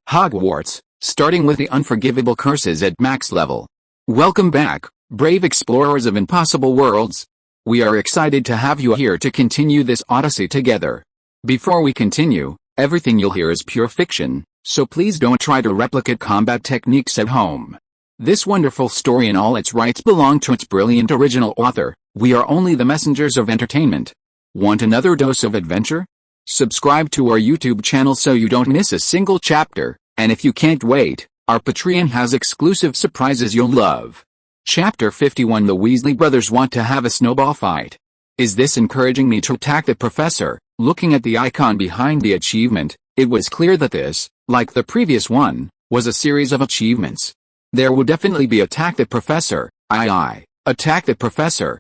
Hogwarts, starting with the Unforgivable Curses at max level. Welcome back, brave explorers of impossible worlds. We are excited to have you here to continue this odyssey together. Before we continue, everything you'll hear is pure fiction, so please don't try to replicate combat techniques at home. This wonderful story in all its rights belong to its brilliant original author. We are only the messengers of entertainment. Want another dose of adventure? Subscribe to our YouTube channel so you don't miss a single chapter, and if you can't wait, our Patreon has exclusive surprises you'll love. Chapter 51. The Weasley brothers want to have a snowball fight. Is this encouraging me to attack the professor? Looking at the icon behind the achievement, it was clear that this, like the previous one, was a series of achievements. There would definitely be attack the professor, attack the professor,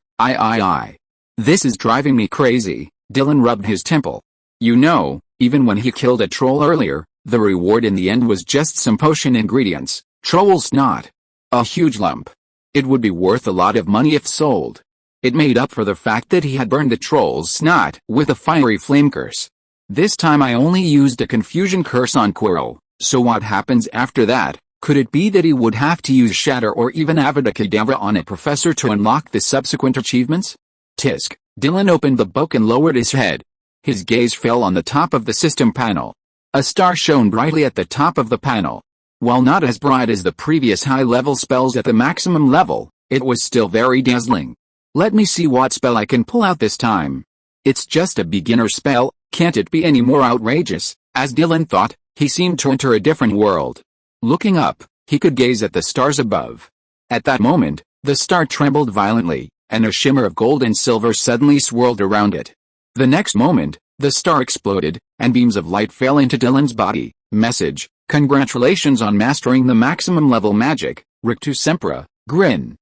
This is driving me crazy. Dylan rubbed his temple. You know, even when he killed a troll earlier, the reward in the end was just some potion ingredients, troll snot. A huge lump. It would be worth a lot of money if sold. It made up for the fact that he had burned the troll's snot with a fiery flame curse. This time I only used a confusion curse on Quirrell, so what happens after that? Could it be that he would have to use Shatter or even Avada Kedavra on a professor to unlock the subsequent achievements? Tisk. Dylan opened the book and lowered his head. His gaze fell on the top of the system panel. A star shone brightly at the top of the panel. While not as bright as the previous high-level spells at the maximum level, it was still very dazzling. Let me see what spell I can pull out this time. It's just a beginner spell, can't it be any more outrageous? As Dylan thought, he seemed to enter a different world. Looking up, he could gaze at the stars above. At that moment, the star trembled violently, and a shimmer of gold and silver suddenly swirled around it. The next moment, the star exploded, and beams of light fell into Dylan's body. Message: congratulations on mastering the maximum level magic, Rictus Sempra, Grin.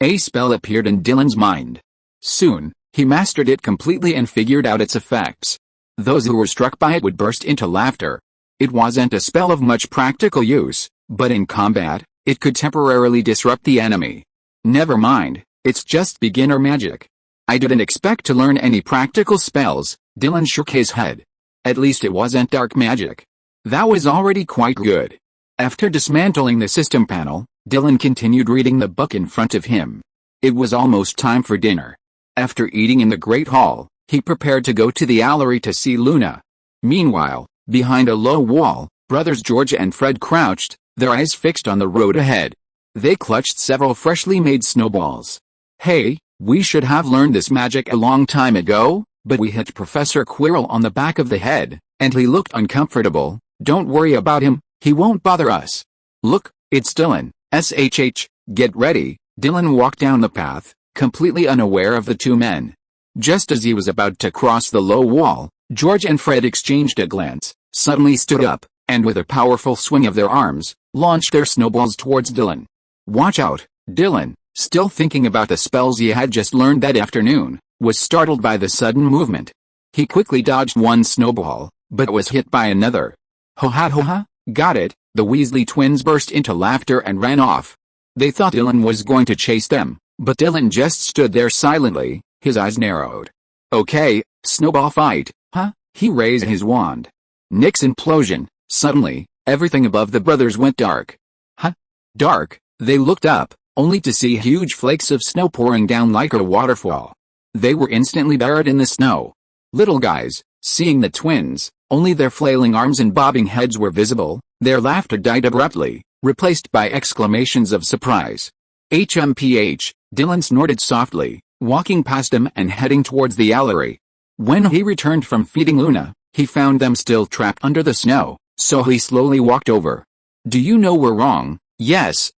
A spell appeared in Dylan's mind. Soon, he mastered it completely and figured out its effects. Those who were struck by it would burst into laughter. It wasn't a spell of much practical use, but in combat, it could temporarily disrupt the enemy. Never mind, it's just beginner magic. I didn't expect to learn any practical spells. Dylan shook his head. At least it wasn't dark magic. That was already quite good. After dismantling the system panel, Dylan continued reading the book in front of him. It was almost time for dinner. After eating in the Great Hall, he prepared to go to the Allery to see Luna. Meanwhile, behind a low wall, brothers George and Fred crouched, their eyes fixed on the road ahead. They clutched several freshly made snowballs. Hey, we should have learned this magic a long time ago, but we hit Professor Quirrell on the back of the head, and he looked uncomfortable. Don't worry about him, he won't bother us. Look, it's Dylan, SHH, get ready. Dylan walked down the path, completely unaware of the two men. Just as he was about to cross the low wall, George and Fred exchanged a glance, suddenly stood up, and with a powerful swing of their arms, launched their snowballs towards Dylan. Watch out, Dylan, still thinking about the spells he had just learned that afternoon, was startled by the sudden movement. He quickly dodged one snowball, but was hit by another. Ho ha, got it. The Weasley twins burst into laughter and ran off. They thought Dylan was going to chase them, but Dylan just stood there silently, his eyes narrowed. Okay, snowball fight, huh? He raised his wand. Nix implosion. Suddenly, everything above the brothers went dark. Huh? Dark? They looked up, only to see huge flakes of snow pouring down like a waterfall. They were instantly buried in the snow. Little guys, seeing the twins, only their flailing arms and bobbing heads were visible. Their laughter died abruptly, replaced by exclamations of surprise. HMPH, Dylan snorted softly, walking past them and heading towards the Allery. When he returned from feeding Luna, he found them still trapped under the snow, so he slowly walked over. Do you know we're wrong? Yes,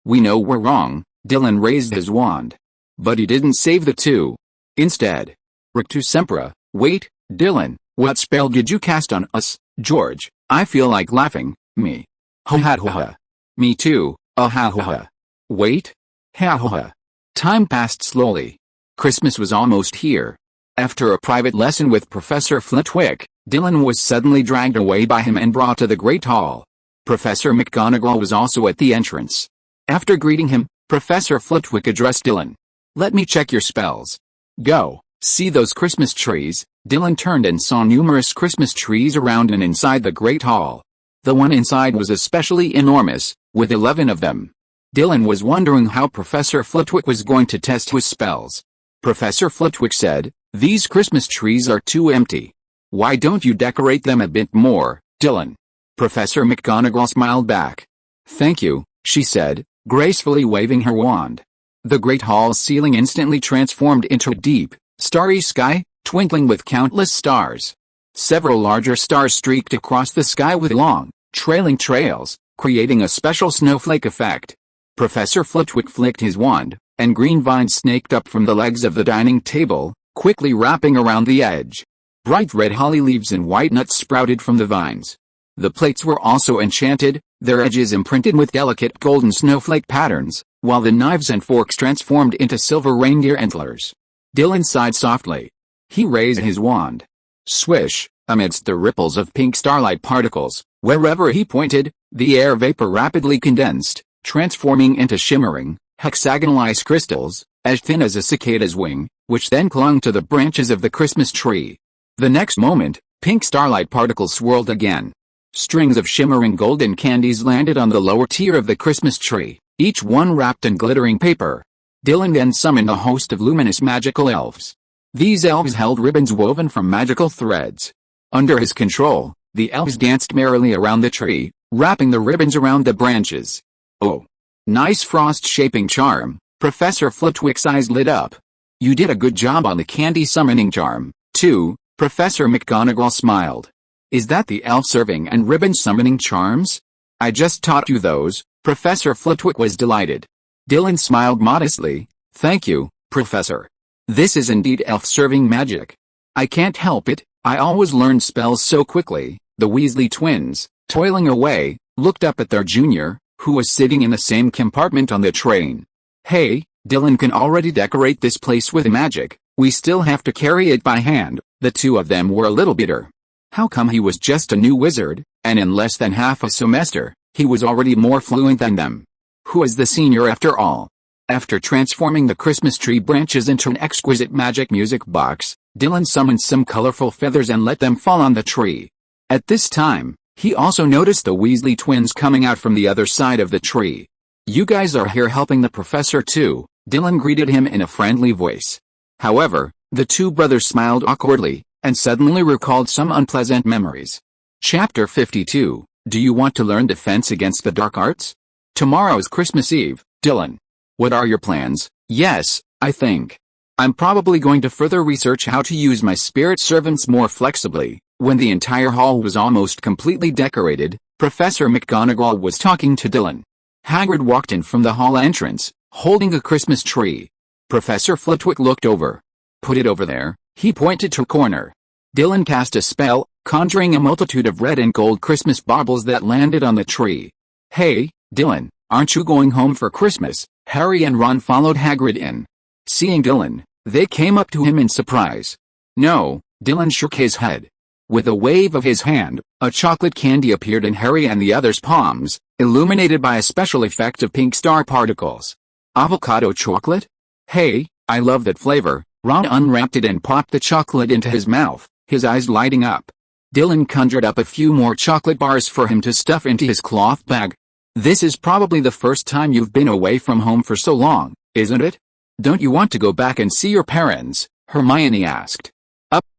we know we're wrong. Dylan raised his wand. But he didn't save the two. Instead, Rictus Sempra, wait, Dylan, what spell did you cast on us? George, I feel like laughing, me. Ho ha. Me too, ha. Wait? Ha. Time passed slowly. Christmas was almost here. After a private lesson with Professor Flitwick, Dylan was suddenly dragged away by him and brought to the Great Hall. Professor McGonagall was also at the entrance. After greeting him, Professor Flitwick addressed Dylan. Let me check your spells. Go. See those Christmas trees? Dylan turned and saw numerous Christmas trees around and inside the Great Hall. The one inside was especially enormous, with 11 of them. Dylan was wondering how Professor Flitwick was going to test his spells. Professor Flitwick said, "These Christmas trees are too empty. Why don't you decorate them a bit more, Dylan?" Professor McGonagall smiled back. "Thank you," she said, gracefully waving her wand. The great hall's ceiling instantly transformed into a deep, starry sky, twinkling with countless stars. Several larger stars streaked across the sky with long, trailing trails, creating a special snowflake effect. Professor Flitwick flicked his wand, and green vines snaked up from the legs of the dining table, quickly wrapping around the edge. Bright red holly leaves and white nuts sprouted from the vines. The plates were also enchanted, their edges imprinted with delicate golden snowflake patterns, while the knives and forks transformed into silver reindeer antlers. Dylan sighed softly. He raised his wand. Swish, amidst the ripples of pink starlight particles, wherever he pointed, the air vapor rapidly condensed, transforming into shimmering, hexagonal ice crystals, as thin as a cicada's wing, which then clung to the branches of the Christmas tree. The next moment, pink starlight particles swirled again. Strings of shimmering golden candies landed on the lower tier of the Christmas tree, each one wrapped in glittering paper. Dylan then summoned a host of luminous magical elves. These elves held ribbons woven from magical threads. Under his control, the elves danced merrily around the tree, wrapping the ribbons around the branches. "Oh, nice frost-shaping charm," Professor Flitwick's eyes lit up. "You did a good job on the candy summoning charm, too," Professor McGonagall smiled. "Is that the elf serving and ribbon summoning charms?" "I just taught you those," Professor Flitwick was delighted. Dylan smiled modestly. "Thank you, Professor. This is indeed elf-serving magic. I can't help it, I always learn spells so quickly." The Weasley twins, toiling away, looked up at their junior, who was sitting in the same compartment on the train. "Hey, Dylan can already decorate this place with magic, we still have to carry it by hand." The two of them were a little bitter. How come he was just a new wizard, and in less than half a semester, he was already more fluent than them? Who is the senior after all? After transforming the Christmas tree branches into an exquisite magic music box, Dylan summoned some colorful feathers and let them fall on the tree. At this time, he also noticed the Weasley twins coming out from the other side of the tree. "You guys are here helping the professor too," Dylan greeted him in a friendly voice. However, the two brothers smiled awkwardly, and suddenly recalled some unpleasant memories. Chapter 52, Do you want to learn defense against the dark arts? Tomorrow's Christmas Eve, Dylan. What are your plans? Yes, I think I'm probably going to further research how to use my spirit servants more flexibly. When the entire hall was almost completely decorated, Professor McGonagall was talking to Dylan. Hagrid walked in from the hall entrance, holding a Christmas tree. Professor Flitwick looked over. "Put it over there," he pointed to a corner. Dylan cast a spell, conjuring a multitude of red and gold Christmas baubles that landed on the tree. "Hey, Dylan, aren't you going home for Christmas?" Harry and Ron followed Hagrid in. Seeing Dylan, they came up to him in surprise. "No," Dylan shook his head. With a wave of his hand, a chocolate candy appeared in Harry and the others' palms, illuminated by a special effect of pink star particles. "Avocado chocolate? Hey, I love that flavor." Ron unwrapped it and popped the chocolate into his mouth, his eyes lighting up. Dylan conjured up a few more chocolate bars for him to stuff into his cloth bag. "This is probably the first time you've been away from home for so long, isn't it? Don't you want to go back and see your parents?" Hermione asked.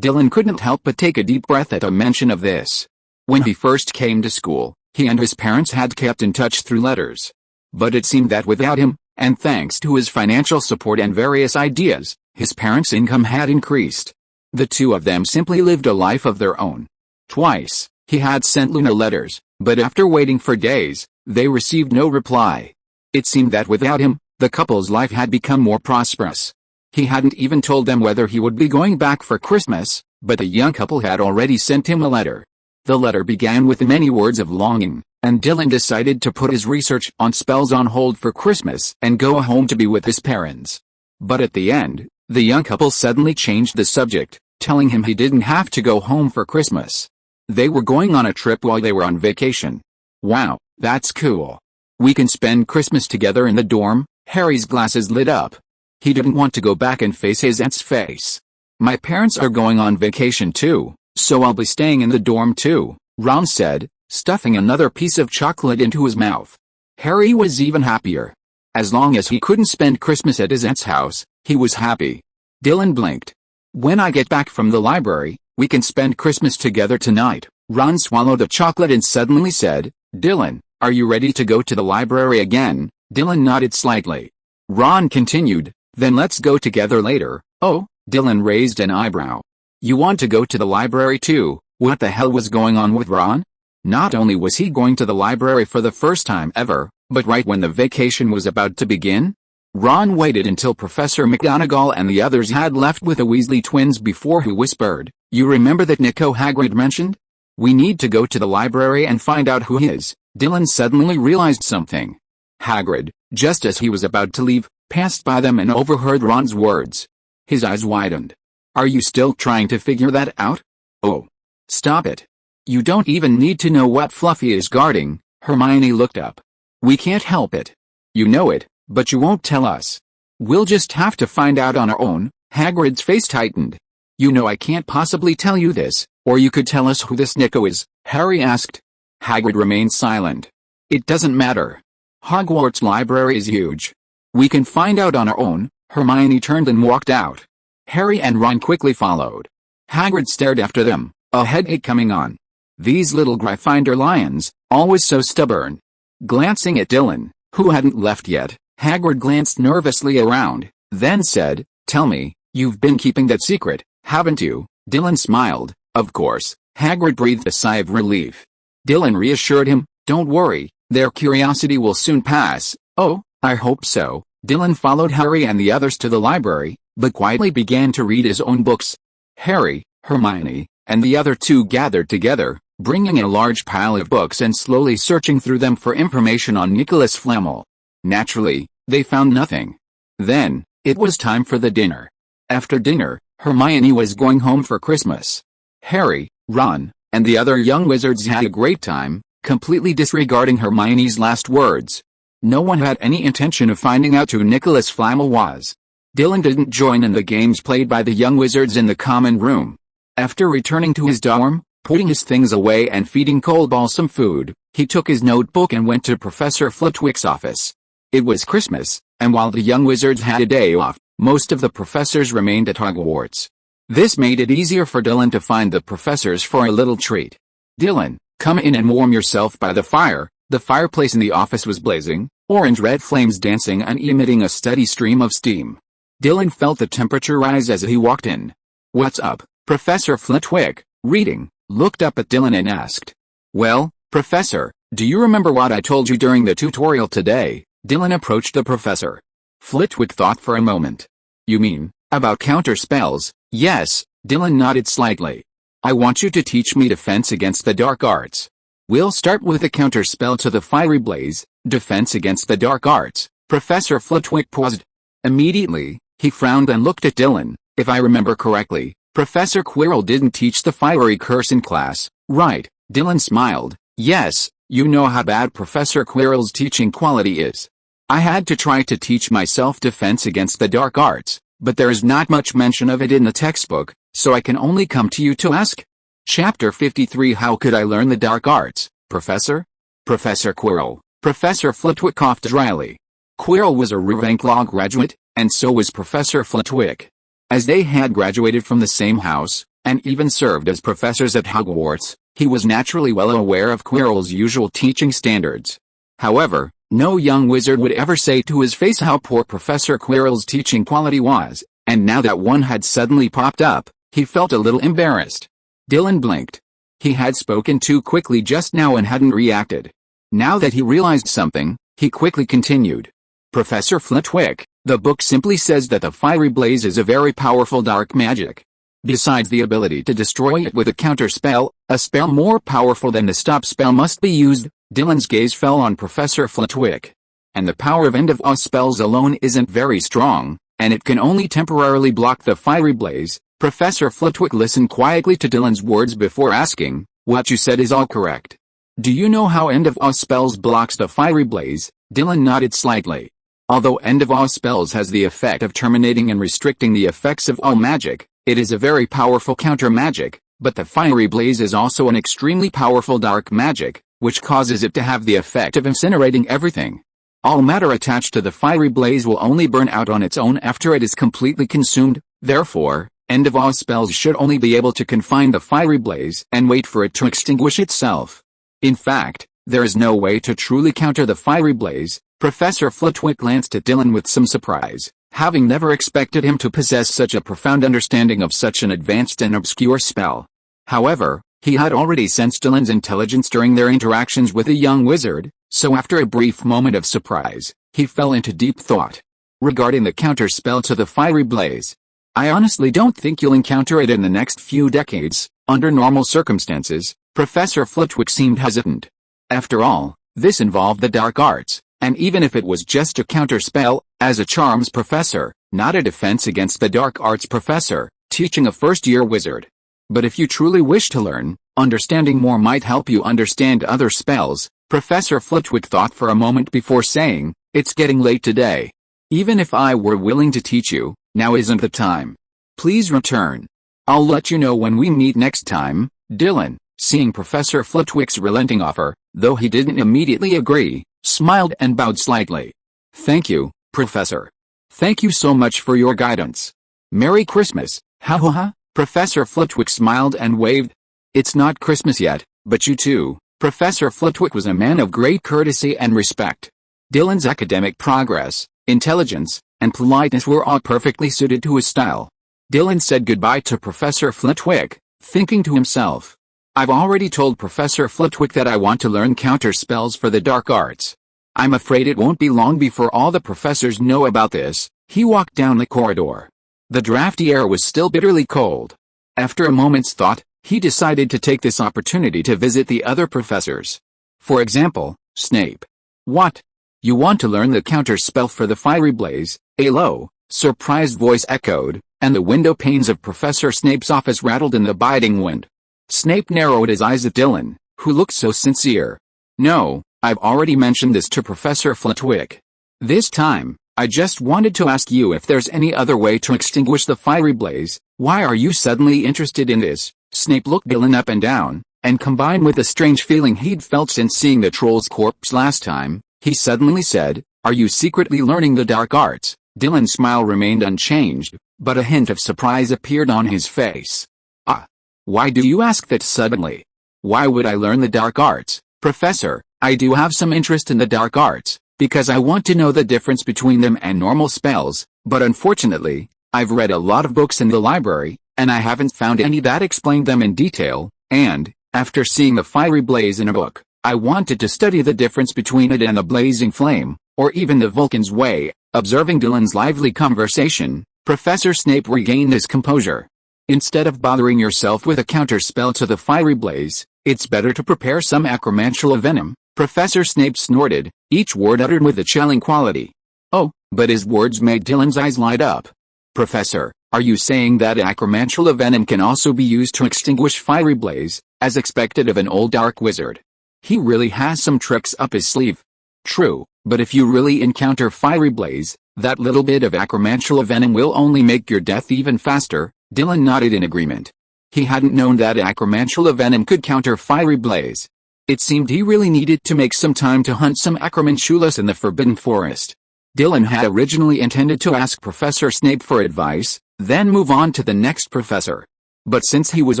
Dylan couldn't help but take a deep breath at a mention of this. When he first came to school, he and his parents had kept in touch through letters. But it seemed that without him, and thanks to his financial support and various ideas, his parents' income had increased. The two of them simply lived a life of their own. Twice, he had sent Luna letters, but after waiting for days, they received no reply. It seemed that without him, the couple's life had become more prosperous. He hadn't even told them whether he would be going back for Christmas, but the young couple had already sent him a letter. The letter began with many words of longing, and Dylan decided to put his research on spells on hold for Christmas and go home to be with his parents. But at the end, the young couple suddenly changed the subject, telling him he didn't have to go home for Christmas. They were going on a trip while they were on vacation. "Wow, that's cool. We can spend Christmas together in the dorm." Harry's glasses lit up. He didn't want to go back and face his aunt's face. "My parents are going on vacation too, so I'll be staying in the dorm too," Ron said, stuffing another piece of chocolate into his mouth. Harry was even happier. As long as he couldn't spend Christmas at his aunt's house, he was happy. Dylan blinked. When I get back from the library, we can spend Christmas together tonight. Ron swallowed the chocolate and suddenly said, Dylan, are you ready to go to the library again? Dylan nodded slightly. Ron continued, then let's go together later. Oh, Dylan raised an eyebrow. You want to go to the library too? What the hell was going on with Ron? Not only was he going to the library for the first time ever, but right when the vacation was about to begin? Ron waited until Professor McGonagall and the others had left with the Weasley twins before he whispered, you remember that Nico Hagrid mentioned? We need to go to the library and find out who he is. Dylan suddenly realized something. Hagrid, just as he was about to leave, passed by them and overheard Ron's words. His eyes widened. Are you still trying to figure that out? Oh. Stop it. You don't even need to know what Fluffy is guarding. Hermione looked up. We can't help it. You know it, but you won't tell us. We'll just have to find out on our own. Hagrid's face tightened. You know I can't possibly tell you this, or you could tell us who this Nico is, Harry asked. Hagrid remained silent. It doesn't matter. Hogwarts library is huge. We can find out on our own. Hermione turned and walked out. Harry and Ron quickly followed. Hagrid stared after them, a headache coming on. These little Gryffindor lions, always so stubborn. Glancing at Dylan, who hadn't left yet, Hagrid glanced nervously around, then said, Tell me, you've been keeping that secret, haven't you? Dylan smiled. Of course. Hagrid breathed a sigh of relief. Dylan reassured him, Don't worry, their curiosity will soon pass. Oh, I hope so. Dylan followed Harry and the others to the library, but quietly began to read his own books. Harry, Hermione, and the other two gathered together, bringing a large pile of books and slowly searching through them for information on Nicholas Flamel. Naturally, they found nothing. Then, it was time for the dinner. After dinner, Hermione was going home for Christmas. Harry, Ron, and the other young wizards had a great time, completely disregarding Hermione's last words. No one had any intention of finding out who Nicholas Flamel was. Dylan didn't join in the games played by the young wizards in the common room. After returning to his dorm, putting his things away and feeding Coldball some food, he took his notebook and went to Professor Flitwick's office. It was Christmas, and while the young wizards had a day off, most of the professors remained at Hogwarts. This made it easier for Dylan to find the professors for a little treat. Dylan, come in and warm yourself by the fire. The fireplace in the office was blazing, orange-red flames dancing and emitting a steady stream of steam. Dylan felt the temperature rise as he walked in. What's up? Professor Flitwick, reading, looked up at Dylan and asked. Well, Professor, do you remember what I told you during the tutorial today? Dylan approached the professor. Flitwick thought for a moment. You mean, about counter spells? Yes, Dylan nodded slightly. I want you to teach me defense against the dark arts. We'll start with a counter spell to the fiery blaze, defense against the dark arts. Professor Flitwick paused. Immediately, he frowned and looked at Dylan. If I remember correctly, Professor Quirrell didn't teach the fiery curse in class, right? Dylan smiled. Yes, you know how bad Professor Quirrell's teaching quality is. I had to try to teach myself defense against the dark arts, but there is not much mention of it in the textbook, so I can only come to you to ask. Chapter 53 How could I learn the dark arts, Professor? Professor Quirrell. Professor Flitwick coughed dryly. Quirrell was a Ravenclaw graduate, and so was Professor Flitwick. As they had graduated from the same house, and even served as professors at Hogwarts, he was naturally well aware of Quirrell's usual teaching standards. However, no young wizard would ever say to his face how poor Professor Quirrell's teaching quality was, and now that one had suddenly popped up, he felt a little embarrassed. Dylan blinked. He had spoken too quickly just now and hadn't reacted. Now that he realized something, he quickly continued. Professor Flitwick, the book simply says that the fiery blaze is a very powerful dark magic. Besides the ability to destroy it with a counter spell, a spell more powerful than the stop spell must be used. Dylan's gaze fell on Professor Flitwick. And the power of end-of-Oz spells alone isn't very strong, and it can only temporarily block the fiery blaze. Professor Flitwick listened quietly to Dylan's words before asking, what you said is all correct. Do you know how end-of-Oz spells blocks the fiery blaze? Dylan nodded slightly. Although end-of-Oz spells has the effect of terminating and restricting the effects of all magic, it is a very powerful counter magic, But the fiery blaze is also an extremely powerful dark magic, which causes it to have the effect of incinerating everything. All matter attached to the fiery blaze will only burn out on its own after it is completely consumed. Therefore, end of all spells should only be able to confine the fiery blaze and wait for it to extinguish itself. In fact, there is no way to truly counter the fiery blaze. Professor Flitwick glanced at Dylan with some surprise, having never expected him to possess such a profound understanding of such an advanced and obscure spell. However, he had already sensed Dylan's intelligence during their interactions with the young wizard, so after a brief moment of surprise, he fell into deep thought. Regarding the counter spell to the fiery blaze, I honestly don't think you'll encounter it in the next few decades. Under normal circumstances, Professor Flitwick seemed hesitant. After all, this involved the dark arts, and even if it was just a counter spell, as a charms professor, not a defense against the dark arts professor, teaching a first-year wizard. But if you truly wish to learn, understanding more might help you understand other spells. Professor Flitwick thought for a moment before saying, it's getting late today. Even if I were willing to teach you, now isn't the time. Please return. I'll let you know when we meet next time. Dylan, seeing Professor Flitwick's relenting offer, though he didn't immediately agree, smiled and bowed slightly. Thank you, Professor. Thank you so much for your guidance. Merry Christmas, ha ha ha. Professor Flitwick smiled and waved. It's not Christmas yet, but you too. Professor Flitwick was a man of great courtesy and respect. Dylan's academic progress, intelligence, and politeness were all perfectly suited to his style. Dylan said goodbye to Professor Flitwick, thinking to himself, I've already told Professor Flitwick that I want to learn counter spells for the dark arts. I'm afraid it won't be long before all the professors know about this. He walked down the corridor. The drafty air was still bitterly cold. After a moment's thought, he decided to take this opportunity to visit the other professors. For example, Snape. What? You want to learn the counter spell for the fiery blaze? A low, surprised voice echoed, and the window panes of Professor Snape's office rattled in the biting wind. Snape narrowed his eyes at Dylan, who looked so sincere. No, I've already mentioned this to Professor Flitwick. This time, I just wanted to ask you if there's any other way to extinguish the fiery blaze. Why are you suddenly interested in this? Snape looked Dylan up and down, and combined with the strange feeling he'd felt since seeing the troll's corpse last time, he suddenly said, Are you secretly learning the dark arts? Dylan's smile remained unchanged, but a hint of surprise appeared on his face. Ah. Why do you ask that suddenly? Why would I learn the dark arts? Professor, I do have some interest in the dark arts, because I want to know the difference between them and normal spells, but unfortunately, I've read a lot of books in the library, and I haven't found any that explain them in detail, and, after seeing the fiery blaze in a book, I wanted to study the difference between it and the blazing flame, or even the Vulcan's way. Observing Dylan's lively conversation, Professor Snape regained his composure. Instead of bothering yourself with a counter spell to the fiery blaze, it's better to prepare some acromantula venom. Professor Snape snorted, each word uttered with a chilling quality. Oh, but his words made Dylan's eyes light up. Professor, are you saying that acromantula venom can also be used to extinguish fiery blaze, as expected of an old dark wizard? He really has some tricks up his sleeve. True, but if you really encounter fiery blaze, that little bit of acromantula venom will only make your death even faster. Dylan nodded in agreement. He hadn't known that acromantula venom could counter fiery blaze. It seemed he really needed to make some time to hunt some acromantulas in the Forbidden Forest. Dylan had originally intended to ask Professor Snape for advice, then move on to the next professor. But since he was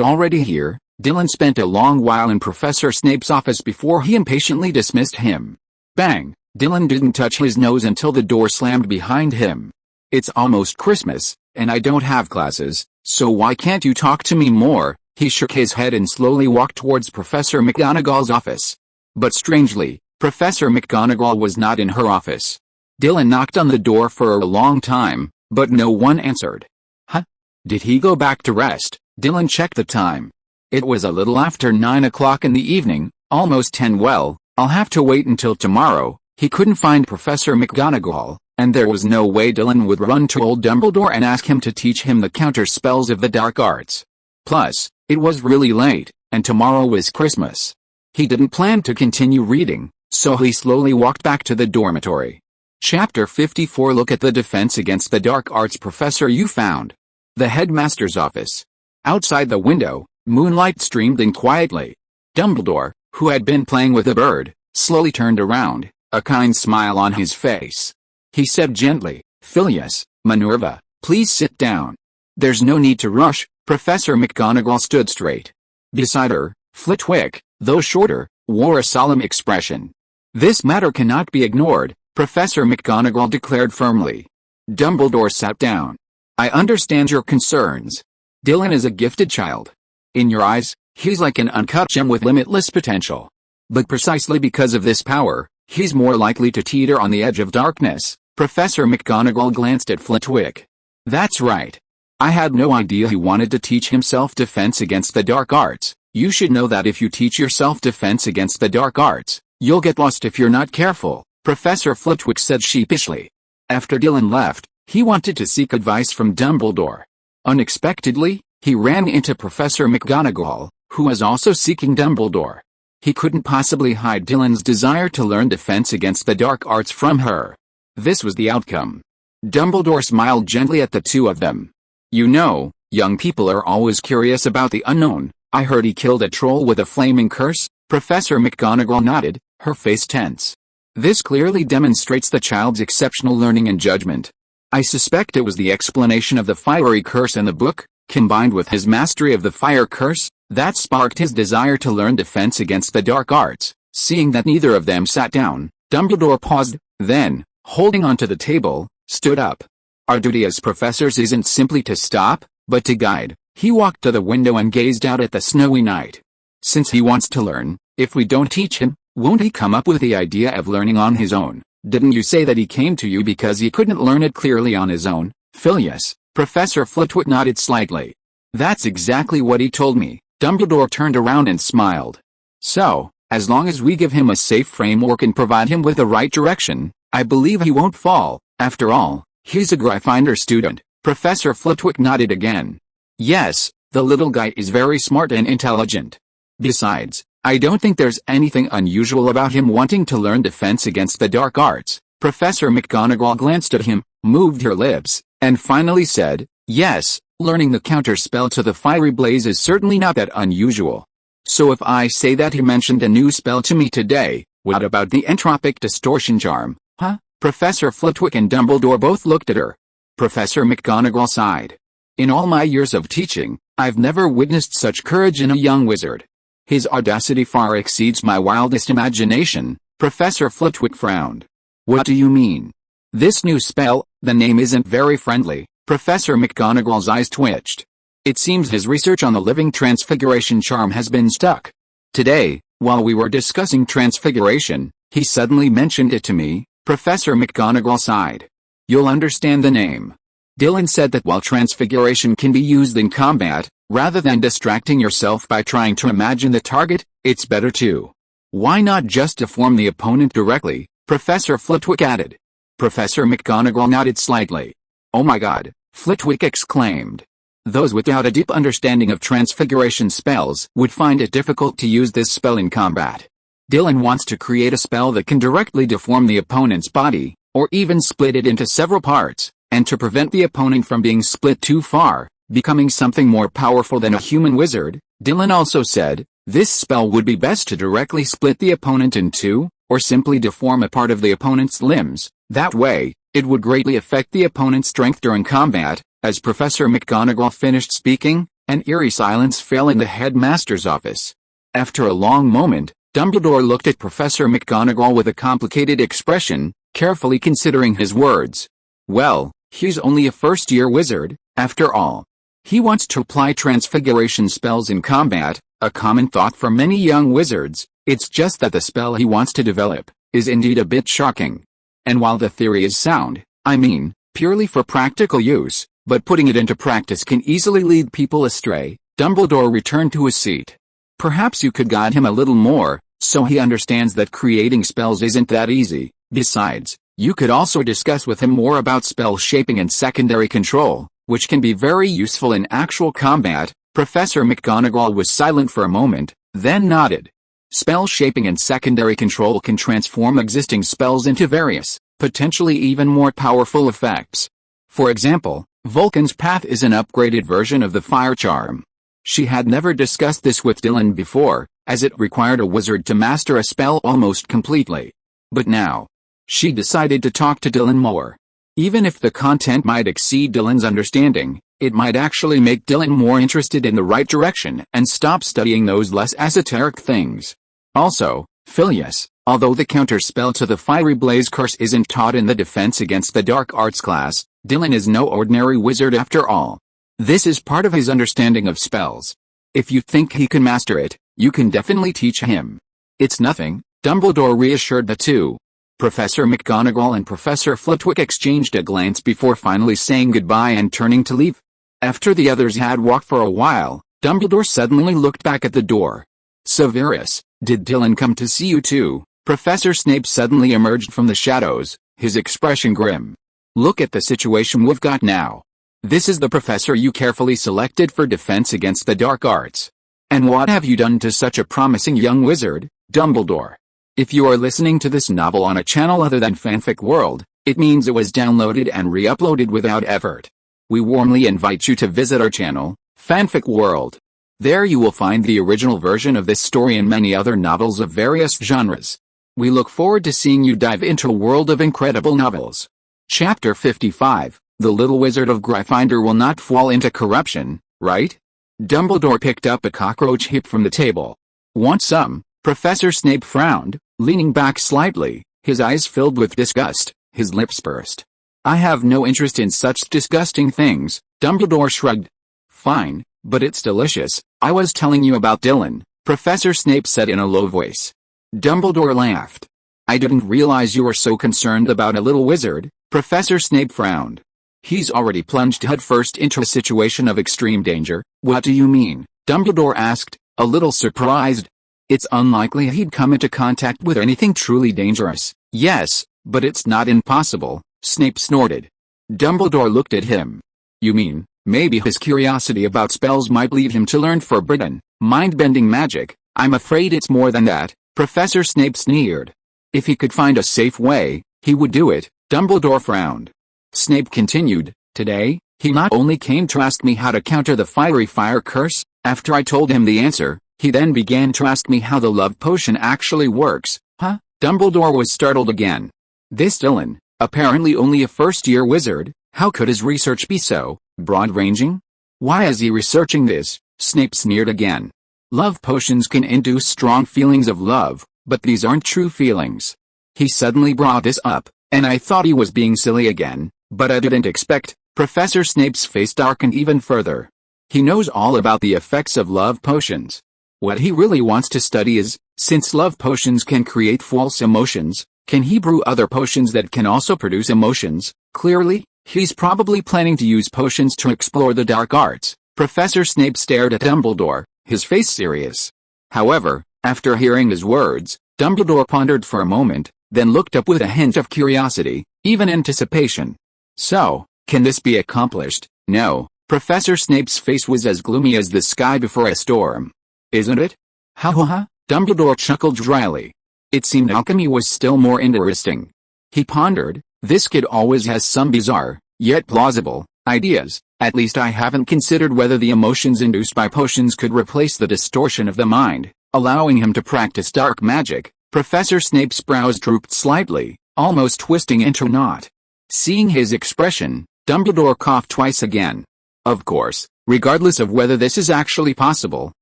already here, Dylan spent a long while in Professor Snape's office before he impatiently dismissed him. Bang! Dylan didn't touch his nose until the door slammed behind him. It's almost Christmas, and I don't have classes, so why can't you talk to me more? He shook his head and slowly walked towards Professor McGonagall's office. But strangely, Professor McGonagall was not in her office. Dylan knocked on the door for a long time, but no one answered. Huh? Did he go back to rest? Dylan checked the time. It was a little after 9 o'clock in the evening, almost 10. Well, I'll have to wait until tomorrow. He couldn't find Professor McGonagall, and there was no way Dylan would run to old Dumbledore and ask him to teach him the counter spells of the dark arts. Plus, it was really late, and tomorrow was Christmas. He didn't plan to continue reading, so he slowly walked back to the dormitory. Chapter 54. Look at the defense against the dark arts professor you found. The headmaster's office. Outside the window, Moonlight streamed in quietly. Dumbledore, who had been playing with a bird, slowly turned around, a kind smile on his face. He said gently, "Phileas, Minerva, please sit down." "There's no need to rush." Professor McGonagall stood straight. Beside her, Flitwick, though shorter, wore a solemn expression. "This matter cannot be ignored," Professor McGonagall declared firmly. Dumbledore sat down. "I understand your concerns. Dylan is a gifted child. In your eyes, he's like an uncut gem with limitless potential. But precisely because of this power, he's more likely to teeter on the edge of darkness." Professor McGonagall glanced at Flitwick. "That's right. I had no idea he wanted to teach him self-defense against the dark arts. You should know that if you teach yourself defense against the dark arts, you'll get lost if you're not careful," Professor Flitwick said sheepishly. After Dylan left, he wanted to seek advice from Dumbledore. Unexpectedly, he ran into Professor McGonagall, who was also seeking Dumbledore. He couldn't possibly hide Dylan's desire to learn defense against the dark arts from her. This was the outcome. Dumbledore smiled gently at the two of them. "You know, young people are always curious about the unknown. I heard he killed a troll with a flaming curse." Professor McGonagall nodded, her face tense. This clearly demonstrates the child's exceptional learning and judgment. "I suspect it was the explanation of the fiery curse in the book, combined with his mastery of the fire curse, that sparked his desire to learn defense against the dark arts." Seeing that neither of them sat down, Dumbledore paused, then, holding onto the table, stood up. "Our duty as professors isn't simply to stop, but to guide." He walked to the window and gazed out at the snowy night. "Since he wants to learn, if we don't teach him, won't he come up with the idea of learning on his own? Didn't you say that he came to you because he couldn't learn it clearly on his own, Phileas?" Professor Flitwick nodded slightly. "That's exactly what he told me." Dumbledore turned around and smiled. "So, as long as we give him a safe framework and provide him with the right direction, I believe he won't fall. After all, he's a Gryffindor student." Professor Flitwick nodded again. "Yes, the little guy is very smart and intelligent. Besides, I don't think there's anything unusual about him wanting to learn defense against the dark arts." Professor McGonagall glanced at him, moved her lips, and finally said, "Yes, learning the counterspell to the fiery blaze is certainly not that unusual. So if I say that he mentioned a new spell to me today, what about the entropic distortion charm, huh?" Professor Flitwick and Dumbledore both looked at her. Professor McGonagall sighed. "In all my years of teaching, I've never witnessed such courage in a young wizard. His audacity far exceeds my wildest imagination." Professor Flitwick frowned. "What do you mean?" "This new spell, the name isn't very friendly." Professor McGonagall's eyes twitched. "It seems his research on the living transfiguration charm has been stuck. Today, while we were discussing transfiguration, he suddenly mentioned it to me." Professor McGonagall sighed. "You'll understand the name. Dylan said that while transfiguration can be used in combat, rather than distracting yourself by trying to imagine the target, it's better to. Why not just deform the opponent directly?" Professor Flitwick added. Professor McGonagall nodded slightly. "Oh my God," Flitwick exclaimed. "Those without a deep understanding of transfiguration spells would find it difficult to use this spell in combat. Dylan wants to create a spell that can directly deform the opponent's body, or even split it into several parts, and to prevent the opponent from being split too far, becoming something more powerful than a human wizard." Dylan also said, "This spell would be best to directly split the opponent in two, or simply deform a part of the opponent's limbs. That way, it would greatly affect the opponent's strength during combat." As Professor McGonagall finished speaking, an eerie silence fell in the headmaster's office. After a long moment, Dumbledore looked at Professor McGonagall with a complicated expression, carefully considering his words. "Well, he's only a first-year wizard, after all. He wants to apply transfiguration spells in combat, a common thought for many young wizards. It's just that the spell he wants to develop is indeed a bit shocking. And while the theory is sound, I mean, purely for practical use, but putting it into practice can easily lead people astray." Dumbledore returned to his seat. "Perhaps you could guide him a little more, so he understands that creating spells isn't that easy. Besides, you could also discuss with him more about spell shaping and secondary control, which can be very useful in actual combat." Professor McGonagall was silent for a moment, then nodded. "Spell shaping and secondary control can transform existing spells into various, potentially even more powerful effects. For example, Vulcan's Path is an upgraded version of the fire charm. She had never discussed this with Dylan before, as it required a wizard to master a spell almost completely. But now, she decided to talk to Dylan more. Even if the content might exceed Dylan's understanding, it might actually make Dylan more interested in the right direction and stop studying those less esoteric things. Also, Phileas, although the counterspell to the Fiery Blaze curse isn't taught in the Defense Against the Dark Arts class, Dylan is no ordinary wizard after all. This is part of his understanding of spells. If you think he can master it, you can definitely teach him. It's nothing, Dumbledore reassured the two. Professor McGonagall and Professor Flitwick exchanged a glance before finally saying goodbye and turning to leave. After the others had walked for a while, Dumbledore suddenly looked back at the door. Severus, did Dylan come to see you too? Professor Snape suddenly emerged from the shadows, his expression grim. Look at the situation we've got now. This is the professor you carefully selected for Defense Against the Dark Arts. And what have you done to such a promising young wizard, Dumbledore? If you are listening to this novel on a channel other than Fanfic World, it means it was downloaded and re-uploaded without effort. We warmly invite you to visit our channel, Fanfic World. There you will find the original version of this story and many other novels of various genres. We look forward to seeing you dive into a world of incredible novels. Chapter 55, The Little Wizard of Gryffindor will not fall into corruption, right? Dumbledore picked up a cockroach heap from the table. Want some? Professor Snape frowned, leaning back slightly, his eyes filled with disgust, his lips pursed. I have no interest in such disgusting things, Dumbledore shrugged. Fine, but it's delicious. I was telling you about Dylan, Professor Snape said in a low voice. Dumbledore laughed. I didn't realize you were so concerned about a little wizard, Professor Snape frowned. He's already plunged headfirst into a situation of extreme danger. What do you mean? Dumbledore asked, a little surprised. It's unlikely he'd come into contact with anything truly dangerous. Yes, but it's not impossible, Snape snorted. Dumbledore looked at him. You mean, maybe his curiosity about spells might lead him to learn forbidden, mind-bending magic? I'm afraid it's more than that, Professor Snape sneered. If he could find a safe way, he would do it, Dumbledore frowned. Snape continued, today, he not only came to ask me how to counter the fiery fire curse, after I told him the answer, he then began to ask me how the love potion actually works. Huh? Dumbledore was startled again. This Dylan, apparently only a first-year wizard, how could his research be so broad-ranging? Why is he researching this? Snape sneered again. Love potions can induce strong feelings of love, but these aren't true feelings. He suddenly brought this up, and I thought he was being silly again, but I didn't expect. Professor Snape's face darkened even further. He knows all about the effects of love potions. What he really wants to study is, since love potions can create false emotions, can he brew other potions that can also produce emotions? Clearly, he's probably planning to use potions to explore the dark arts. Professor Snape stared at Dumbledore, his face serious. However, after hearing his words, Dumbledore pondered for a moment, then looked up with a hint of curiosity, even anticipation. So, can this be accomplished? No. Professor Snape's face was as gloomy as the sky before a storm. Isn't it? Ha ha ha, Dumbledore chuckled dryly. It seemed alchemy was still more interesting. He pondered, this kid always has some bizarre, yet plausible, ideas. At least I haven't considered whether the emotions induced by potions could replace the distortion of the mind, allowing him to practice dark magic. Professor Snape's brows drooped slightly, almost twisting into a knot. Seeing his expression, Dumbledore coughed twice again. Of course, regardless of whether this is actually possible,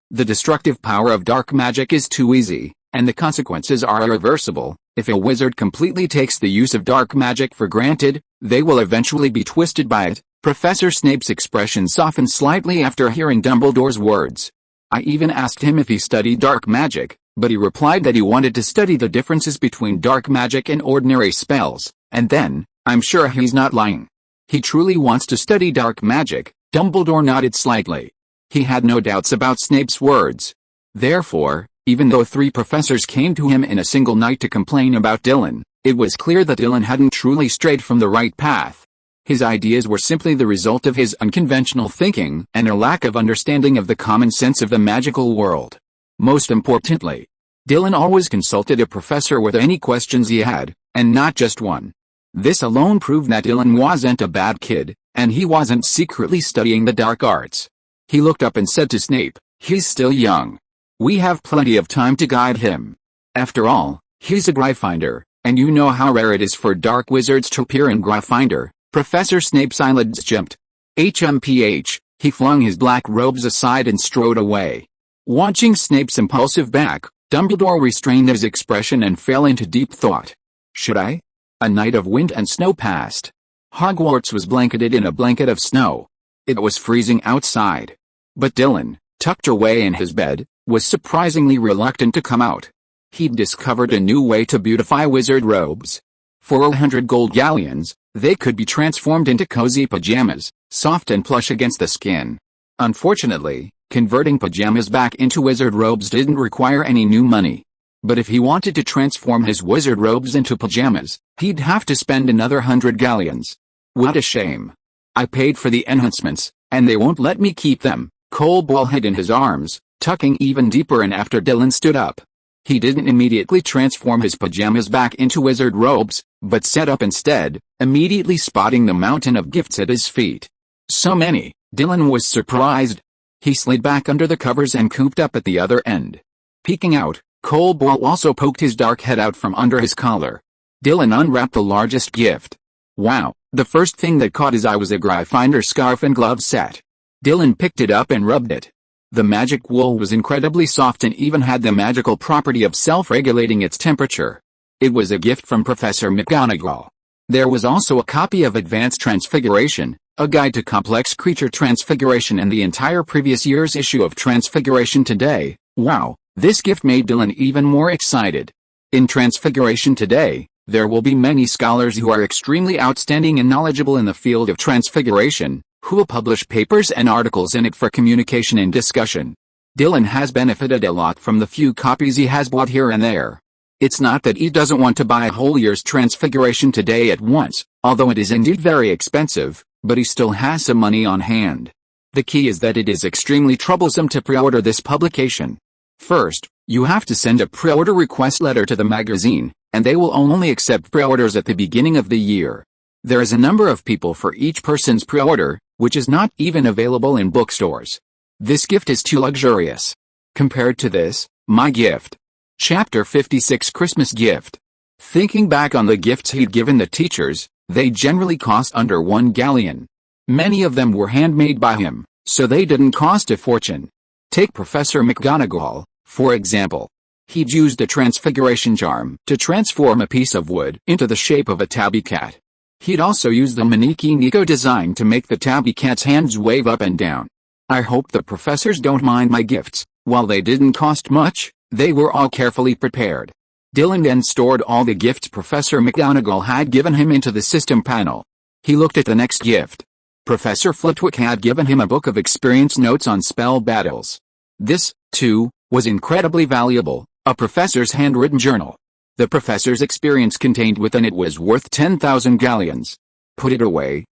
the destructive power of dark magic is too easy, and the consequences are irreversible. If a wizard completely takes the use of dark magic for granted, they will eventually be twisted by it. Professor Snape's expression softened slightly after hearing Dumbledore's words. I even asked him if he studied dark magic, but he replied that he wanted to study the differences between dark magic and ordinary spells, and then, I'm sure he's not lying. He truly wants to study dark magic. Dumbledore nodded slightly. He had no doubts about Snape's words. Therefore, even though 3 professors came to him in a single night to complain about Dylan, it was clear that Dylan hadn't truly strayed from the right path. His ideas were simply the result of his unconventional thinking and a lack of understanding of the common sense of the magical world. Most importantly, Dylan always consulted a professor with any questions he had, and not just one. This alone proved that Dylan wasn't a bad kid, and he wasn't secretly studying the dark arts. He looked up and said to Snape, "He's still young. We have plenty of time to guide him. After all, he's a Gryffindor, and you know how rare it is for dark wizards to appear in Gryffindor." Professor Snape's eyelids jumped. HMPH, he flung his black robes aside and strode away. Watching Snape's impulsive back, Dumbledore restrained his expression and fell into deep thought. Should I? A night of wind and snow passed. Hogwarts was blanketed in a blanket of snow. It was freezing outside. But Dylan, tucked away in his bed, was surprisingly reluctant to come out. He'd discovered a new way to beautify wizard robes. For 100 gold galleons, they could be transformed into cozy pajamas, soft and plush against the skin. Unfortunately, converting pajamas back into wizard robes didn't require any new money. But if he wanted to transform his wizard robes into pajamas, he'd have to spend another 100 galleons. What a shame. I paid for the enhancements, and they won't let me keep them. Cole Ball hid in his arms, tucking even deeper in after Dylan stood up. He didn't immediately transform his pajamas back into wizard robes, but sat up instead, immediately spotting the mountain of gifts at his feet. So many, Dylan was surprised. He slid back under the covers and cooped up at the other end. Peeking out, Cole Ball also poked his dark head out from under his collar. Dylan unwrapped the largest gift. Wow, the first thing that caught his eye was a Gryffindor scarf and glove set. Dylan picked it up and rubbed it. The magic wool was incredibly soft and even had the magical property of self-regulating its temperature. It was a gift from Professor McGonagall. There was also a copy of Advanced Transfiguration, a guide to complex creature transfiguration, and the entire previous year's issue of Transfiguration Today. Wow, this gift made Dylan even more excited. In Transfiguration Today, there will be many scholars who are extremely outstanding and knowledgeable in the field of transfiguration, who will publish papers and articles in it for communication and discussion. Dylan has benefited a lot from the few copies he has bought here and there. It's not that he doesn't want to buy a whole year's Transfiguration Today at once, although it is indeed very expensive, but he still has some money on hand. The key is that it is extremely troublesome to pre-order this publication. First, you have to send a pre-order request letter to the magazine, and they will only accept pre-orders at the beginning of the year. There is a number of people for each person's pre-order, which is not even available in bookstores. This gift is too luxurious. Compared to this, my gift. Chapter 56 Christmas Gift. Thinking back on the gifts he'd given the teachers, they generally cost under 1 galleon. Many of them were handmade by him, so they didn't cost a fortune. Take Professor McGonagall, for example. He'd used a transfiguration charm to transform a piece of wood into the shape of a tabby cat. He'd also used the Maneki Nico design to make the tabby cat's hands wave up and down. I hope the professors don't mind my gifts. While they didn't cost much, they were all carefully prepared. Dylan then stored all the gifts Professor McGonagall had given him into the system panel. He looked at the next gift. Professor Flitwick had given him a book of experience notes on spell battles. This, too, was incredibly valuable, a professor's handwritten journal. The professor's experience contained within it was worth 10,000 galleons. Put it away,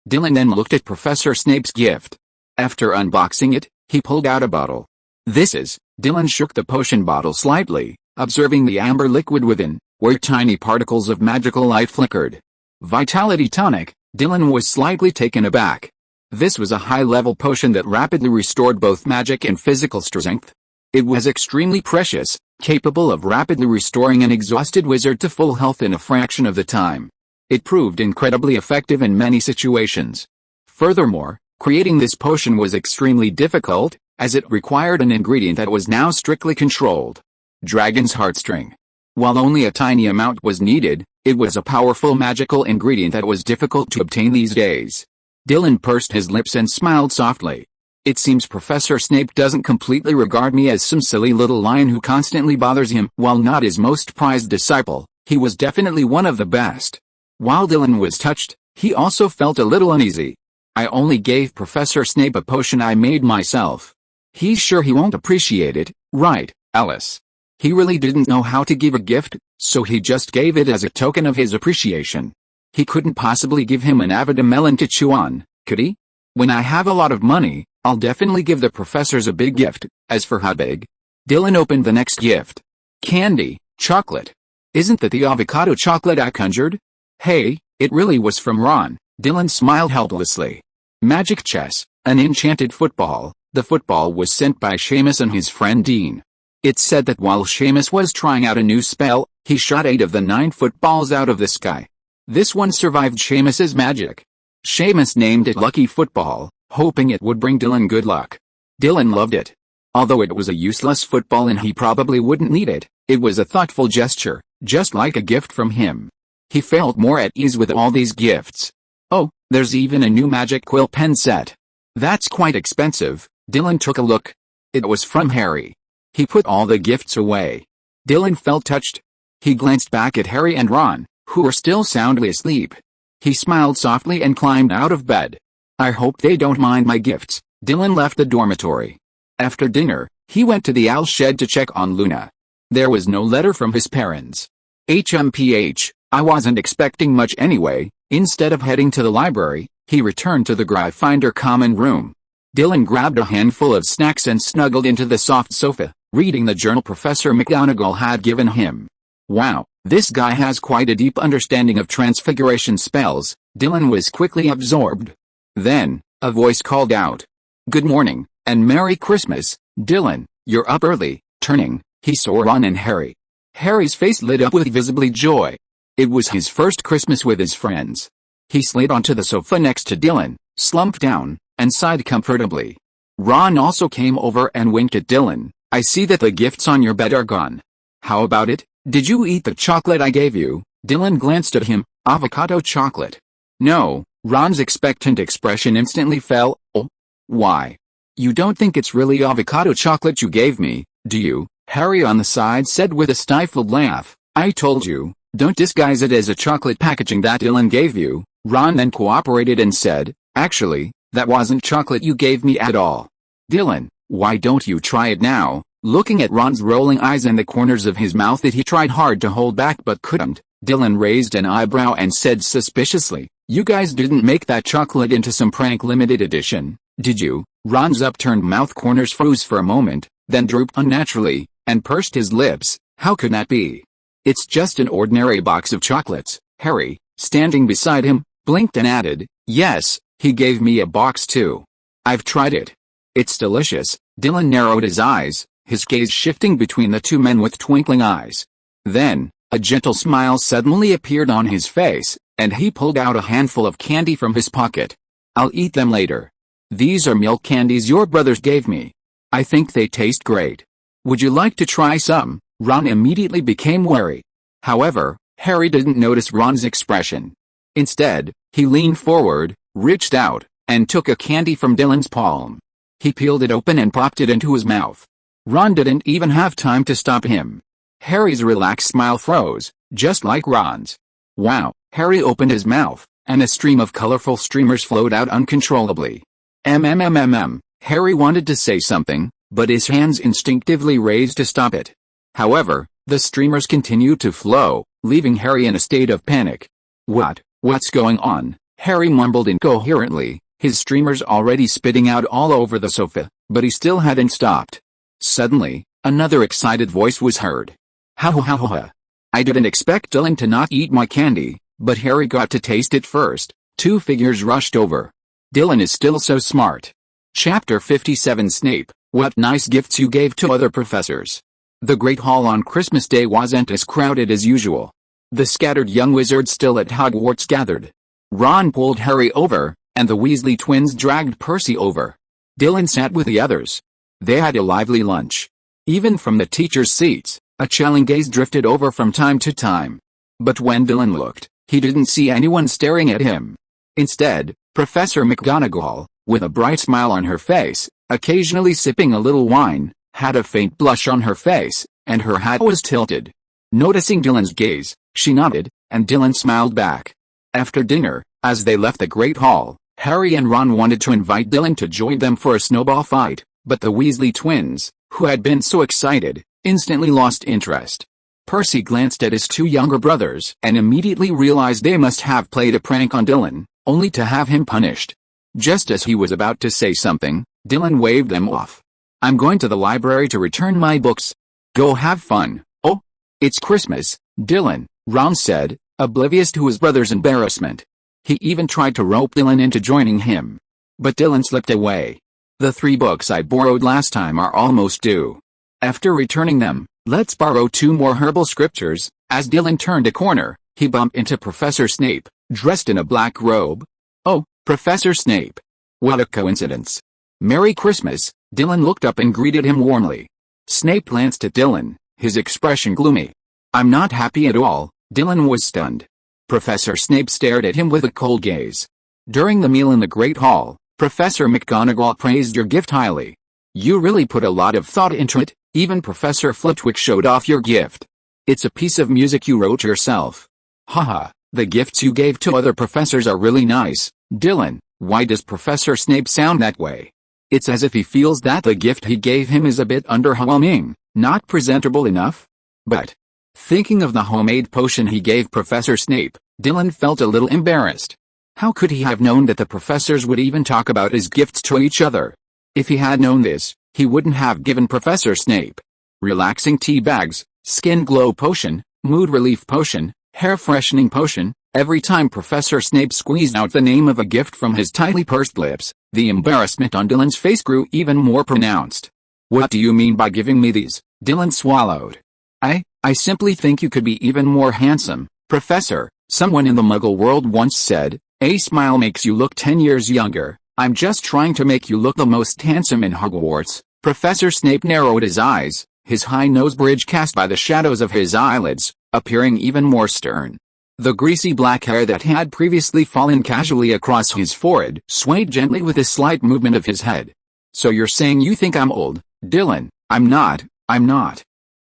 Dylan then looked at Professor Snape's gift. After unboxing it, he pulled out a bottle. This is, Dylan shook the potion bottle slightly, observing the amber liquid within, where tiny particles of magical light flickered. Vitality tonic, Dylan was slightly taken aback. This was a high-level potion that rapidly restored both magic and physical strength. It was extremely precious, capable of rapidly restoring an exhausted wizard to full health in a fraction of the time. It proved incredibly effective in many situations. Furthermore, creating this potion was extremely difficult, as it required an ingredient that was now strictly controlled. Dragon's heartstring. While only a tiny amount was needed, it was a powerful magical ingredient that was difficult to obtain these days. Dylan pursed his lips and smiled softly. It seems Professor Snape doesn't completely regard me as some silly little lion who constantly bothers him. While not his most prized disciple, he was definitely one of the best. While Dylan was touched, he also felt a little uneasy. I only gave Professor Snape a potion I made myself. He's sure he won't appreciate it, right, Alice? He really didn't know how to give a gift, so he just gave it as a token of his appreciation. He couldn't possibly give him an Avada melon to chew on, could he? When I have a lot of money, I'll definitely give the professors a big gift. As for how big? Dylan opened the next gift. Candy, chocolate. Isn't that the avocado chocolate I conjured? Hey, it really was from Ron. Dylan smiled helplessly. Magic chess, an enchanted football. The football was sent by Seamus and his friend Dean. It's said that while Seamus was trying out a new spell, he shot 8 of the 9 footballs out of the sky. This one survived Seamus's magic. Seamus named it Lucky Football, hoping it would bring Dylan good luck. Dylan loved it. Although it was a useless football and he probably wouldn't need it, it was a thoughtful gesture, just like a gift from him. He felt more at ease with all these gifts. Oh, there's even a new magic quill pen set. That's quite expensive. Dylan took a look. It was from Harry. He put all the gifts away. Dylan felt touched. He glanced back at Harry and Ron, who were still soundly asleep. He smiled softly and climbed out of bed. I hope they don't mind my gifts. Dylan left the dormitory. After dinner, he went to the owl shed to check on Luna. There was no letter from his parents. HMPH, I wasn't expecting much anyway. Instead of heading to the library, he returned to the Gryffindor common room. Dylan grabbed a handful of snacks and snuggled into the soft sofa, reading the journal Professor McGonagall had given him. Wow, this guy has quite a deep understanding of transfiguration spells. Dylan was quickly absorbed. Then, a voice called out, "Good morning, and Merry Christmas, Dylan, you're up early." Turning, he saw Ron and Harry. Harry's face lit up with visibly joy. It was his first Christmas with his friends. He slid onto the sofa next to Dylan, slumped down, and sighed comfortably. Ron also came over and winked at Dylan. I see that the gifts on your bed are gone. How about it? Did you eat the chocolate I gave you? Dylan glanced at him. Avocado chocolate. No. Ron's expectant expression instantly fell. Oh. Why? You don't think it's really avocado chocolate you gave me, do you? Harry on the side said with a stifled laugh. I told you, don't disguise it as a chocolate packaging that Dylan gave you. Ron then cooperated and said, actually, that wasn't chocolate you gave me at all. Dylan, why don't you try it now? Looking at Ron's rolling eyes and the corners of his mouth that he tried hard to hold back but couldn't, Dylan raised an eyebrow and said suspiciously, you guys didn't make that chocolate into some prank limited edition, did you? Ron's upturned mouth corners froze for a moment, then drooped unnaturally, and pursed his lips. How could that be? It's just an ordinary box of chocolates. Harry, standing beside him, blinked and added, yes, he gave me a box too. I've tried it. It's delicious. Dylan narrowed his eyes, his gaze shifting between the two men with twinkling eyes. Then, a gentle smile suddenly appeared on his face, and he pulled out a handful of candy from his pocket. I'll eat them later. These are milk candies your brothers gave me. I think they taste great. Would you like to try some? Ron immediately became wary. However, Harry didn't notice Ron's expression. Instead, he leaned forward, reached out, and took a candy from Dylan's palm. He peeled it open and popped it into his mouth. Ron didn't even have time to stop him. Harry's relaxed smile froze, just like Ron's. Wow, Harry opened his mouth, and a stream of colorful streamers flowed out uncontrollably. Harry wanted to say something, but his hands instinctively raised to stop it. However, the streamers continued to flow, leaving Harry in a state of panic. What's going on? Harry mumbled incoherently, his streamers already spitting out all over the sofa, but he still hadn't stopped. Suddenly, another excited voice was heard. Ha ha ha ha. I didn't expect Dylan to not eat my candy, but Harry got to taste it first. 2 figures rushed over. Dylan is still so smart. Chapter 57 Snape, what nice gifts you gave to other professors. The Great Hall on Christmas Day wasn't as crowded as usual. The scattered young wizards still at Hogwarts gathered. Ron pulled Harry over, and the Weasley twins dragged Percy over. Dylan sat with the others. They had a lively lunch. Even from the teachers' seats, a chilling gaze drifted over from time to time. But when Dylan looked, he didn't see anyone staring at him. Instead, Professor McGonagall, with a bright smile on her face, occasionally sipping a little wine, had a faint blush on her face, and her hat was tilted. Noticing Dylan's gaze, she nodded, and Dylan smiled back. After dinner, as they left the Great Hall, Harry and Ron wanted to invite Dylan to join them for a snowball fight, but the Weasley twins, who had been so excited, instantly lost interest. Percy glanced at his 2 younger brothers and immediately realized they must have played a prank on Dylan, only to have him punished. Just as he was about to say something, Dylan waved them off. I'm going to the library to return my books. Go have fun. Oh, it's Christmas, Dylan, Ron said, oblivious to his brother's embarrassment. He even tried to rope Dylan into joining him. but Dylan slipped away. The 3 books I borrowed last time are almost due. After returning them, let's borrow 2 more herbal scriptures. As Dylan turned a corner, he bumped into Professor Snape, dressed in a black robe. Oh, Professor Snape. What a coincidence. Merry Christmas. Dylan looked up and greeted him warmly. Snape glanced at Dylan, his expression gloomy. I'm not happy at all. Dylan was stunned. Professor Snape stared at him with a cold gaze. During the meal in the Great Hall, Professor McGonagall praised your gift highly. You really put a lot of thought into it. Even Professor Flitwick showed off your gift. It's a piece of music you wrote yourself. Haha, the gifts you gave to other professors are really nice. Dylan, why does Professor Snape sound that way? It's as if he feels that the gift he gave him is a bit underwhelming, not presentable enough. But, thinking of the homemade potion he gave Professor Snape, Dylan felt a little embarrassed. How could he have known that the professors would even talk about his gifts to each other? If he had known this, he wouldn't have given Professor Snape relaxing tea bags, skin glow potion, mood relief potion, hair freshening potion. Every time Professor Snape squeezed out the name of a gift from his tightly pursed lips, the embarrassment on Dylan's face grew even more pronounced. What do you mean by giving me these? Dylan swallowed. I simply think you could be even more handsome, Professor. Someone in the Muggle world once said, a smile makes you look 10 years younger. I'm just trying to make you look the most handsome in Hogwarts. Professor Snape narrowed his eyes, his high nose bridge cast by the shadows of his eyelids, appearing even more stern. The greasy black hair that had previously fallen casually across his forehead swayed gently with a slight movement of his head. So you're saying you think I'm old, Dylan? I'm not.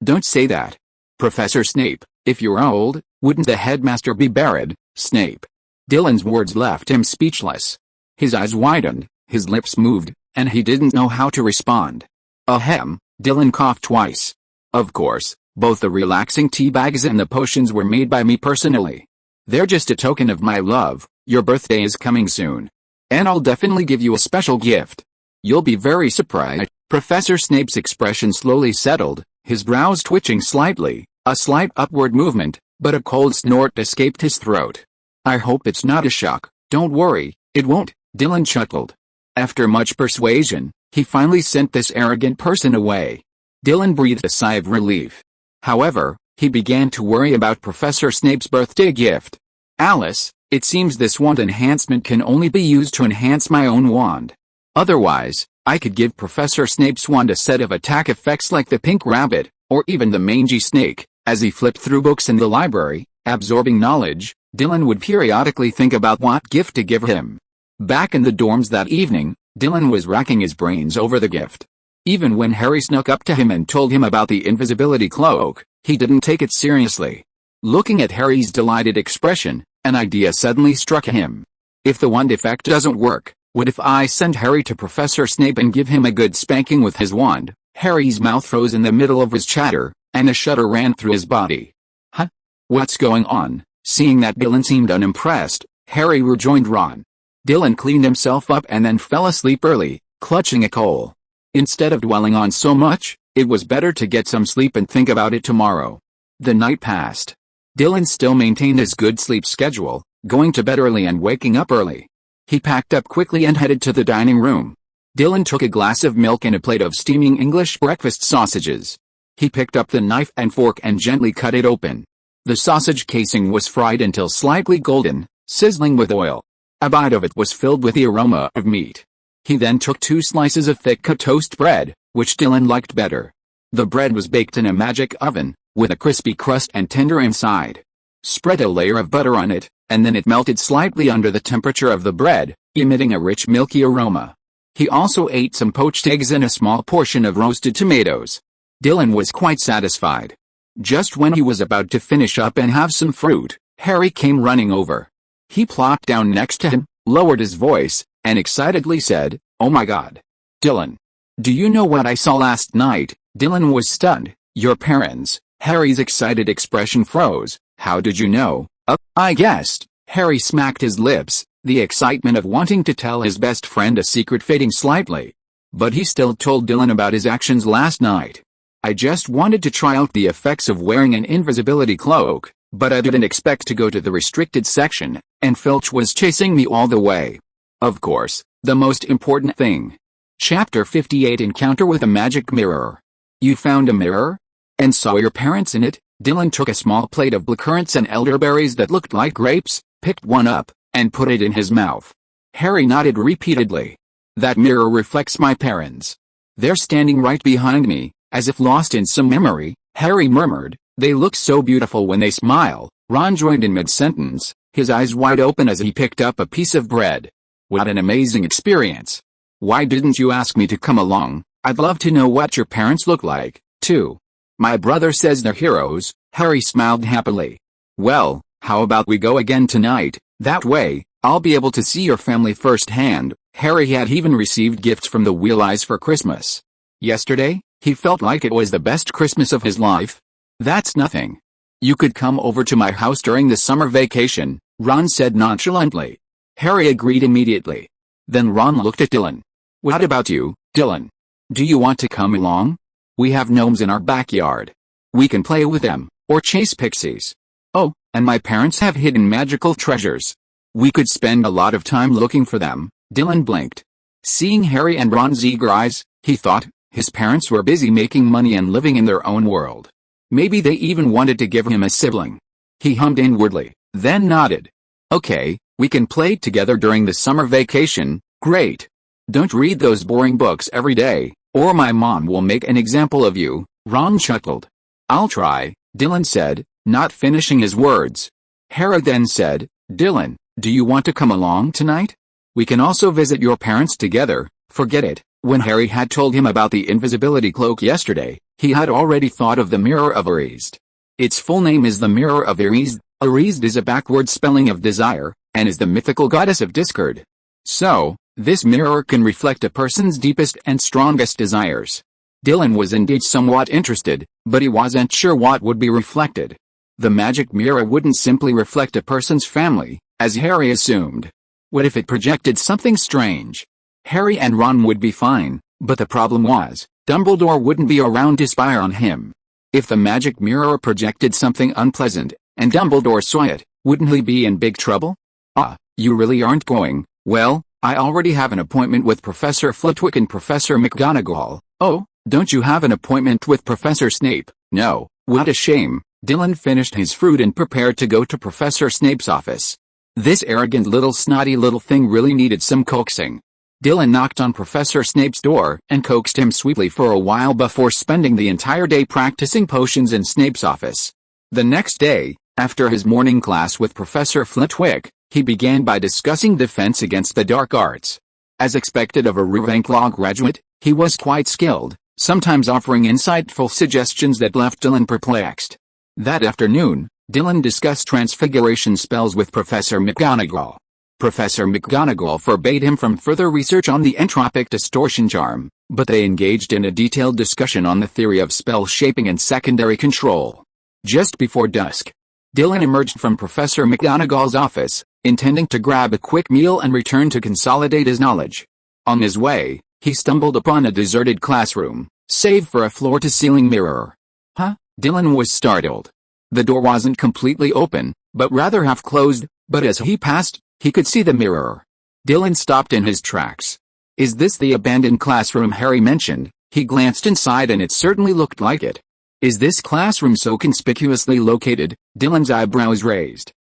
Don't say that. Professor Snape, if you're old, wouldn't the headmaster be buried, Snape? Dylan's words left him speechless. His eyes widened, his lips moved, and he didn't know how to respond. Ahem, Dylan coughed twice. Of course, both the relaxing tea bags and the potions were made by me personally. They're just a token of my love. Your birthday is coming soon. And I'll definitely give you a special gift. You'll be very surprised. Professor Snape's expression slowly settled, his brows twitching slightly, a slight upward movement, but a cold snort escaped his throat. I hope it's not a shock. Don't worry, it won't, Dylan chuckled. After much persuasion, he finally sent this arrogant person away. Dylan breathed a sigh of relief. However, he began to worry about Professor Snape's birthday gift. Alice, it seems this wand enhancement can only be used to enhance my own wand. Otherwise, I could give Professor Snape's wand a set of attack effects like the pink rabbit, or even the mangy snake. As he flipped through books in the library, absorbing knowledge, Dylan would periodically think about what gift to give him. Back in the dorms that evening, Dylan was racking his brains over the gift. Even when Harry snuck up to him and told him about the invisibility cloak, he didn't take it seriously. Looking at Harry's delighted expression, an idea suddenly struck him. If the wand effect doesn't work, what if I send Harry to Professor Snape and give him a good spanking with his wand? Harry's mouth froze in the middle of his chatter, and a shudder ran through his body. Huh? What's going on? Seeing that Dylan seemed unimpressed, Harry rejoined Ron. Dylan cleaned himself up and then fell asleep early, clutching a coal. Instead of dwelling on so much, it was better to get some sleep and think about it tomorrow. The night passed. Dylan still maintained his good sleep schedule, going to bed early and waking up early. He packed up quickly and headed to the dining room. Dylan took a glass of milk and a plate of steaming English breakfast sausages. He picked up the knife and fork and gently cut it open. The sausage casing was fried until slightly golden, sizzling with oil. A bite of it was filled with the aroma of meat. He then took 2 slices of thick cut toast bread, which Dylan liked better. The bread was baked in a magic oven, with a crispy crust and tender inside. Spread a layer of butter on it, and then it melted slightly under the temperature of the bread, emitting a rich milky aroma. He also ate some poached eggs and a small portion of roasted tomatoes. Dylan was quite satisfied. Just when he was about to finish up and have some fruit, Harry came running over. He plopped down next to him, lowered his voice, and excitedly said, "Oh my God. Dylan. Do you know what I saw last night?" Dylan was stunned. "Your parents." Harry's excited expression froze. "How did you know?" I guessed." Harry smacked his lips, the excitement of wanting to tell his best friend a secret fading slightly. But he still told Dylan about his actions last night. "I just wanted to try out the effects of wearing an invisibility cloak, but I didn't expect to go to the restricted section, and Filch was chasing me all the way. Of course, The most important thing. Chapter 58 Encounter with a Magic Mirror. You found a mirror? And saw your parents in it? Dylan took a small plate of blackcurrants and elderberries that looked like grapes, picked one up, and put it in his mouth. Harry nodded repeatedly. That mirror reflects my parents. They're standing right behind me, as if lost in some memory, Harry murmured. They look so beautiful when they smile. Ron joined in mid-sentence, his eyes wide open as he picked up a piece of bread. What an amazing experience. Why didn't you ask me to come along? I'd love to know what your parents look like, too. My brother says they're heroes. Harry smiled happily. Well, how about we go again tonight? That way, I'll be able to see your family firsthand. Harry had even received gifts from the Wields for Christmas. Yesterday, he felt like it was the best Christmas of his life. That's nothing. You could come over to my house during the summer vacation, Ron said nonchalantly. Harry agreed immediately. Then Ron looked at Dylan. What about you, Dylan? Do you want to come along? We have gnomes in our backyard. We can play with them, or chase pixies. Oh, and my parents have hidden magical treasures. We could spend a lot of time looking for them. Dylan blinked. Seeing Harry and Ron's eager eyes, he thought, his parents were busy making money and living in their own world. Maybe they even wanted to give him a sibling. He hummed inwardly, then nodded. Okay, we can play together during the summer vacation. Great. Don't read those boring books every day, or my mom will make an example of you, Ron chuckled. I'll try, Dylan said, not finishing his words. Harry then said, Dylan, do you want to come along tonight? We can also visit your parents together. Forget it. When Harry had told him about the invisibility cloak yesterday, he had already thought of the Mirror of Erised. Its full name is the Mirror of Erised. Erised is a backward spelling of desire, and is the mythical goddess of discord. So, this mirror can reflect a person's deepest and strongest desires. Dylan was indeed somewhat interested, but he wasn't sure what would be reflected. The magic mirror wouldn't simply reflect a person's family, as Harry assumed. What if it projected something strange? Harry and Ron would be fine, but the problem was, Dumbledore wouldn't be around to spy on him. If the magic mirror projected something unpleasant, and Dumbledore saw it, wouldn't he be in big trouble? Ah, you really aren't going? Well, I already have an appointment with Professor Flitwick and Professor McGonagall. Oh, don't you have an appointment with Professor Snape? No, what a shame. Dylan finished his fruit and prepared to go to Professor Snape's office. This arrogant little snotty little thing really needed some coaxing. Dylan knocked on Professor Snape's door and coaxed him sweetly for a while before spending the entire day practicing potions in Snape's office. The next day, after his morning class with Professor Flitwick, he began by discussing defense against the dark arts. As expected of a Ravenclaw graduate, he was quite skilled, sometimes offering insightful suggestions that left Dylan perplexed. That afternoon, Dylan discussed transfiguration spells with Professor McGonagall. Professor McGonagall forbade him from further research on the entropic distortion charm, but they engaged in a detailed discussion on the theory of spell shaping and secondary control. Just before dusk, Dylan emerged from Professor McGonagall's office, intending to grab a quick meal and return to consolidate his knowledge. On his way, he stumbled upon a deserted classroom, save for a floor-to-ceiling mirror. Huh? Dylan was startled. The door wasn't completely open, but rather half-closed, but as he passed, he could see the mirror. Dylan stopped in his tracks. Is this the abandoned classroom Harry mentioned? He glanced inside and it certainly looked like it. Is this classroom so conspicuously located? Dylan's eyebrows raised.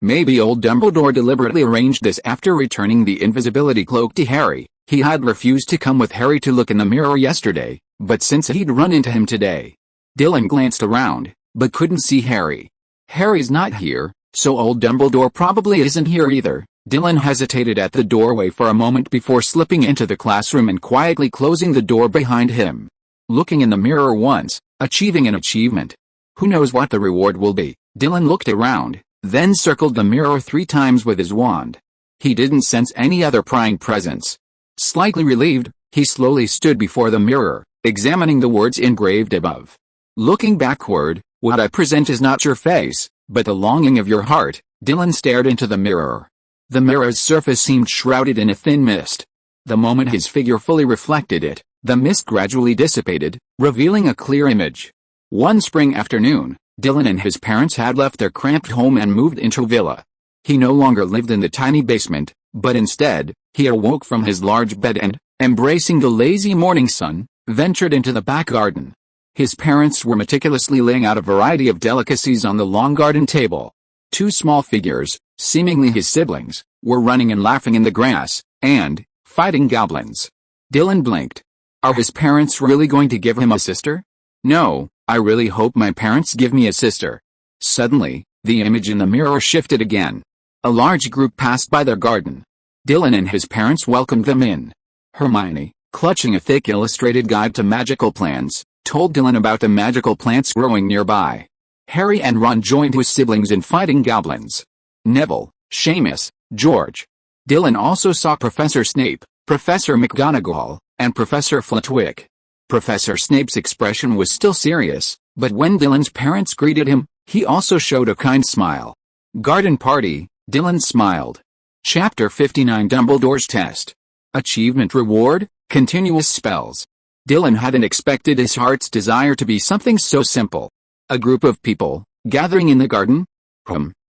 Maybe old Dumbledore deliberately arranged this after returning the invisibility cloak to Harry. He had refused to come with Harry to look in the mirror yesterday, but since he'd run into him today. Dylan glanced around, but couldn't see Harry. Harry's not here, so old Dumbledore probably isn't here either. Dylan hesitated at the doorway for a moment before slipping into the classroom and quietly closing the door behind him. Looking in the mirror once, achieving an achievement. Who knows what the reward will be? Dylan looked around, then circled the mirror 3 times with his wand. He didn't sense any other prying presence. Slightly relieved, he slowly stood before the mirror, examining the words engraved above. Looking backward, what I present is not your face, but the longing of your heart. Dylan stared into the mirror. The mirror's surface seemed shrouded in a thin mist. The moment his figure fully reflected it, the mist gradually dissipated, revealing a clear image. One spring afternoon, Dylan and his parents had left their cramped home and moved into a villa. He no longer lived in the tiny basement, but instead, He awoke from his large bed and, embracing the lazy morning sun, ventured into the back garden. His parents were meticulously laying out a variety of delicacies on the long garden table. Two small figures, seemingly his siblings, were running and laughing in the grass, and fighting goblins. Dylan blinked. Are his parents really going to give him a sister? No, I really hope my parents give me a sister. Suddenly, the image in the mirror shifted again. A large group passed by their garden. Dylan and his parents welcomed them in. Hermione, clutching a thick illustrated guide to magical plants, told Dylan about the magical plants growing nearby. Harry and Ron joined his siblings in fighting goblins. Neville, Seamus, George. Dylan also saw Professor Snape, Professor McGonagall, and Professor Flitwick. Professor Snape's expression was still serious, but when Dylan's parents greeted him, he also showed a kind smile. Garden party, Dylan smiled. Chapter 59 Dumbledore's Test. Achievement reward, continuous spells. Dylan hadn't expected his heart's desire to be something so simple. A group of people, gathering in the garden?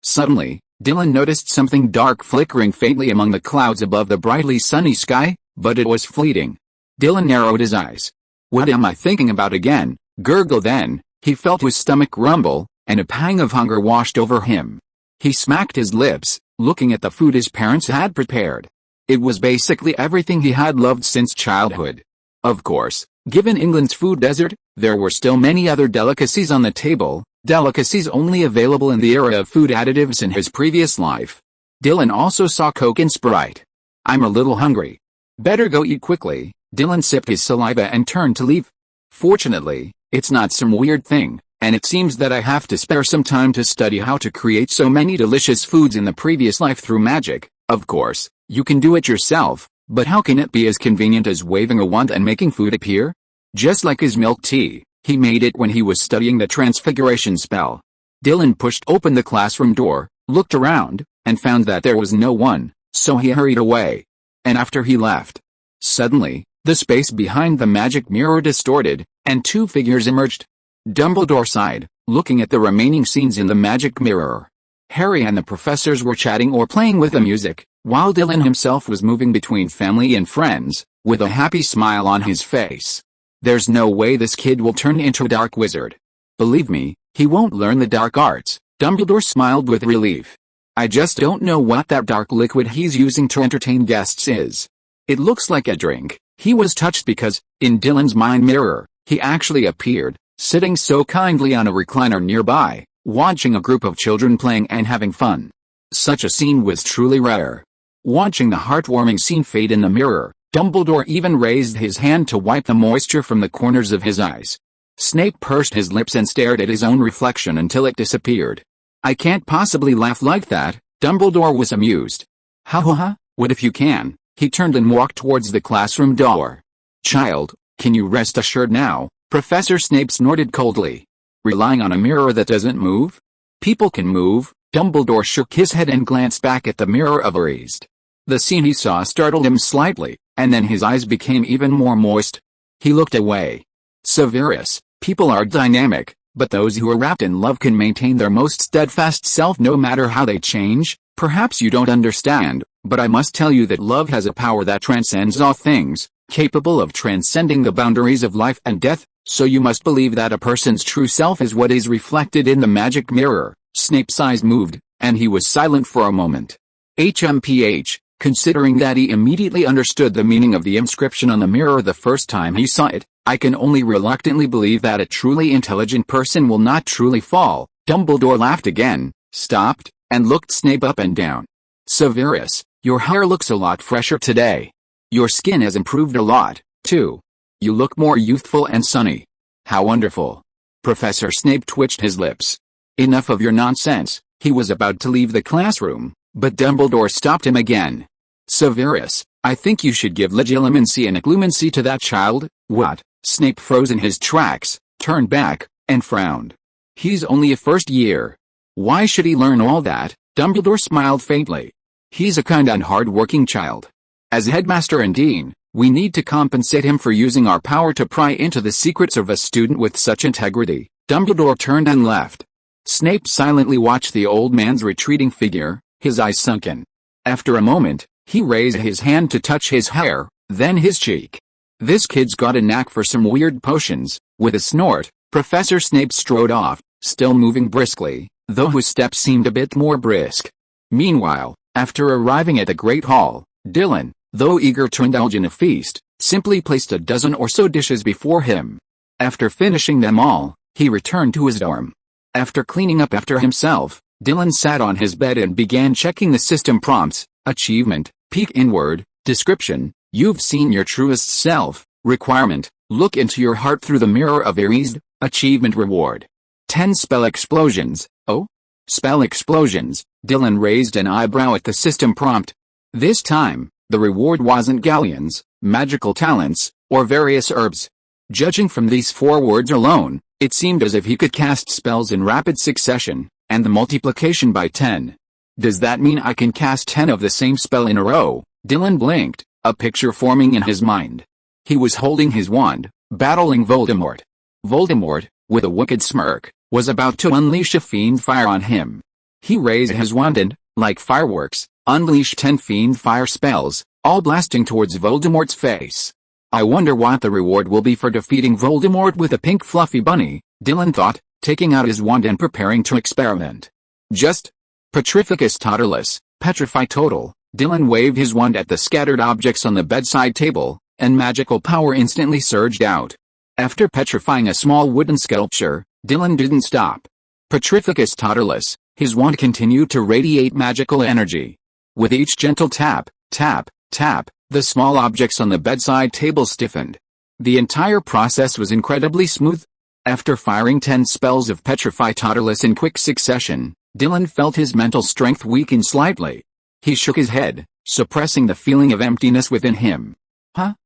Suddenly, Dylan noticed something dark flickering faintly among the clouds above the brightly sunny sky, but it was fleeting. Dylan narrowed his eyes. What am I thinking about again? Gurgle. Then, he felt his stomach rumble, and a pang of hunger washed over him. He smacked his lips, looking at the food his parents had prepared. It was basically everything he had loved since childhood. Of course, given England's food desert, there were still many other delicacies on the table, delicacies only available in the era of food additives in his previous life. Dylan also saw Coke and Sprite. I'm a little hungry. Better go eat quickly. Dylan sipped his saliva and turned to leave. Fortunately, it's not some weird thing, and it seems that I have to spare some time to study how to create so many delicious foods in the previous life through magic. Of course, you can do it yourself, but how can it be as convenient as waving a wand and making food appear? Just like his milk tea, he made it when he was studying the transfiguration spell. Dylan pushed open the classroom door, looked around, and found that there was no one, so he hurried away. And after he left, suddenly, the space behind the magic mirror distorted, and two figures emerged. Dumbledore sighed, looking at the remaining scenes in the magic mirror. Harry and the professors were chatting or playing with the music, while Dylan himself was moving between family and friends, with a happy smile on his face. There's no way this kid will turn into a dark wizard. Believe me, he won't learn the dark arts. Dumbledore smiled with relief. I just don't know what that dark liquid he's using to entertain guests is. It looks like a drink. He was touched because, in Dylan's mind mirror, he actually appeared, sitting so kindly on a recliner nearby, watching a group of children playing and having fun. Such a scene was truly rare. Watching the heartwarming scene fade in the mirror, Dumbledore even raised his hand to wipe the moisture from the corners of his eyes. Snape pursed his lips and stared at his own reflection until it disappeared. I can't possibly laugh like that, Dumbledore was amused. Ha ha ha, what if you can? He turned and walked towards the classroom door. Child, can you rest assured now? Professor Snape snorted coldly. Relying on a mirror that doesn't move? People can move. Dumbledore shook his head and glanced back at the mirror averezed. The scene he saw startled him slightly, and then his eyes became even more moist. He looked away. Severus, people are dynamic, but those who are wrapped in love can maintain their most steadfast self no matter how they change. Perhaps you don't understand, but I must tell you that love has a power that transcends all things, capable of transcending the boundaries of life and death, so you must believe that a person's true self is what is reflected in the magic mirror. Snape's eyes moved, and he was silent for a moment. HMPH, considering that he immediately understood the meaning of the inscription on the mirror the first time he saw it, I can only reluctantly believe that a truly intelligent person will not truly fall. Dumbledore laughed again, stopped, and looked Snape up and down. Severus, your hair looks a lot fresher today. Your skin has improved a lot, too. You look more youthful and sunny. How wonderful. Professor Snape twitched his lips. Enough of your nonsense. He was about to leave the classroom, but Dumbledore stopped him again. Severus, I think you should give legilimency and occlumency to that child. What? Snape froze in his tracks, turned back, and frowned. He's only a first year. Why should he learn all that? Dumbledore smiled faintly. He's a kind and hard-working child. As headmaster and dean, we need to compensate him for using our power to pry into the secrets of a student with such integrity. Dumbledore turned and left. Snape silently watched the old man's retreating figure, his eyes sunken. After a moment, He raised his hand to touch his hair, then his cheek. This kid's got a knack for some weird potions. With a snort, Professor Snape strode off, still moving briskly, though his steps seemed a bit more brisk. Meanwhile, after arriving at the Great Hall, Dylan, though eager to indulge in a feast, simply placed a dozen or so dishes before him. After finishing them all, he returned to his dorm. After cleaning up after himself, Dylan sat on his bed and began checking the system prompts. Achievement, peek inward, description, you've seen your truest self, requirement, look into your heart through the mirror of Aries, achievement reward. 10 spell explosions. Oh? Spell explosions. Dylan raised an eyebrow at the system prompt. This time, the reward wasn't galleons, magical talents, or various herbs. Judging from these 4 words alone, it seemed as if he could cast spells in rapid succession, and the multiplication by 10. Does that mean I can cast 10 of the same spell in a row? Dylan blinked, a picture forming in his mind. He was holding his wand, battling Voldemort. Voldemort, with a wicked smirk, was about to unleash a fiend fire on him. He raised his wand and, like fireworks, unleashed 10 fiend fire spells, all blasting towards Voldemort's face. I wonder what the reward will be for defeating Voldemort with a pink fluffy bunny, Dylan thought, taking out his wand and preparing to experiment. Just Petrificus Totalis, Petrify Total. Dylan waved his wand at the scattered objects on the bedside table, and magical power instantly surged out. After petrifying a small wooden sculpture, Dylan didn't stop. Petrificus Totalis, his wand continued to radiate magical energy. With each gentle tap, tap, tap, the small objects on the bedside table stiffened. The entire process was incredibly smooth. After firing 10 spells of Petrify Totalis in quick succession, Dylan felt his mental strength weaken slightly. He shook his head, suppressing the feeling of emptiness within him.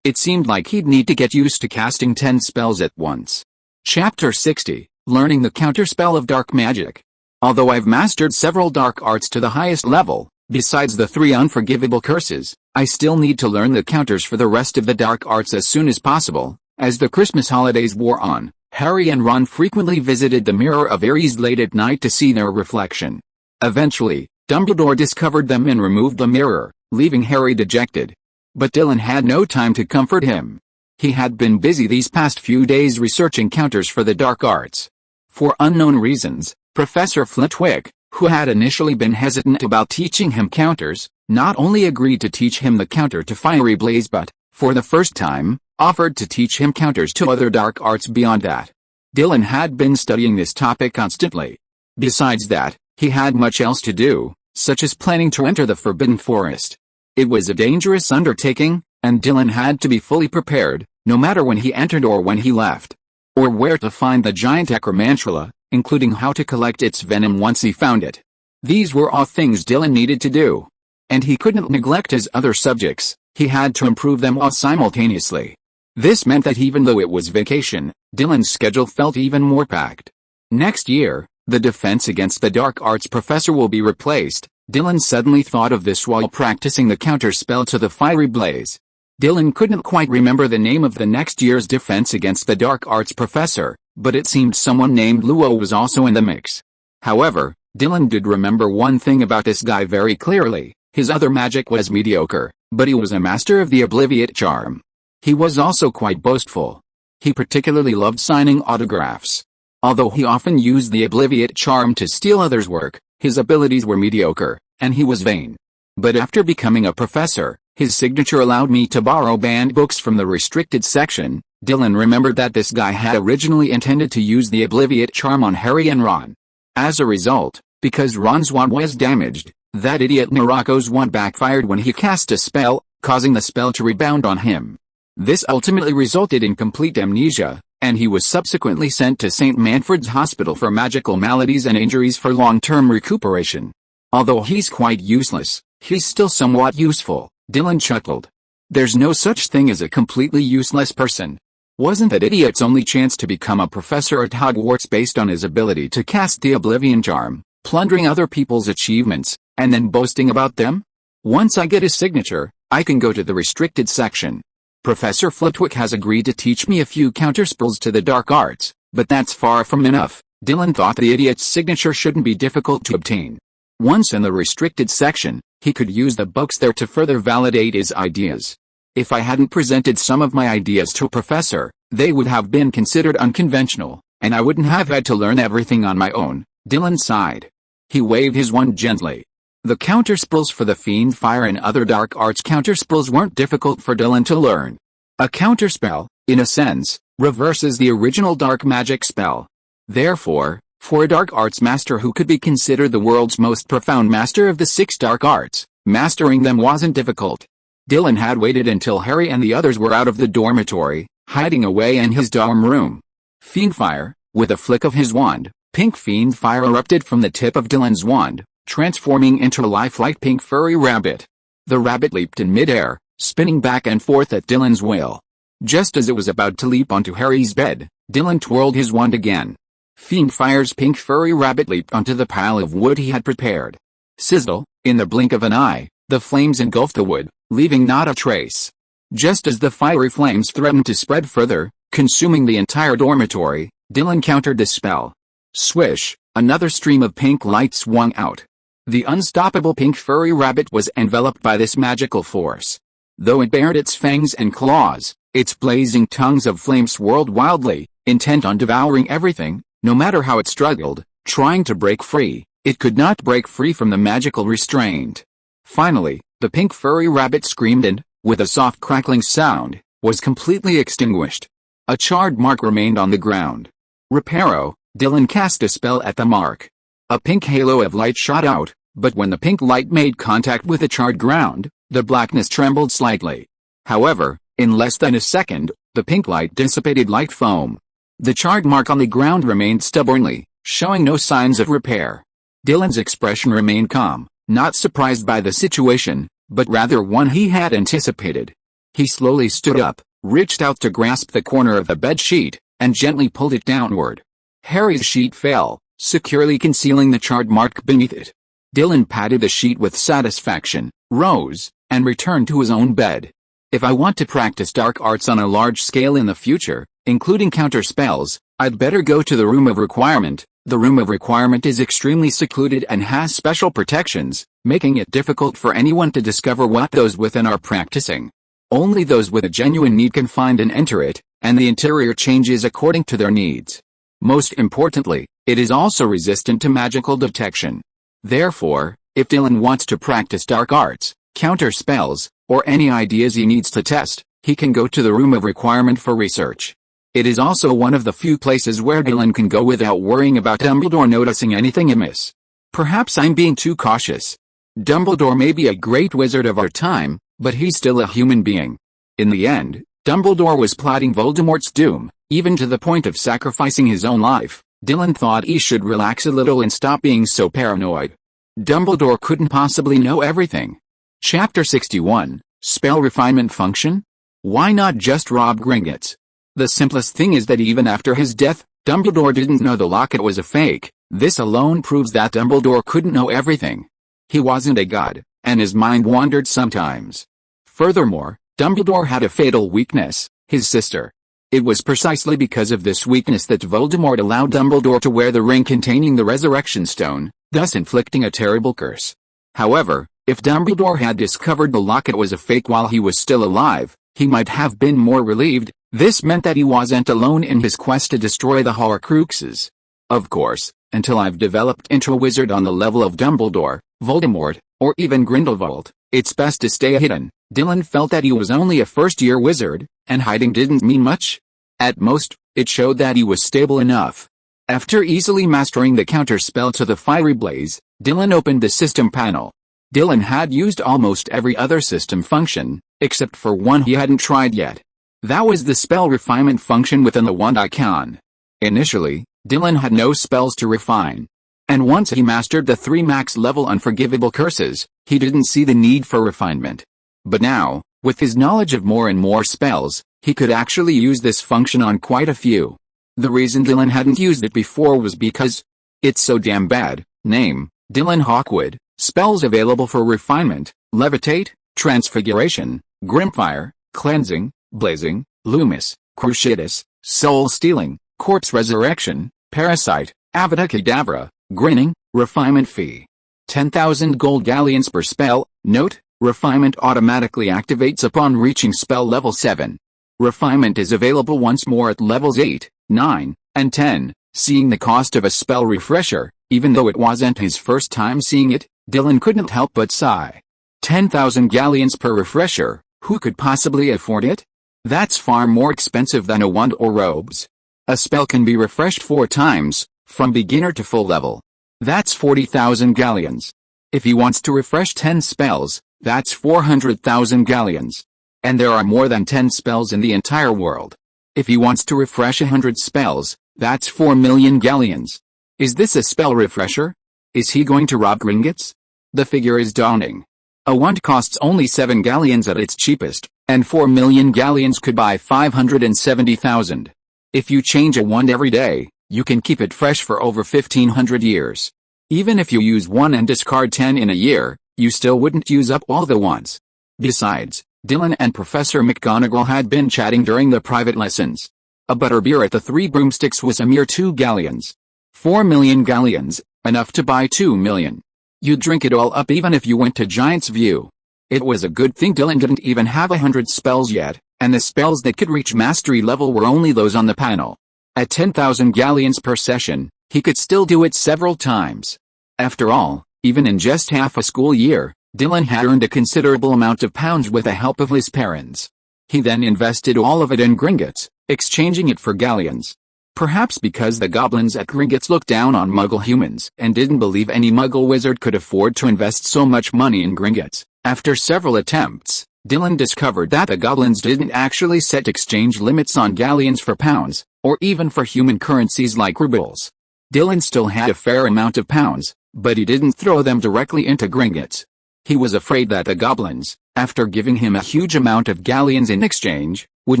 It seemed like he'd need to get used to casting 10 spells at once. Chapter 60, Learning the Counterspell of Dark Magic. Although I've mastered several dark arts to the highest level, besides the 3 unforgivable curses, I still need to learn the counters for the rest of the dark arts as soon as possible. As the Christmas holidays wore on, Harry and Ron frequently visited the mirror of Aries late at night to see their reflection. Eventually, Dumbledore discovered them and removed the mirror, leaving Harry dejected. But Dylan had no time to comfort him. He had been busy these past few days researching counters for the dark arts. For unknown reasons, Professor Flitwick, who had initially been hesitant about teaching him counters, not only agreed to teach him the counter to Fiery Blaze but, for the first time, offered to teach him counters to other dark arts beyond that. Dylan had been studying this topic constantly. Besides that, he had much else to do, such as planning to enter the Forbidden Forest. It was a dangerous undertaking, and Dylan had to be fully prepared, no matter when he entered or when he left. Or where to find the giant acromantula, including how to collect its venom once he found it. These were all things Dylan needed to do. And he couldn't neglect his other subjects, he had to improve them all simultaneously. This meant that even though it was vacation, Dylan's schedule felt even more packed. Next year, the Defense Against the Dark Arts professor will be replaced. Dylan suddenly thought of this while practicing the counter spell to the Fiery Blaze. Dylan couldn't quite remember the name of the next year's Defense Against the Dark Arts professor, but it seemed someone named Luo was also in the mix. However, Dylan did remember one thing about this guy very clearly: his other magic was mediocre, but he was a master of the Obliviate Charm. He was also quite boastful. He particularly loved signing autographs. Although he often used the Obliviate Charm to steal others' work, his abilities were mediocre, and he was vain. But after becoming a professor, his signature allowed me to borrow banned books from the restricted section. Dylan remembered that this guy had originally intended to use the Obliviate Charm on Harry and Ron. As a result, because Ron's wand was damaged, that idiot Morocco's wand backfired when he cast a spell, causing the spell to rebound on him. This ultimately resulted in complete amnesia, and he was subsequently sent to St. Manfred's Hospital for Magical Maladies and Injuries for long-term recuperation. Although he's quite useless, he's still somewhat useful, Dylan chuckled. There's no such thing as a completely useless person. Wasn't that idiot's only chance to become a professor at Hogwarts based on his ability to cast the Oblivion Charm, plundering other people's achievements, and then boasting about them? Once I get his signature, I can go to the restricted section. Professor Flitwick has agreed to teach me a few counterspells to the dark arts, but that's far from enough. Dylan thought the idiot's signature shouldn't be difficult to obtain. Once in the restricted section, he could use the books there to further validate his ideas. If I hadn't presented some of my ideas to a professor, they would have been considered unconventional, and I wouldn't have had to learn everything on my own. Dylan sighed. He waved his wand gently. The counterspells for the fiend fire and other dark arts counterspells weren't difficult for Dylan to learn. A counterspell, in a sense, reverses the original dark magic spell. Therefore, for a dark arts master who could be considered the world's most profound master of the 6 dark arts, mastering them wasn't difficult. Dylan had waited until Harry and the others were out of the dormitory, hiding away in his dorm room. Fiendfire, with a flick of his wand, pink fiend fire erupted from the tip of Dylan's wand, transforming into a lifelike pink furry rabbit. The rabbit leaped in midair, spinning back and forth at Dylan's will. Just as it was about to leap onto Harry's bed, Dylan twirled his wand again. Fiendfire's pink furry rabbit leaped onto the pile of wood he had prepared. Sizzle, in the blink of an eye, the flames engulfed the wood, leaving not a trace. Just as the fiery flames threatened to spread further, consuming the entire dormitory, Dylan countered the spell. Swish, another stream of pink light swung out. The unstoppable pink furry rabbit was enveloped by this magical force. Though it bared its fangs and claws, its blazing tongues of flame swirled wildly, intent on devouring everything. No matter how it struggled, trying to break free, it could not break free from the magical restraint. Finally, the pink furry rabbit screamed and, with a soft crackling sound, was completely extinguished. A charred mark remained on the ground. Reparo, Dylan cast a spell at the mark. A pink halo of light shot out, but when the pink light made contact with the charred ground, the blackness trembled slightly. However, in less than a second, the pink light dissipated like foam. The charred mark on the ground remained stubbornly, showing no signs of repair. Dylan's expression remained calm, not surprised by the situation, but rather one he had anticipated. He slowly stood up, reached out to grasp the corner of the bed sheet, and gently pulled it downward. Harry's sheet fell, securely concealing the charred mark beneath it. Dylan patted the sheet with satisfaction, rose, and returned to his own bed. If I want to practice dark arts on a large scale in the future, including counter spells, I'd better go to the Room of Requirement. The Room of Requirement is extremely secluded and has special protections, making it difficult for anyone to discover what those within are practicing. Only those with a genuine need can find and enter it, and the interior changes according to their needs. Most importantly, it is also resistant to magical detection. Therefore, if Dylan wants to practice dark arts, counter spells, or any ideas he needs to test, he can go to the Room of Requirement for research. It is also one of the few places where Dylan can go without worrying about Dumbledore noticing anything amiss. Perhaps I'm being too cautious. Dumbledore may be a great wizard of our time, but he's still a human being. In the end, Dumbledore was plotting Voldemort's doom, even to the point of sacrificing his own life. Dylan thought he should relax a little and stop being so paranoid. Dumbledore couldn't possibly know everything. Chapter 61, Spell Refinement Function? Why not just rob Gringotts? The simplest thing is that even after his death, Dumbledore didn't know the locket was a fake. This alone proves that Dumbledore couldn't know everything. He wasn't a god, and his mind wandered sometimes. Furthermore, Dumbledore had a fatal weakness, his sister. It was precisely because of this weakness that Voldemort allowed Dumbledore to wear the ring containing the Resurrection Stone, thus inflicting a terrible curse. However, if Dumbledore had discovered the locket was a fake while he was still alive, he might have been more relieved. This meant that he wasn't alone in his quest to destroy the Horcruxes. Of course, until I've developed into a wizard on the level of Dumbledore, Voldemort, or even Grindelwald, it's best to stay hidden. Dylan felt that he was only a first-year wizard, and hiding didn't mean much. At most, it showed that he was stable enough. After easily mastering the counter spell to the fiery blaze, Dylan opened the system panel. Dylan had used almost every other system function, except for one he hadn't tried yet. That was the spell refinement function within the wand icon. Initially, Dylan had no spells to refine. And once he mastered the 3 max level Unforgivable Curses, he didn't see the need for refinement. But now, with his knowledge of more and more spells, he could actually use this function on quite a few. The reason Dylan hadn't used it before was because it's so damn bad. Name, Dylan Hawkwood. Spells available for refinement: Levitate, Transfiguration, Grimfire, Cleansing, Blazing, Loomis, Cruciatus, Soul Stealing, Corpse Resurrection, Parasite, Avada Kedavra, Grinning, Refinement Fee. 10,000 gold galleons per spell. Note, refinement automatically activates upon reaching spell level 7. Refinement is available once more at levels 8, 9, and 10. Seeing the cost of a spell refresher, even though it wasn't his first time seeing it, Dylan couldn't help but sigh. 10,000 galleons per refresher, who could possibly afford it? That's far more expensive than a wand or robes. A spell can be refreshed 4 times, from beginner to full level. That's 40,000 galleons. If he wants to refresh 10 spells, that's 400,000 galleons. And there are more than 10 spells in the entire world. If he wants to refresh 100 spells, that's 4 million galleons. Is this a spell refresher? Is he going to rob Gringotts? The figure is daunting. A wand costs only 7 galleons at its cheapest, and 4 million galleons could buy 570,000. If you change a wand every day, you can keep it fresh for over 1500 years. Even if you use one and discard 10 in a year, you still wouldn't use up all the wands. Besides, Dylan and Professor McGonagall had been chatting during the private lessons. A butterbeer at the Three Broomsticks was a mere 2 galleons. 4 million galleons, enough to buy 2 million. You'd drink it all up even if you went to Giant's View. It was a good thing Dylan didn't even have 100 spells yet, and the spells that could reach mastery level were only those on the panel. At 10,000 galleons per session, he could still do it several times. After all, even in just half a school year, Dylan had earned a considerable amount of pounds with the help of his parents. He then invested all of it in Gringotts, exchanging it for galleons. Perhaps because the goblins at Gringotts looked down on Muggle humans and didn't believe any Muggle wizard could afford to invest so much money in Gringotts. After several attempts, Dylan discovered that the goblins didn't actually set exchange limits on galleons for pounds, or even for human currencies like rubles. Dylan still had a fair amount of pounds, but he didn't throw them directly into Gringotts. He was afraid that the goblins, after giving him a huge amount of galleons in exchange, would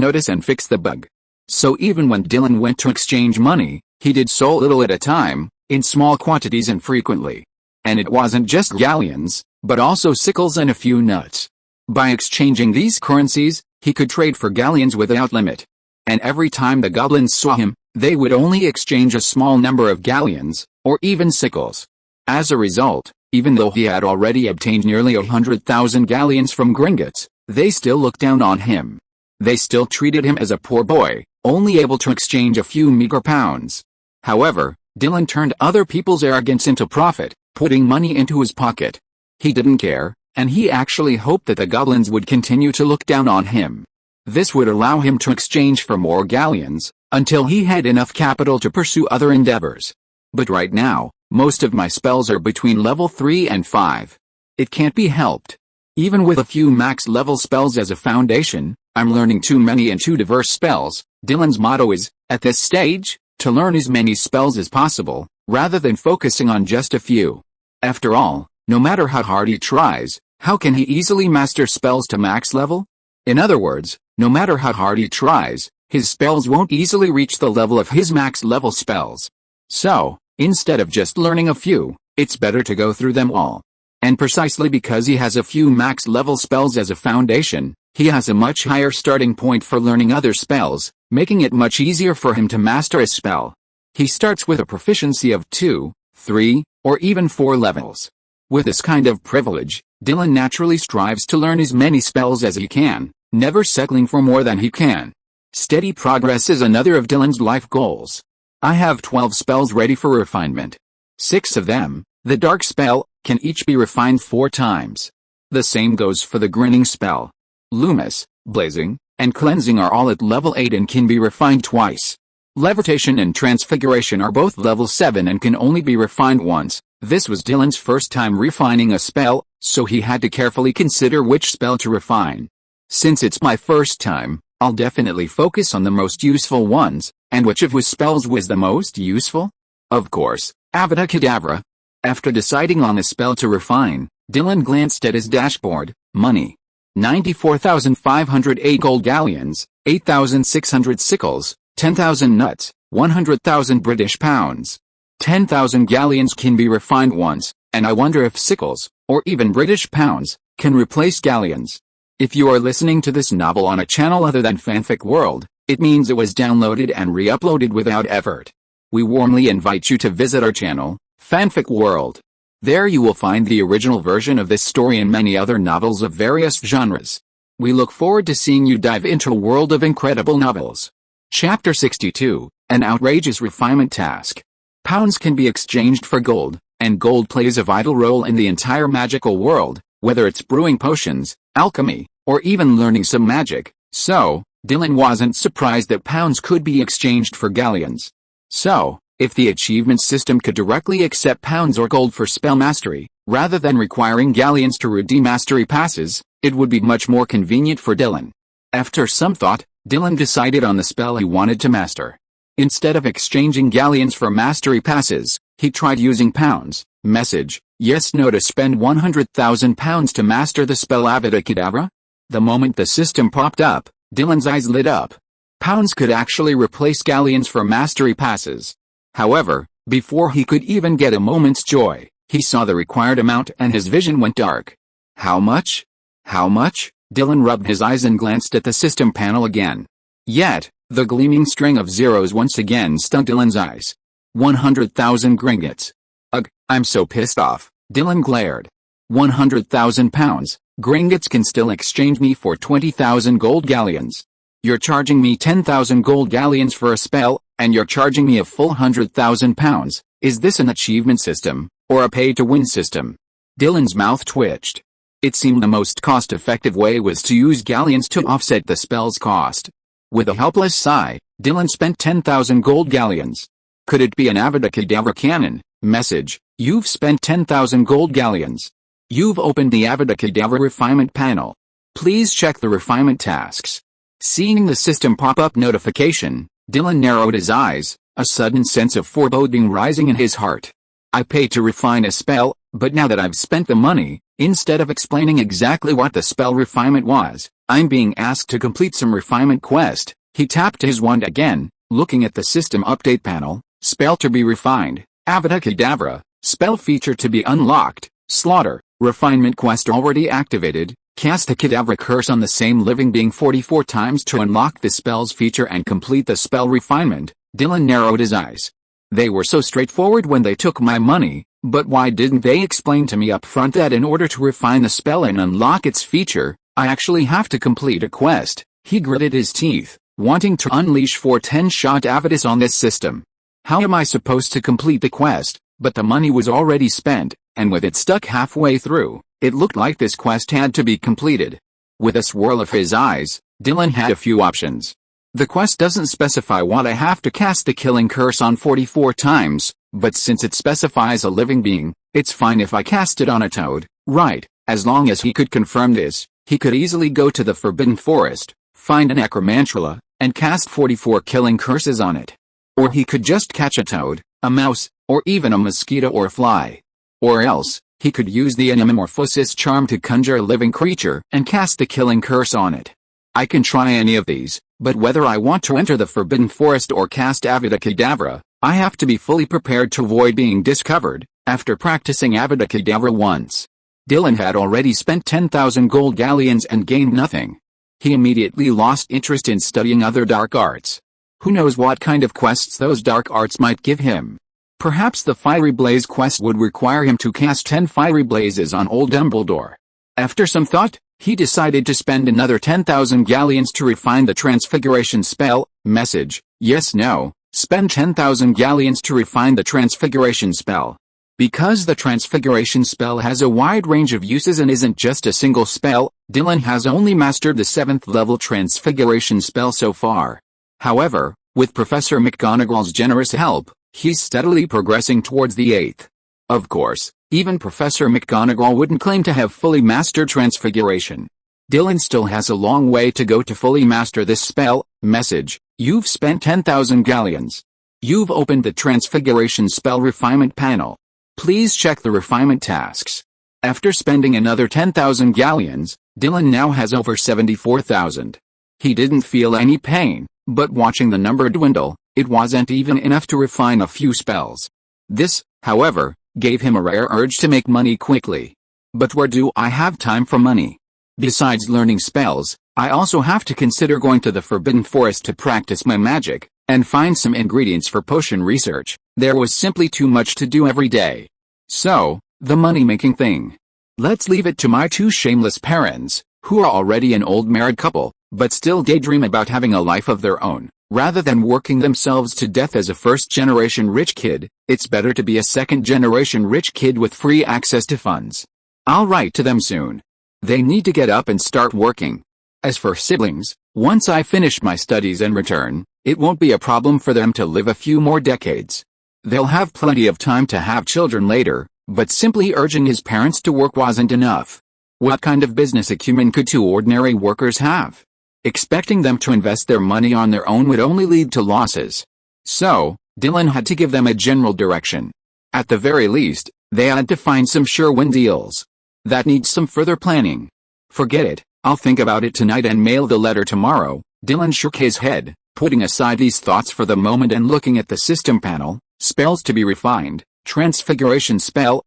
notice and fix the bug. So even when Dylan went to exchange money, he did so little at a time, in small quantities and frequently. And it wasn't just galleons, but also sickles and a few nuts. By exchanging these currencies, he could trade for galleons without limit. And every time the goblins saw him, they would only exchange a small number of galleons, or even sickles. As a result, even though he had already obtained nearly 100,000 galleons from Gringotts, they still looked down on him. They still treated him as a poor boy, only able to exchange a few meager pounds. However, Dylan turned other people's arrogance into profit, putting money into his pocket. He didn't care, and he actually hoped that the goblins would continue to look down on him. This would allow him to exchange for more galleons, until he had enough capital to pursue other endeavors. But right now, most of my spells are between level 3 and 5. It can't be helped. Even with a few max level spells as a foundation, I'm learning too many and too diverse spells. Dylan's motto is, at this stage, to learn as many spells as possible, rather than focusing on just a few. After all, no matter how hard he tries, how can he easily master spells to max level? In other words, no matter how hard he tries, his spells won't easily reach the level of his max level spells. So, instead of just learning a few, it's better to go through them all. And precisely because he has a few max level spells as a foundation, he has a much higher starting point for learning other spells, making it much easier for him to master a spell. He starts with a proficiency of 2, 3, or even 4 levels. With this kind of privilege, Dylan naturally strives to learn as many spells as he can, never settling for more than he can. Steady progress is another of Dylan's life goals. I have 12 spells ready for refinement. 6 of them, the dark spell, can each be refined 4 times. The same goes for the grinning spell. Loomis, blazing, and cleansing are all at level 8 and can be refined twice. Levitation and transfiguration are both level 7 and can only be refined once. This was Dylan's first time refining a spell, so he had to carefully consider which spell to refine. Since it's my first time, I'll definitely focus on the most useful ones. And which of his spells was the most useful? Of course, Avada Kedavra. After deciding on a spell to refine, Dylan glanced at his dashboard. Money. 94,508 gold galleons, 8,600 sickles, 10,000 nuts, 100,000 British pounds. 10,000 galleons can be refined once, and I wonder if sickles, or even British pounds, can replace galleons. If you are listening to this novel on a channel other than Fanfic World, it means it was downloaded and re-uploaded without effort. We warmly invite you to visit our channel, Fanfic World. There you will find the original version of this story and many other novels of various genres. We look forward to seeing you dive into a world of incredible novels. Chapter 62, An Outrageous Refinement Task. Pounds can be exchanged for gold, and gold plays a vital role in the entire magical world, whether it's brewing potions, alchemy, or even learning some magic. So, Dylan wasn't surprised that pounds could be exchanged for galleons. So, if the achievement system could directly accept pounds or gold for spell mastery, rather than requiring galleons to redeem mastery passes, it would be much more convenient for Dylan. After some thought, Dylan decided on the spell he wanted to master. Instead of exchanging galleons for mastery passes, he tried using pounds, message, yes no to spend 100,000 pounds to master the spell Avada Kedavra. The moment the system popped up, Dylan's eyes lit up. Pounds could actually replace galleons for mastery passes. However, before he could even get a moment's joy, he saw the required amount and his vision went dark. How much? How much? Dylan rubbed his eyes and glanced at the system panel again. Yet, the gleaming string of zeros once again stung Dylan's eyes. 100,000 gringotts. Ugh, I'm so pissed off, Dylan glared. 100,000 pounds, gringotts can still exchange me for 20,000 gold galleons. You're charging me 10,000 gold galleons for a spell, and you're charging me a full 100,000 pounds. Is this an achievement system, or a pay-to-win system? Dylan's mouth twitched. It seemed the most cost-effective way was to use galleons to offset the spell's cost. With a helpless sigh, Dylan spent 10,000 gold galleons. Could it be an Avada Kedavra cannon? Message, you've spent 10,000 gold galleons. You've opened the Avada Kedavra refinement panel. Please check the refinement tasks. Seeing the system pop-up notification, Dylan narrowed his eyes, a sudden sense of foreboding rising in his heart. I paid to refine a spell, but now that I've spent the money, instead of explaining exactly what the spell refinement was, I'm being asked to complete some refinement quest. He tapped his wand again, looking at the system update panel. Spell to be refined, Avada Kedavra, spell feature to be unlocked, slaughter, refinement quest already activated, cast a Kedavra curse on the same living being 44 times to unlock the spell's feature and complete the spell refinement. Dylan narrowed his eyes. They were so straightforward when they took my money, but why didn't they explain to me up front that in order to refine the spell and unlock its feature, I actually have to complete a quest? He gritted his teeth, wanting to unleash 4 10-shot Avadis on this system. How am I supposed to complete the quest? But the money was already spent, and with it stuck halfway through, it looked like this quest had to be completed. With a swirl of his eyes, Dylan had a few options. The quest doesn't specify what I have to cast the killing curse on 44 times, but since it specifies a living being, it's fine if I cast it on a toad, right? As long as he could confirm this, he could easily go to the Forbidden Forest, find an necromantula, and cast 44 killing curses on it. Or he could just catch a toad, a mouse, or even a mosquito or fly. Or else, he could use the Metamorphosis charm to conjure a living creature and cast the killing curse on it. I can try any of these, but whether I want to enter the Forbidden Forest or cast Avada Kedavra, I have to be fully prepared to avoid being discovered. After practicing Avada Kedavra once, Dylan had already spent 10,000 gold galleons and gained nothing. He immediately lost interest in studying other dark arts. Who knows what kind of quests those dark arts might give him? Perhaps the Fiery Blaze quest would require him to cast 10 Fiery Blazes on old Dumbledore. After some thought, he decided to spend another 10,000 galleons to refine the Transfiguration spell. Message, yes no, spend 10,000 galleons to refine the Transfiguration spell. Because the Transfiguration spell has a wide range of uses and isn't just a single spell, Dylan has only mastered the 7th level Transfiguration spell so far. However, with Professor McGonagall's generous help, he's steadily progressing towards the 8th. Of course, even Professor McGonagall wouldn't claim to have fully mastered Transfiguration. Dylan still has a long way to go to fully master this spell. Message, you've spent 10,000 galleons. You've opened the Transfiguration spell refinement panel. Please check the refinement tasks. After spending another 10,000 galleons, Dylan now has over 74,000. He didn't feel any pain, but watching the number dwindle, it wasn't even enough to refine a few spells. This, however, gave him a rare urge to make money quickly. But where do I have time for money? Besides learning spells, I also have to consider going to the Forbidden Forest to practice my magic, and find some ingredients for potion research. There was simply too much to do every day. So, The money-making thing. Let's leave it to my two shameless parents, who are already an old married couple, but still daydream about having a life of their own. Rather than working themselves to death as a first-generation rich kid, it's better to be a second-generation rich kid with free access to funds. I'll write to them soon. They need to get up and start working. As for siblings, once I finish my studies and return, it won't be a problem for them to live a few more decades. They'll have plenty of time to have children later, but simply urging his parents to work wasn't enough. What kind of business acumen could two ordinary workers have? Expecting them to invest their money on their own would only lead to losses. So, Dylan had to give them a general direction. At the very least, they had to find some sure-win deals. That needs some further planning. Forget it, I'll think about it tonight and mail the letter tomorrow. Dylan shook his head, putting aside these thoughts for the moment and looking at the system panel. Spells to be refined, transfiguration spell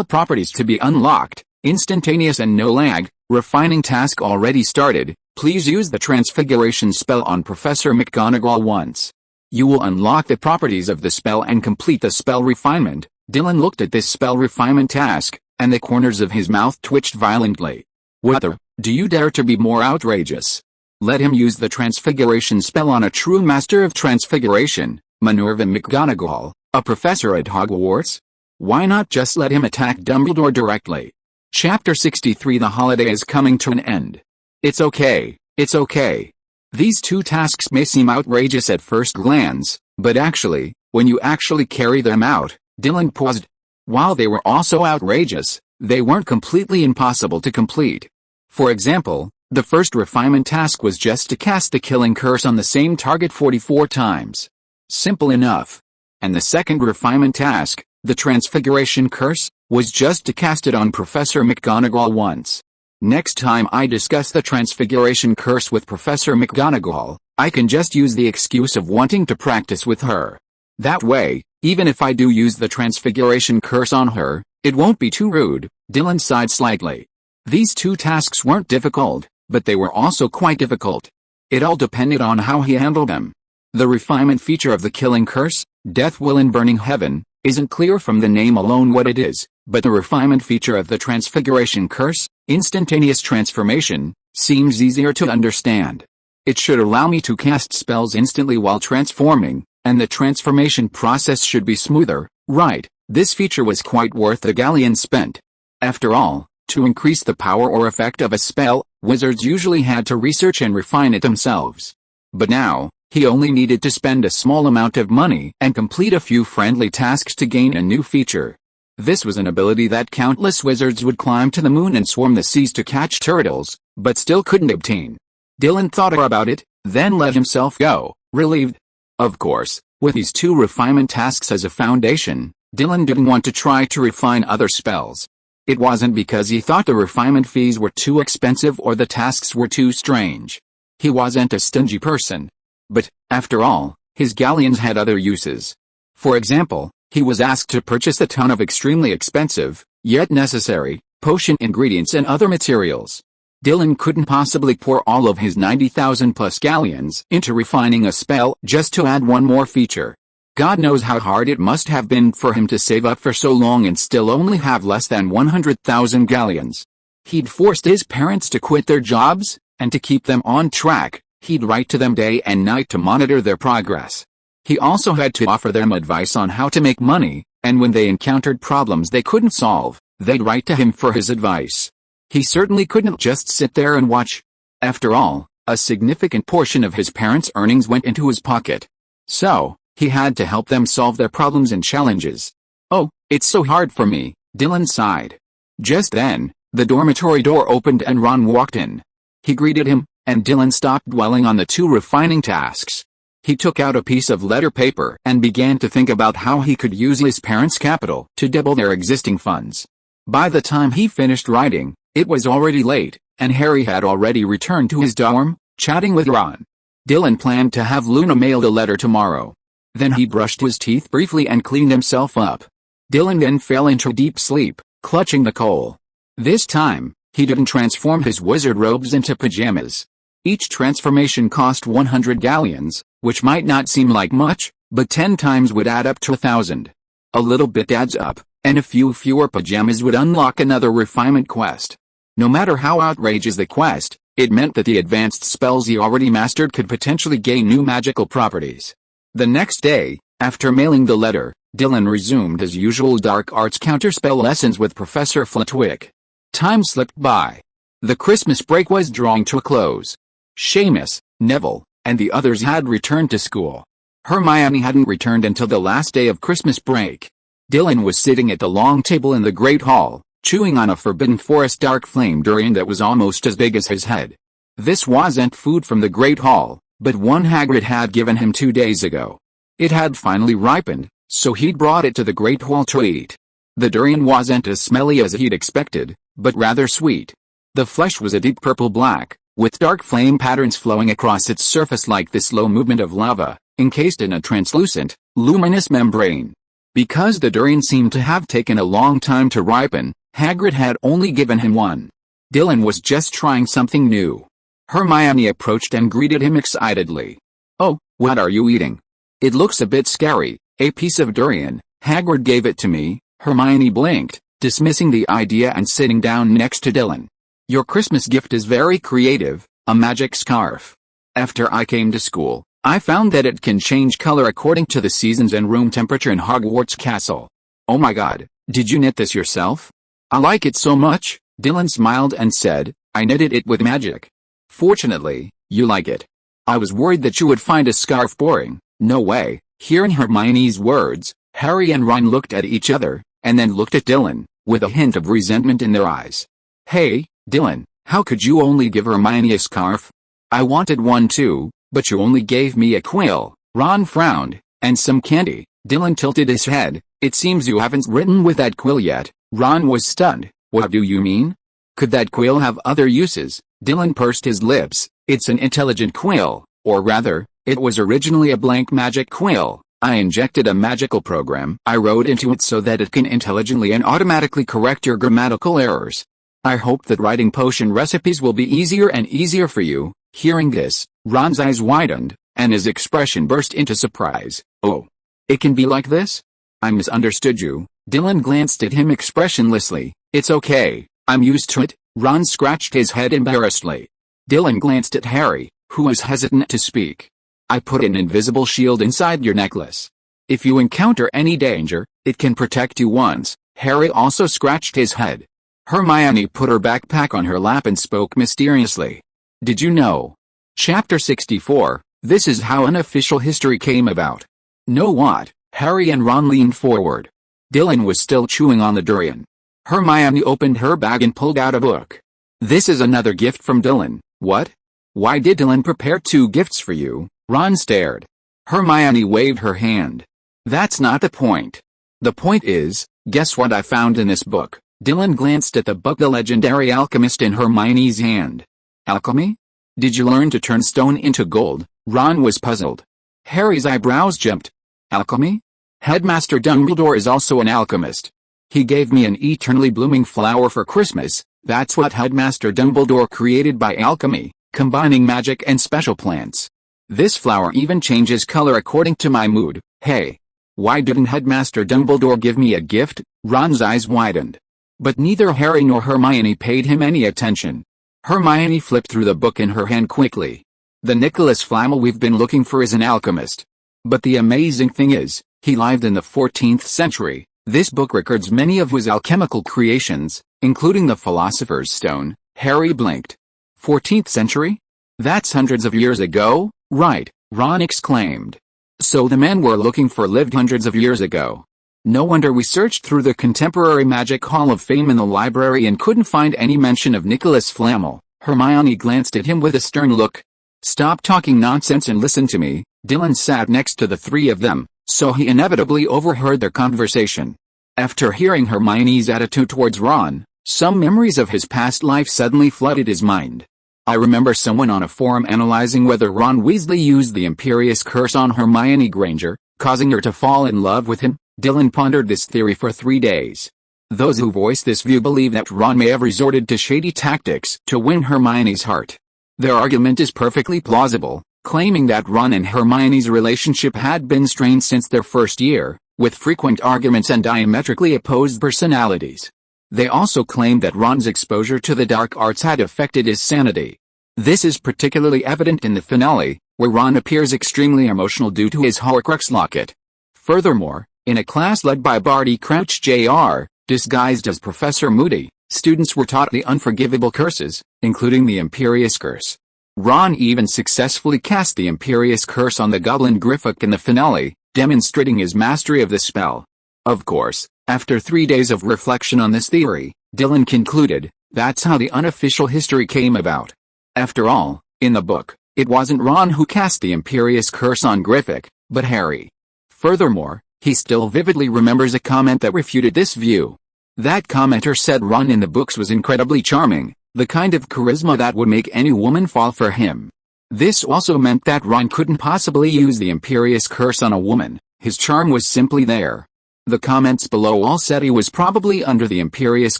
properties to be unlocked, instantaneous and no lag, refining task already started. Please use the transfiguration spell on Professor McGonagall once. You will unlock the properties of the spell and complete the spell refinement. Dylan looked at this spell refinement task, and the corners of his mouth twitched violently. What the? Do you dare to be more outrageous? Let him use the transfiguration spell on a true master of transfiguration, Minerva McGonagall, a professor at Hogwarts? Why not just let him attack Dumbledore directly? Chapter 63 The holiday is coming to an end. It's okay, it's okay. These two tasks may seem outrageous at first glance, but actually, when you actually carry them out, Dylan paused. While they were also outrageous, they weren't completely impossible to complete. For example, the first refinement task was just to cast the killing curse on the same target 44 times. Simple enough. And the second refinement task, the transfiguration curse, was just to cast it on Professor McGonagall once. Next time I discuss the transfiguration curse with Professor McGonagall, I can just use the excuse of wanting to practice with her. That way, even if I do use the transfiguration curse on her, it won't be too rude. Dylan sighed slightly. These two tasks weren't difficult, but they were also quite difficult. It all depended on how he handled them. The refinement feature of the killing curse, death will in burning heaven, isn't clear from the name alone what it is, but the refinement feature of the transfiguration curse, instantaneous transformation, seems easier to understand. It should allow me to cast spells instantly while transforming, and the transformation process should be smoother, right? This feature was quite worth the galleon spent. After all, to increase the power or effect of a spell, wizards usually had to research and refine it themselves. But now, he only needed to spend a small amount of money and complete a few friendly tasks to gain a new feature. This was an ability that countless wizards would climb to the moon and swarm the seas to catch turtles, but still couldn't obtain. Dylan thought about it, then let himself go, relieved. Of course, with these two refinement tasks as a foundation, Dylan didn't want to try to refine other spells. It wasn't because he thought the refinement fees were too expensive or the tasks were too strange. He wasn't a stingy person. But, after all, his galleons had other uses. For example, he was asked to purchase a ton of extremely expensive, yet necessary, potion ingredients and other materials. Dylan couldn't possibly pour all of his 90,000 plus galleons into refining a spell just to add one more feature. God knows how hard it must have been for him to save up for so long and still only have less than 100,000 galleons. He'd forced his parents to quit their jobs, and to keep them on track, he'd write to them day and night to monitor their progress. He also had to offer them advice on how to make money, and when they encountered problems they couldn't solve, they'd write to him for his advice. He certainly couldn't just sit there and watch. After all, a significant portion of his parents' earnings went into his pocket. So, he had to help them solve their problems and challenges. Oh, it's so hard for me, Dylan sighed. Just then, the dormitory door opened and Ron walked in. He greeted him, and Dylan stopped dwelling on the two refining tasks. He took out a piece of letter paper and began to think about how he could use his parents' capital to double their existing funds. By the time he finished writing, it was already late, and Harry had already returned to his dorm, chatting with Ron. Dylan planned to have Luna mail the letter tomorrow. Then he brushed his teeth briefly and cleaned himself up. Dylan then fell into deep sleep, clutching the coal. This time, he didn't transform his wizard robes into pajamas. Each transformation cost 100 galleons, which might not seem like much, but 10 times would add up to 1,000. A little bit adds up, And a few fewer pajamas would unlock another refinement quest. No matter how outrageous the quest, it meant that the advanced spells he already mastered could potentially gain new magical properties. The next day, after mailing the letter, Dylan resumed his usual dark arts counterspell lessons with Professor Flitwick. Time slipped by. The Christmas break was drawing to a close. Seamus, Neville, and the others had returned to school. Hermione hadn't returned until the last day of Christmas break. Dylan was sitting at the long table in the Great Hall, chewing on a Forbidden Forest dark flame durian that was almost as big as his head. This wasn't food from the Great Hall, but one Hagrid had given him 2 days ago. It had finally ripened, so he'd brought it to the Great Hall to eat. The durian wasn't as smelly as he'd expected, but rather sweet. The flesh was a deep purple-black, with dark flame patterns flowing across its surface like the slow movement of lava, encased in a translucent, luminous membrane. Because the durian seemed to have taken a long time to ripen, Hagrid had only given him one. Dylan was just trying something new. Hermione approached and greeted him excitedly. "Oh, what are you eating? It looks a bit scary." "A piece of durian. Hagrid gave it to me." Hermione blinked, dismissing the idea and sitting down next to Dylan. "Your Christmas gift is very creative, a magic scarf. After I came to school, I found that it can change color according to the seasons and room temperature in Hogwarts Castle. Oh my god, did you knit this yourself?" "I like it so much," Dylan smiled and said, "I knitted it with magic." "Fortunately, you like it. I was worried that you would find a scarf boring." "No way." Hearing Hermione's words, Harry and Ron looked at each other, and then looked at Dylan, with a hint of resentment in their eyes. "Hey, Dylan, how could you only give Hermione a scarf? I wanted one too, but you only gave me a quill." Ron frowned, "And some candy." Dylan tilted his head. "It seems you haven't written with that quill yet." Ron was stunned. "What do you mean? Could that quill have other uses?" Dylan pursed his lips. "It's an intelligent quill, or rather, it was originally a blank magic quill. I injected a magical program I wrote into it so that it can intelligently and automatically correct your grammatical errors. I hope that writing potion recipes will be easier and easier for you." Hearing this, Ron's eyes widened, and his expression burst into surprise. "Oh, it can be like this? I misunderstood you." Dylan glanced at him expressionlessly. "It's okay, I'm used to it." Ron scratched his head embarrassedly. Dylan glanced at Harry, who was hesitant to speak. "I put an invisible shield inside your necklace. If you encounter any danger, it can protect you once." Harry also scratched his head. Hermione put her backpack on her lap and spoke mysteriously. "Did you know?" Chapter 64, This is how unofficial history came about. "Know what?" Harry and Ron leaned forward. Dylan was still chewing on the durian. Hermione opened her bag and pulled out a book. "This is another gift from Dylan." "What? Why did Dylan prepare 2 gifts for you?" Ron stared. Hermione waved her hand. "That's not the point. The point is, guess what I found in this book?" Dylan glanced at the book The Legendary Alchemist in Hermione's hand. "Alchemy? Did you learn to turn stone into gold?" Ron was puzzled. Harry's eyebrows jumped. "Alchemy? Headmaster Dumbledore is also an alchemist. He gave me an eternally blooming flower for Christmas. That's what Headmaster Dumbledore created by alchemy, combining magic and special plants. This flower even changes color according to my mood." "Hey, why didn't Headmaster Dumbledore give me a gift?" Ron's eyes widened. But neither Harry nor Hermione paid him any attention. Hermione flipped through the book in her hand quickly. "The Nicholas Flamel we've been looking for is an alchemist. But the amazing thing is, he lived in the 14th century. This book records many of his alchemical creations, including the Philosopher's Stone." Harry blinked. 14th century? That's hundreds of years ago, right? Ron exclaimed. "So the men we're looking for lived hundreds of years ago. No wonder we searched through the Contemporary Magic Hall of Fame in the library and couldn't find any mention of Nicholas Flamel." Hermione glanced at him with a stern look. "Stop talking nonsense and listen to me." Dylan sat next to the 3 of them, so he inevitably overheard their conversation. After hearing Hermione's attitude towards Ron, some memories of his past life suddenly flooded his mind. "I remember someone on a forum analyzing whether Ron Weasley used the Imperius curse on Hermione Granger, causing her to fall in love with him." Dylan pondered this theory for 3 days. Those who voice this view believe that Ron may have resorted to shady tactics to win Hermione's heart. Their argument is perfectly plausible, claiming that Ron and Hermione's relationship had been strained since their first year, with frequent arguments and diametrically opposed personalities. They also claimed that Ron's exposure to the dark arts had affected his sanity. This is particularly evident in the finale, where Ron appears extremely emotional due to his Horcrux locket. Furthermore, in a class led by Barty Crouch Jr., disguised as Professor Moody, students were taught the unforgivable curses, including the Imperius curse. Ron even successfully cast the Imperius curse on the Goblin Griffock in the finale, demonstrating his mastery of the spell. Of course, after 3 days of reflection on this theory, Dylan concluded, that's how the unofficial history came about. After all, in the book, it wasn't Ron who cast the Imperius curse on Griffock, but Harry. Furthermore, he still vividly remembers a comment that refuted this view. That commenter said Ron in the books was incredibly charming, the kind of charisma that would make any woman fall for him. This also meant that Ron couldn't possibly use the Imperius curse on a woman, his charm was simply there. The comments below all said he was probably under the Imperius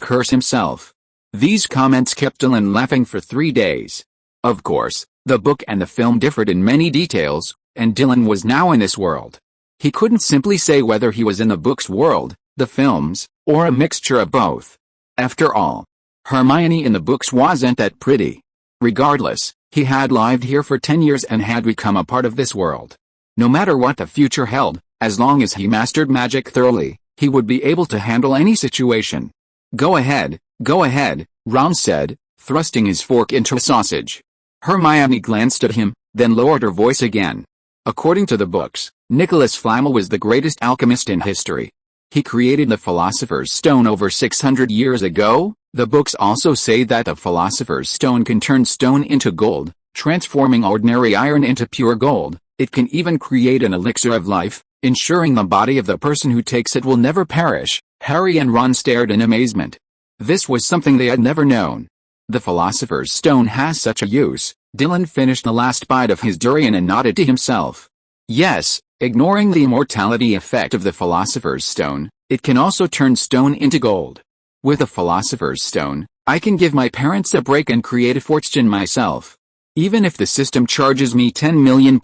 curse himself. These comments kept Dylan laughing for 3 days. Of course, the book and the film differed in many details, and Dylan was now in this world. He couldn't simply say whether he was in the book's world, the films, or a mixture of both. After all, Hermione in the books wasn't that pretty. Regardless, he had lived here for 10 years and had become a part of this world. No matter what the future held, as long as he mastered magic thoroughly, he would be able to handle any situation. Go ahead, Ron said, thrusting his fork into a sausage. Hermione glanced at him, then lowered her voice again. According to the books, Nicholas Flamel was the greatest alchemist in history. He created the Philosopher's Stone over 600 years ago. The books also say that the Philosopher's Stone can turn stone into gold, transforming ordinary iron into pure gold. It can even create an elixir of life, ensuring the body of the person who takes it will never perish. Harry and Ron stared in amazement. This was something they had never known. The Philosopher's Stone has such a use. Dylan finished the last bite of his durian and nodded to himself. Yes, ignoring the immortality effect of the Philosopher's Stone, it can also turn stone into gold. With a Philosopher's Stone, I can give my parents a break and create a fortune myself. Even if the system charges me £10 million,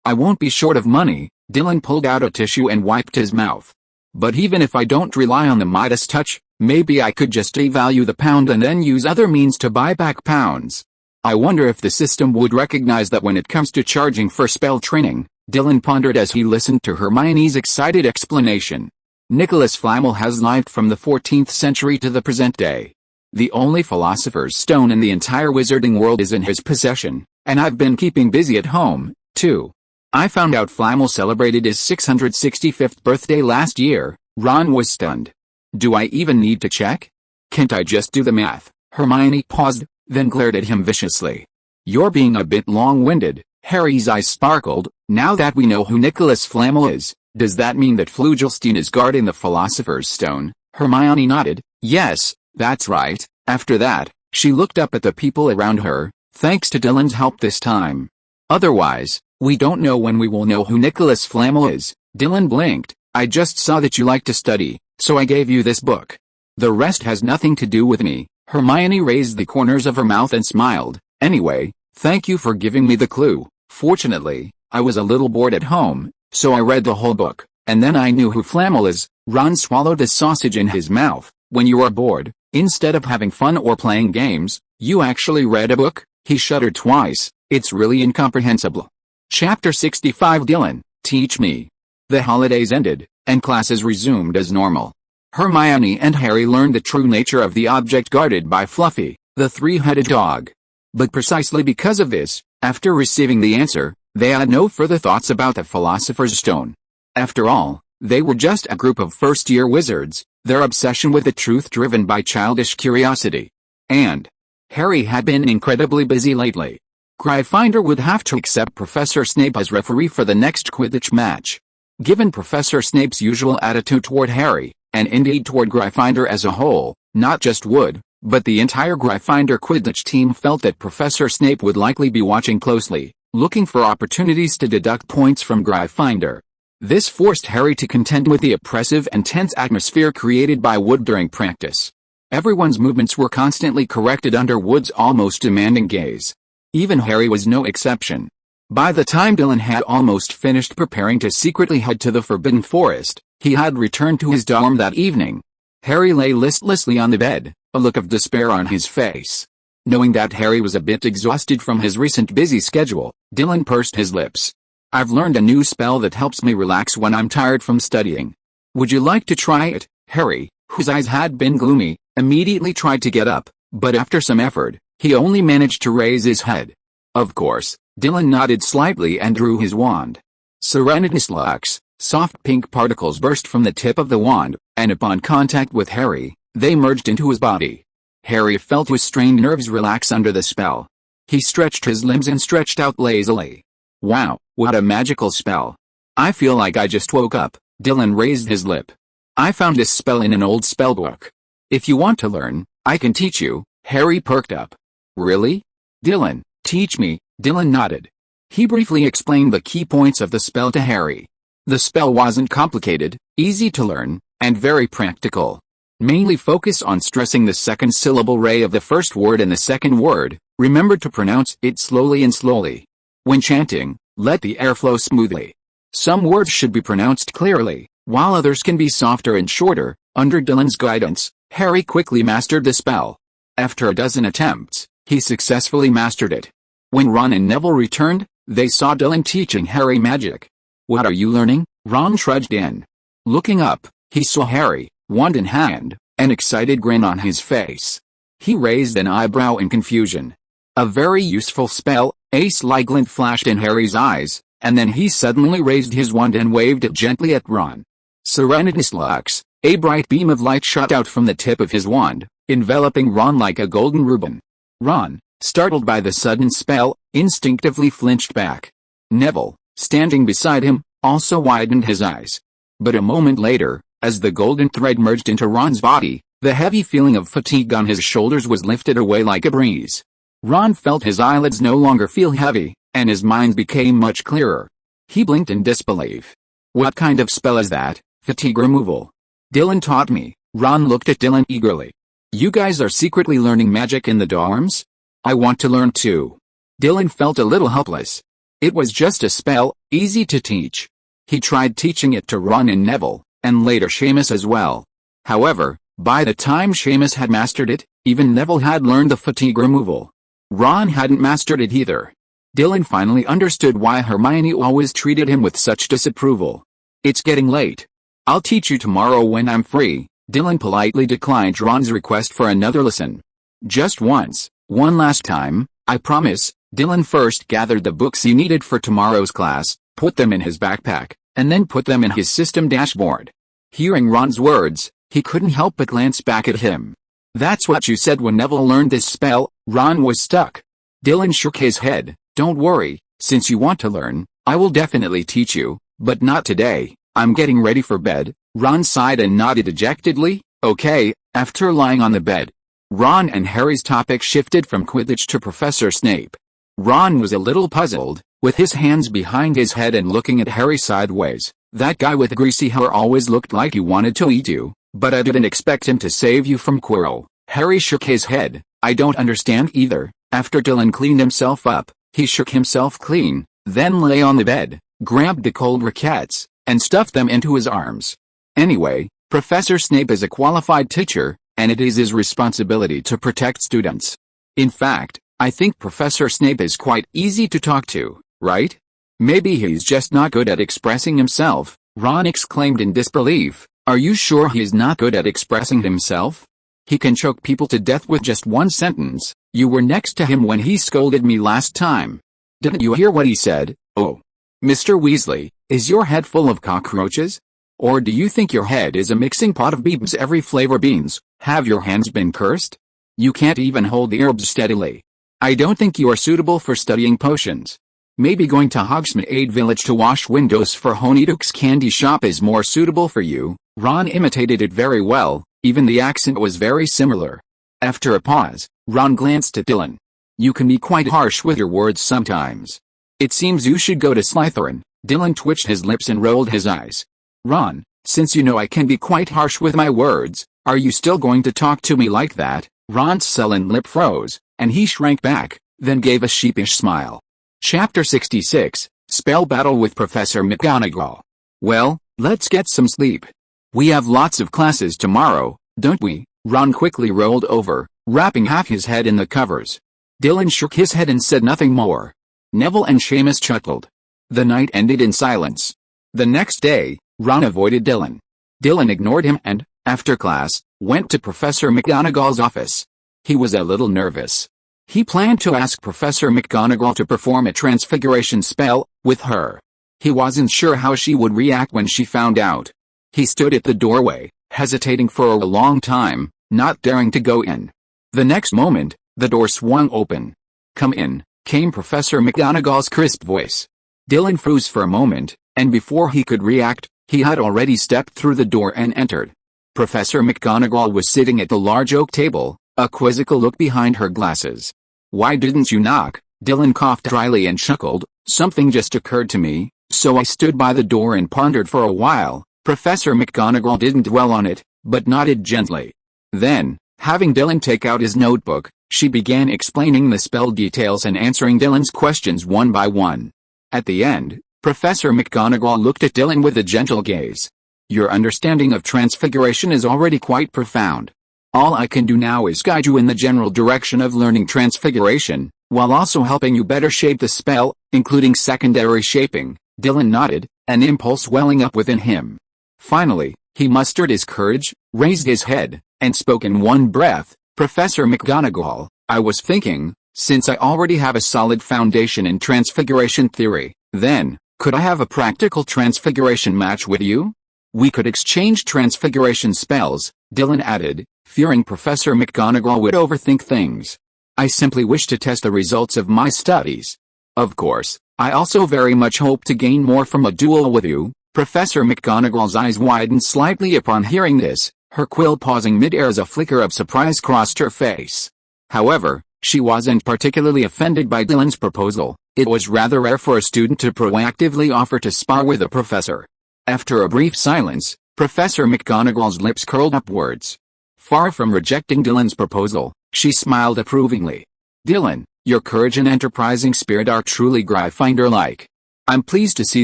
I won't be short of money. Dylan pulled out a tissue and wiped his mouth. But even if I don't rely on the Midas touch, maybe I could just devalue the pound and then use other means to buy back pounds. I wonder if the system would recognize that when it comes to charging for spell training. Dylan pondered as he listened to Hermione's excited explanation. Nicholas Flamel has lived from the 14th century to the present day. The only Philosopher's Stone in the entire wizarding world is in his possession, and I've been keeping busy at home, too. I found out Flamel celebrated his 665th birthday last year. Ron was stunned. Do I even need to check? Can't I just do the math? Hermione paused, then glared at him viciously. You're being a bit long-winded. Harry's eyes sparkled. Now that we know who Nicholas Flamel is, does that mean that Flugelstein is guarding the Philosopher's Stone? Hermione nodded. Yes, that's right. After that, she looked up at the people around her, thanks to Dylan's help this time. Otherwise, we don't know when we will know who Nicholas Flamel is. Dylan blinked. I just saw that you like to study, so I gave you this book. The rest has nothing to do with me. Hermione raised the corners of her mouth and smiled. Anyway, thank you for giving me the clue. Fortunately, I was a little bored at home, so I read the whole book, and then I knew who Flamel is. Ron swallowed the sausage in his mouth. When you are bored, instead of having fun or playing games, you actually read a book? He shuddered twice. It's really incomprehensible. Chapter 65 Dylan, teach me. The holidays ended, and classes resumed as normal. Hermione and Harry learned the true nature of the object guarded by Fluffy, the three-headed dog. But precisely because of this, after receiving the answer, they had no further thoughts about the Philosopher's Stone. After all, they were just a group of first-year wizards, their obsession with the truth driven by childish curiosity. And Harry had been incredibly busy lately. Gryffindor would have to accept Professor Snape as referee for the next Quidditch match. Given Professor Snape's usual attitude toward Harry, and indeed toward Gryffindor as a whole, not just Wood, but the entire Gryffindor Quidditch team felt that Professor Snape would likely be watching closely, looking for opportunities to deduct points from Gryffindor. This forced Harry to contend with the oppressive and tense atmosphere created by Wood during practice. Everyone's movements were constantly corrected under Wood's almost demanding gaze. Even Harry was no exception. By the time Dylan had almost finished preparing to secretly head to the Forbidden Forest, He had returned to his dorm that evening. Harry lay listlessly on the bed, a look of despair on his face. Knowing that Harry was a bit exhausted from his recent busy schedule, Dylan pursed his lips. "I've learned a new spell that helps me relax when I'm tired from studying. Would you like to try it?" Harry, whose eyes had been gloomy, immediately tried to get up, but after some effort, he only managed to raise his head. Of course, Dylan nodded slightly and drew his wand. Serenitas Lux, soft pink particles burst from the tip of the wand, and upon contact with Harry, they merged into his body. Harry felt his strained nerves relax under the spell. He stretched his limbs and stretched out lazily. "Wow, what a magical spell. I feel like I just woke up." Dylan raised his lip. "I found this spell in an old spellbook. If you want to learn, I can teach you." Harry perked up. "Really? Dylan, teach me." Dylan nodded. He briefly explained the key points of the spell to Harry. The spell wasn't complicated, easy to learn, and very practical. Mainly focus on stressing the second syllable ray of the first word and the second word. Remember to pronounce it slowly and slowly. When chanting, let the air flow smoothly. Some words should be pronounced clearly, while others can be softer and shorter. Under Dylan's guidance, Harry quickly mastered the spell. After a dozen attempts, he successfully mastered it. When Ron and Neville returned, they saw Dylan teaching Harry magic. "What are you learning?" Ron trudged in. Looking up, he saw Harry, wand in hand, an excited grin on his face. He raised an eyebrow in confusion. A very useful spell, a sly glint flashed in Harry's eyes, and then he suddenly raised his wand and waved it gently at Ron. Serenitas Lux, a bright beam of light shot out from the tip of his wand, enveloping Ron like a golden ribbon. Ron, startled by the sudden spell, instinctively flinched back. Neville, standing beside him, also widened his eyes. But a moment later, as the golden thread merged into Ron's body, the heavy feeling of fatigue on his shoulders was lifted away like a breeze. Ron felt his eyelids no longer feel heavy, and his mind became much clearer. He blinked in disbelief. "What kind of spell is that?" "Fatigue removal. Dylan taught me." Ron looked at Dylan eagerly. "You guys are secretly learning magic in the dorms? I want to learn too." Dylan felt a little helpless. It was just a spell, easy to teach. He tried teaching it to Ron and Neville, and later Seamus as well. However, by the time Seamus had mastered it, even Neville had learned the fatigue removal. Ron hadn't mastered it either. Dylan finally understood why Hermione always treated him with such disapproval. "It's getting late. I'll teach you tomorrow when I'm free." Dylan politely declined Ron's request for another lesson. "Just once, one last time, I promise." Dylan first gathered the books he needed for tomorrow's class, put them in his backpack, and then put them in his system dashboard. Hearing Ron's words, he couldn't help but glance back at him. "That's what you said when Neville learned this spell." Ron was stuck. Dylan shook his head. "Don't worry, since you want to learn, I will definitely teach you, but not today. I'm getting ready for bed." Ron sighed and nodded dejectedly. "Okay." After lying on the bed, Ron and Harry's topic shifted from Quidditch to Professor Snape. Ron was a little puzzled, with his hands behind his head and looking at Harry sideways. "That guy with greasy hair always looked like he wanted to eat you, but I didn't expect him to save you from Quirrell." Harry shook his head. "I don't understand either." After Dylan cleaned himself up, he shook himself clean, then lay on the bed, grabbed the cold raquettes, and stuffed them into his arms. Anyway, Professor Snape is a qualified teacher, and it is his responsibility to protect students. In fact, I think Professor Snape is quite easy to talk to, right? Maybe he's just not good at expressing himself." Ron exclaimed in disbelief. "Are you sure he's not good at expressing himself? He can choke people to death with just one sentence. You were next to him when he scolded me last time. Didn't you hear what he said?" "Oh, Mr. Weasley, is your head full of cockroaches? Or do you think your head is a mixing pot of beebs every flavor beans? Have your hands been cursed? You can't even hold the herbs steadily. I don't think you are suitable for studying potions. Maybe going to Hogsmeade Village to wash windows for Honeydukes candy shop is more suitable for you." Ron imitated it very well, even the accent was very similar. After a pause, Ron glanced at Dylan. "You can be quite harsh with your words sometimes. It seems you should go to Slytherin." Dylan twitched his lips and rolled his eyes. "Ron, since you know I can be quite harsh with my words, are you still going to talk to me like that?" Ron's sullen lip froze, and he shrank back, then gave a sheepish smile. Chapter 66, Spell Battle with Professor McGonagall. "Well, Let's get some sleep. We have lots of classes tomorrow, don't we? Ron quickly rolled over, wrapping half his head in the covers. Dylan shook his head and said nothing more. Neville and Seamus chuckled. The night ended in silence. The next day, Ron avoided Dylan. Dylan ignored him and, after class, went to Professor McGonagall's office. He was a little nervous. He planned to ask Professor McGonagall to perform a transfiguration spell with her. He wasn't sure how she would react when she found out. He stood at the doorway, hesitating for a long time, not daring to go in. The next moment, the door swung open. "Come in," came Professor McGonagall's crisp voice. Dylan froze for a moment, and before he could react, he had already stepped through the door and entered. Professor McGonagall was sitting at the large oak table, a quizzical look behind her glasses. "Why didn't you knock?" Dylan coughed dryly and chuckled. "Something just occurred to me, so I stood by the door and pondered for a while." Professor McGonagall didn't dwell on it, but nodded gently. Then, having Dylan take out his notebook, she began explaining the spell details and answering Dylan's questions one by one. At the end, Professor McGonagall looked at Dylan with a gentle gaze. "Your understanding of transfiguration is already quite profound. All I can do now is guide you in the general direction of learning transfiguration, while also helping you better shape the spell, including secondary shaping." Dylan nodded, an impulse welling up within him. Finally, he mustered his courage, raised his head, and spoke in one breath. "Professor McGonagall, I was thinking, since I already have a solid foundation in transfiguration theory, then, could I have a practical transfiguration match with you? We could exchange transfiguration spells," Dylan added, fearing Professor McGonagall would overthink things. "I simply wish to test the results of my studies. Of course, I also very much hope to gain more from a duel with you." Professor McGonagall's eyes widened slightly upon hearing this, her quill pausing mid-air as a flicker of surprise crossed her face. However, she wasn't particularly offended by Dylan's proposal. It was rather rare for a student to proactively offer to spar with a professor. After a brief silence, Professor McGonagall's lips curled upwards. Far from rejecting Dylan's proposal, she smiled approvingly. "Dylan, your courage and enterprising spirit are truly Gryffindor-like. I'm pleased to see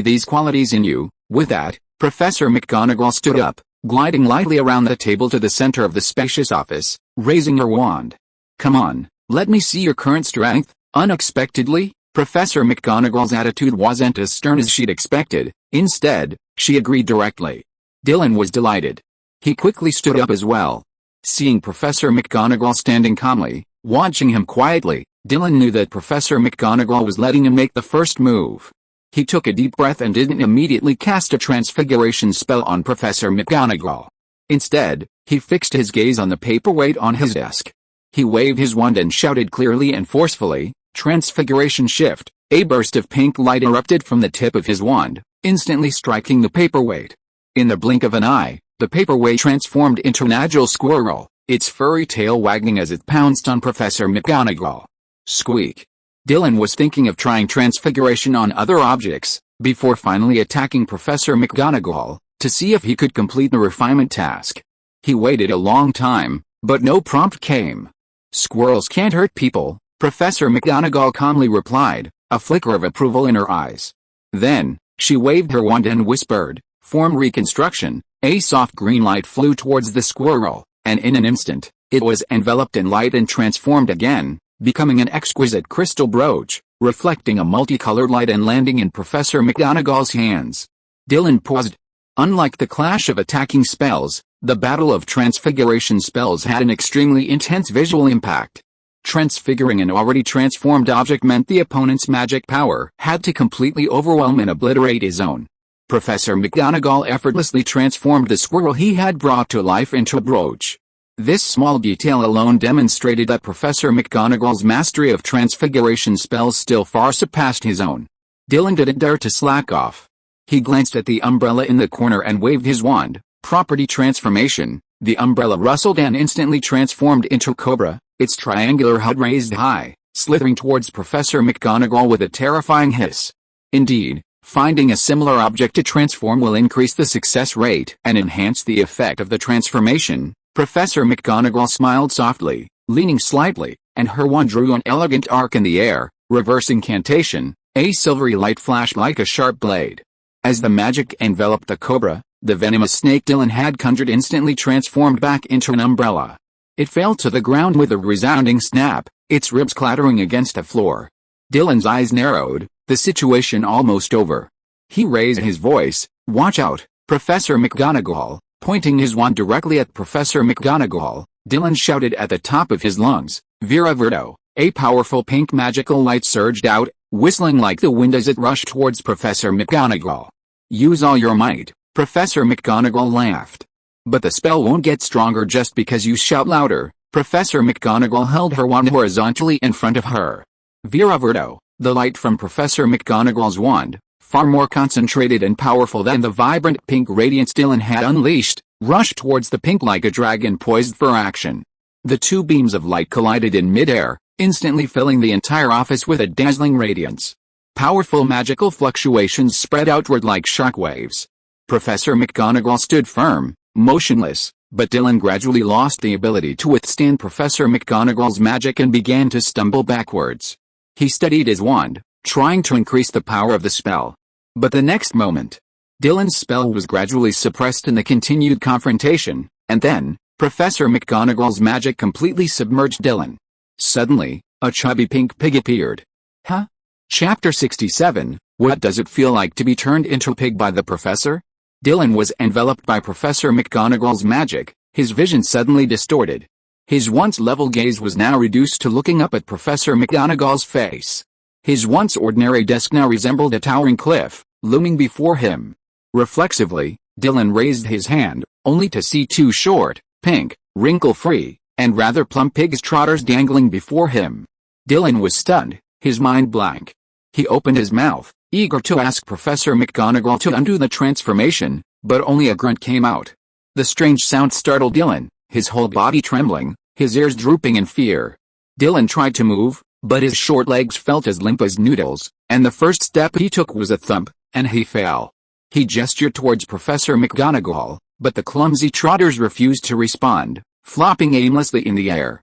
these qualities in you." With that, Professor McGonagall stood up, gliding lightly around the table to the center of the spacious office, raising her wand. "Come on, let me see your current strength." Unexpectedly, Professor McGonagall's attitude wasn't as stern as she'd expected. Instead, she agreed directly. Dylan was delighted. He quickly stood up as well. Seeing Professor McGonagall standing calmly, watching him quietly, Dylan knew that Professor McGonagall was letting him make the first move. He took a deep breath and didn't immediately cast a transfiguration spell on Professor McGonagall. Instead, he fixed his gaze on the paperweight on his desk. He waved his wand and shouted clearly and forcefully, "Transfiguration shift." A burst of pink light erupted from the tip of his wand, instantly striking the paperweight. In the blink of an eye, the paperweight transformed into an agile squirrel, its furry tail wagging as it pounced on Professor McGonagall. Squeak. Dylan was thinking of trying transfiguration on other objects, before finally attacking Professor McGonagall, to see if he could complete the refinement task. He waited a long time, but no prompt came. "Squirrels can't hurt people," Professor McGonagall calmly replied, a flicker of approval in her eyes. Then, she waved her wand and whispered, "Form reconstruction." A soft green light flew towards the squirrel, and in an instant, it was enveloped in light and transformed again, becoming an exquisite crystal brooch, reflecting a multicolored light and landing in Professor McGonagall's hands. Dylan paused. Unlike the clash of attacking spells, the battle of transfiguration spells had an extremely intense visual impact. Transfiguring an already transformed object meant the opponent's magic power had to completely overwhelm and obliterate his own. Professor McGonagall effortlessly transformed the squirrel he had brought to life into a brooch. This small detail alone demonstrated that Professor McGonagall's mastery of transfiguration spells still far surpassed his own. Dylan didn't dare to slack off. He glanced at the umbrella in the corner and waved his wand. Property transformation. The umbrella rustled and instantly transformed into a cobra, its triangular head raised high, slithering towards Professor McGonagall with a terrifying hiss. Indeed, finding a similar object to transform will increase the success rate and enhance the effect of the transformation. Professor McGonagall smiled softly, leaning slightly, and her wand drew an elegant arc in the air. Reverse incantation. A silvery light flashed like a sharp blade. As the magic enveloped the cobra, the venomous snake Dylan had conjured instantly transformed back into an umbrella. It fell to the ground with a resounding snap, its ribs clattering against the floor. Dylan's eyes narrowed, the situation almost over. He raised his voice, "Watch out, Professor McGonagall," pointing his wand directly at Professor McGonagall. Dylan shouted at the top of his lungs, "Vera Verdo!" A powerful pink magical light surged out, whistling like the wind as it rushed towards Professor McGonagall. "Use all your might," Professor McGonagall laughed. "But the spell won't get stronger just because you shout louder." Professor McGonagall held her wand horizontally in front of her. Vera Verdo, the light from Professor McGonagall's wand, far more concentrated and powerful than the vibrant pink radiance Dylan had unleashed, rushed towards the pink like a dragon poised for action. The two beams of light collided in midair, instantly filling the entire office with a dazzling radiance. Powerful magical fluctuations spread outward like shockwaves. Professor McGonagall stood firm, motionless, but Dylan gradually lost the ability to withstand Professor McGonagall's magic and began to stumble backwards. He steadied his wand, trying to increase the power of the spell. But the next moment, Dylan's spell was gradually suppressed in the continued confrontation, and then, Professor McGonagall's magic completely submerged Dylan. Suddenly, a chubby pink pig appeared. Huh? Chapter 67, What does it feel like to be turned into a pig by the professor? Dylan was enveloped by Professor McGonagall's magic, his vision suddenly distorted. His once level gaze was now reduced to looking up at Professor McGonagall's face. His once ordinary desk now resembled a towering cliff, looming before him. Reflexively, Dylan raised his hand, only to see two short, pink, wrinkle-free, and rather plump pig's trotters dangling before him. Dylan was stunned, his mind blank. He opened his mouth, eager to ask Professor McGonagall to undo the transformation, but only a grunt came out. The strange sound startled Dylan, his whole body trembling, his ears drooping in fear. Dylan tried to move, but his short legs felt as limp as noodles, and the first step he took was a thump, and he fell. He gestured towards Professor McGonagall, but the clumsy trotters refused to respond, flopping aimlessly in the air.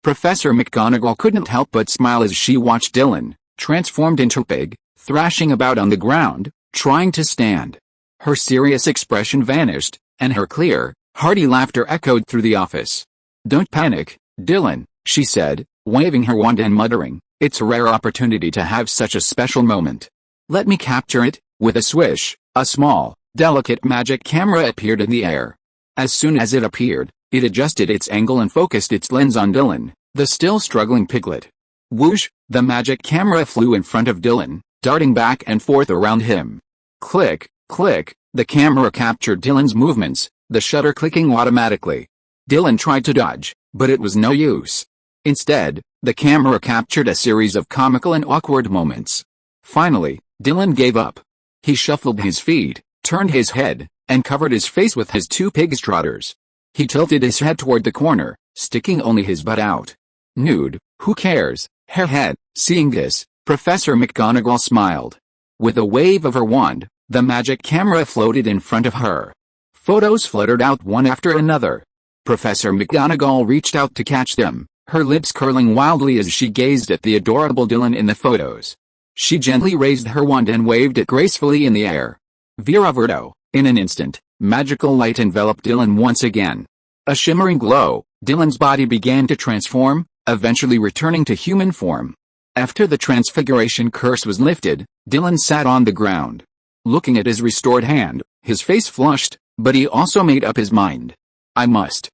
Professor McGonagall couldn't help but smile as she watched Dylan, transformed into a pig, thrashing about on the ground, trying to stand. Her serious expression vanished, and her clear, hearty laughter echoed through the office. "Don't panic, Dylan," she said, waving her wand and muttering, "It's a rare opportunity to have such a special moment. Let me capture it." With a swish, a small, delicate magic camera appeared in the air. As soon as it appeared, it adjusted its angle and focused its lens on Dylan, the still struggling piglet. Whoosh, the magic camera flew in front of Dylan, darting back and forth around him. Click, click, the camera captured Dylan's movements, the shutter clicking automatically. Dylan tried to dodge, but it was no use. Instead, the camera captured a series of comical and awkward moments. Finally, Dylan gave up. He shuffled his feet, turned his head, and covered his face with his two pig's trotters. He tilted his head toward the corner, sticking only his butt out. "Nude, who cares, hairhead?" Seeing this, Professor McGonagall smiled. With a wave of her wand, the magic camera floated in front of her. Photos fluttered out one after another. Professor McGonagall reached out to catch them, her lips curling wildly as she gazed at the adorable Dylan in the photos. She gently raised her wand and waved it gracefully in the air. Vera Verdo, in an instant, magical light enveloped Dylan once again. A shimmering glow, Dylan's body began to transform, eventually returning to human form. After the transfiguration curse was lifted, Dylan sat on the ground. Looking at his restored hand, his face flushed, but he also made up his mind. I must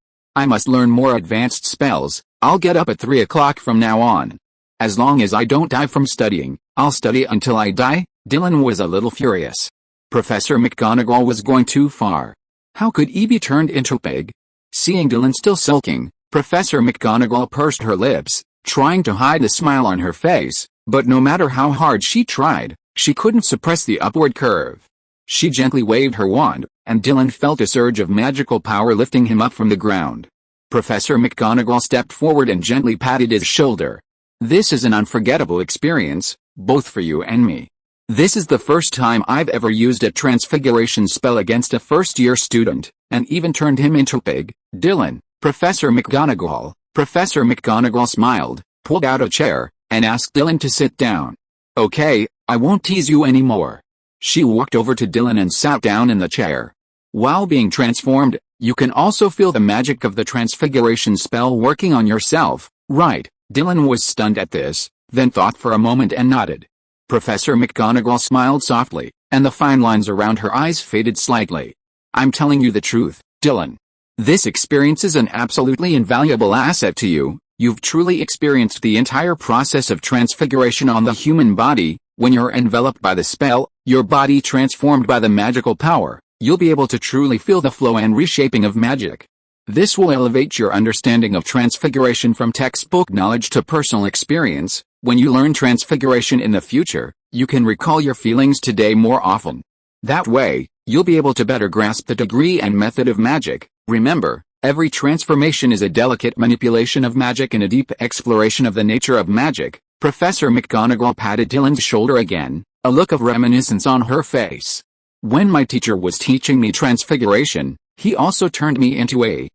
learn more advanced spells. I'll get up at 3 o'clock from now on. As long as I don't die from studying, I'll study until I die." Dylan was a little furious. Professor McGonagall was going too far. How could he be turned into a pig? Seeing Dylan still sulking, Professor McGonagall pursed her lips, trying to hide the smile on her face, but no matter how hard she tried, she couldn't suppress the upward curve. She gently waved her wand, and Dylan felt a surge of magical power lifting him up from the ground. Professor McGonagall stepped forward and gently patted his shoulder. "This is an unforgettable experience, both for you and me. This is the first time I've ever used a transfiguration spell against a first-year student, and even turned him into a pig, Dylan." Professor McGonagall smiled, pulled out a chair, and asked Dylan to sit down. "Okay, I won't tease you anymore. She walked over to Dylan and sat down in the chair. While being transformed, you can also feel the magic of the transfiguration spell working on yourself, right? Dylan was stunned at this, then thought for a moment and nodded. Professor McGonagall smiled softly, and the fine lines around her eyes faded slightly. I'm telling you the truth, Dylan. This experience is an absolutely invaluable asset to you. You've truly experienced the entire process of transfiguration on the human body. When you're enveloped by the spell, your body transformed by the magical power, you'll be able to truly feel the flow and reshaping of magic. This will elevate your understanding of transfiguration from textbook knowledge to personal experience. When you learn transfiguration in the future, you can recall your feelings today more often. That way, you'll be able to better grasp the degree and method of magic. Remember, every transformation is a delicate manipulation of magic and a deep exploration of the nature of magic. Professor McGonagall patted Dylan's shoulder again, a look of reminiscence on her face. When my teacher was teaching me transfiguration, he also turned me into a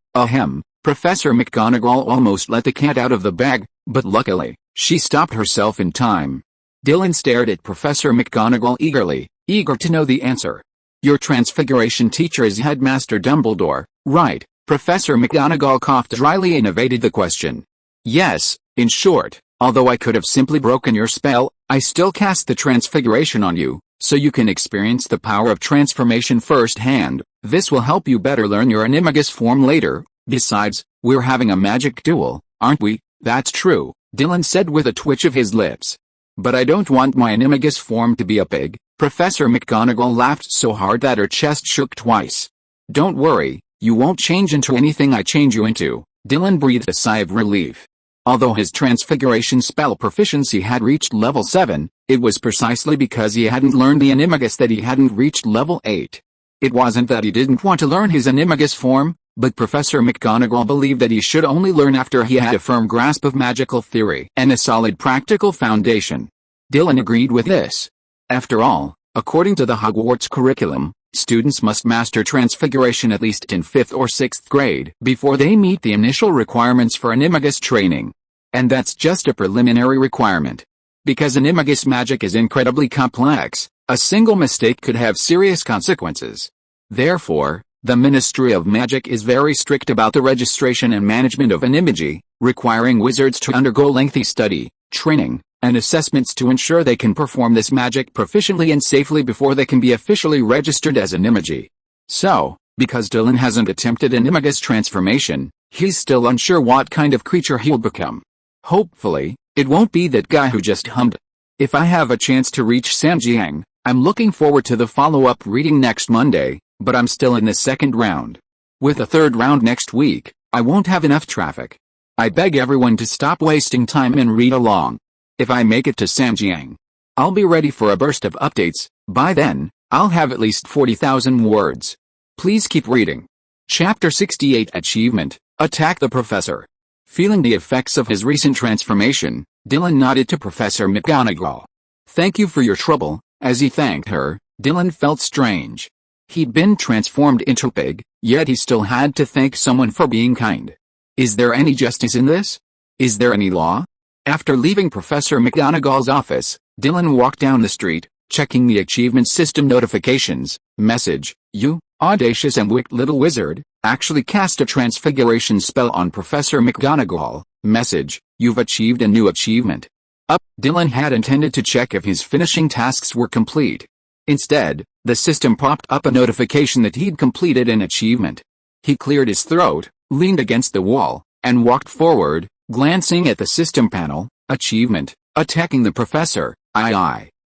Professor McGonagall almost let the cat out of the bag, but luckily, she stopped herself in time. Dylan stared at Professor McGonagall eagerly, eager to know the answer. Your transfiguration teacher is Headmaster Dumbledore, right? Professor McGonagall coughed dryly and evaded the question. Yes, in short, although I could have simply broken your spell, I still cast the transfiguration on you, so you can experience the power of transformation firsthand. This will help you better learn your animagus form later. Besides, we're having a magic duel, aren't we? That's true, Dylan said with a twitch of his lips. But I don't want my animagus form to be a pig. Professor McGonagall laughed so hard that her chest shook twice. Don't worry, you won't change into anything I change you into. Dylan breathed a sigh of relief. Although his transfiguration spell proficiency had reached level 7, it was precisely because he hadn't learned the animagus that he hadn't reached level 8. It wasn't that he didn't want to learn his animagus form, but Professor McGonagall believed that he should only learn after he had a firm grasp of magical theory and a solid practical foundation. Dylan agreed with this. After all, according to the Hogwarts curriculum, students must master transfiguration at least in 5th or 6th grade before they meet the initial requirements for animagus training. And that's just a preliminary requirement. Because animagus magic is incredibly complex, a single mistake could have serious consequences. Therefore, the Ministry of Magic is very strict about the registration and management of animagy, requiring wizards to undergo lengthy study, training, and assessments to ensure they can perform this magic proficiently and safely before they can be officially registered as animagy. So, because Dylan hasn't attempted animagus transformation, he's still unsure what kind of creature he'll become. Hopefully, it won't be that guy who just hummed. If I have a chance to reach Sanjiang, I'm looking forward to the follow-up reading next Monday, but I'm still in the second round. With a third round next week, I won't have enough traffic. I beg everyone to stop wasting time and read along. If I make it to Sanjiang, I'll be ready for a burst of updates. By then, I'll have at least 40,000 words. Please keep reading. Chapter 68 Achievement, Attack the Professor. Feeling the effects of his recent transformation, Dylan nodded to Professor McGonagall. Thank you for your trouble. As he thanked her, Dylan felt strange. He'd been transformed into a pig, yet he still had to thank someone for being kind. Is there any justice in this? Is there any law? After leaving Professor McGonagall's office, Dylan walked down the street, checking the achievement system notifications. Message: you, audacious and wicked little wizard, actually cast a transfiguration spell on Professor McGonagall. Message: you've achieved a new achievement. Dylan had intended to check if his finishing tasks were complete. Instead, the system popped up a notification that he'd completed an achievement. He cleared his throat, leaned against the wall, and walked forward, glancing at the system panel. Achievement: attacking the professor.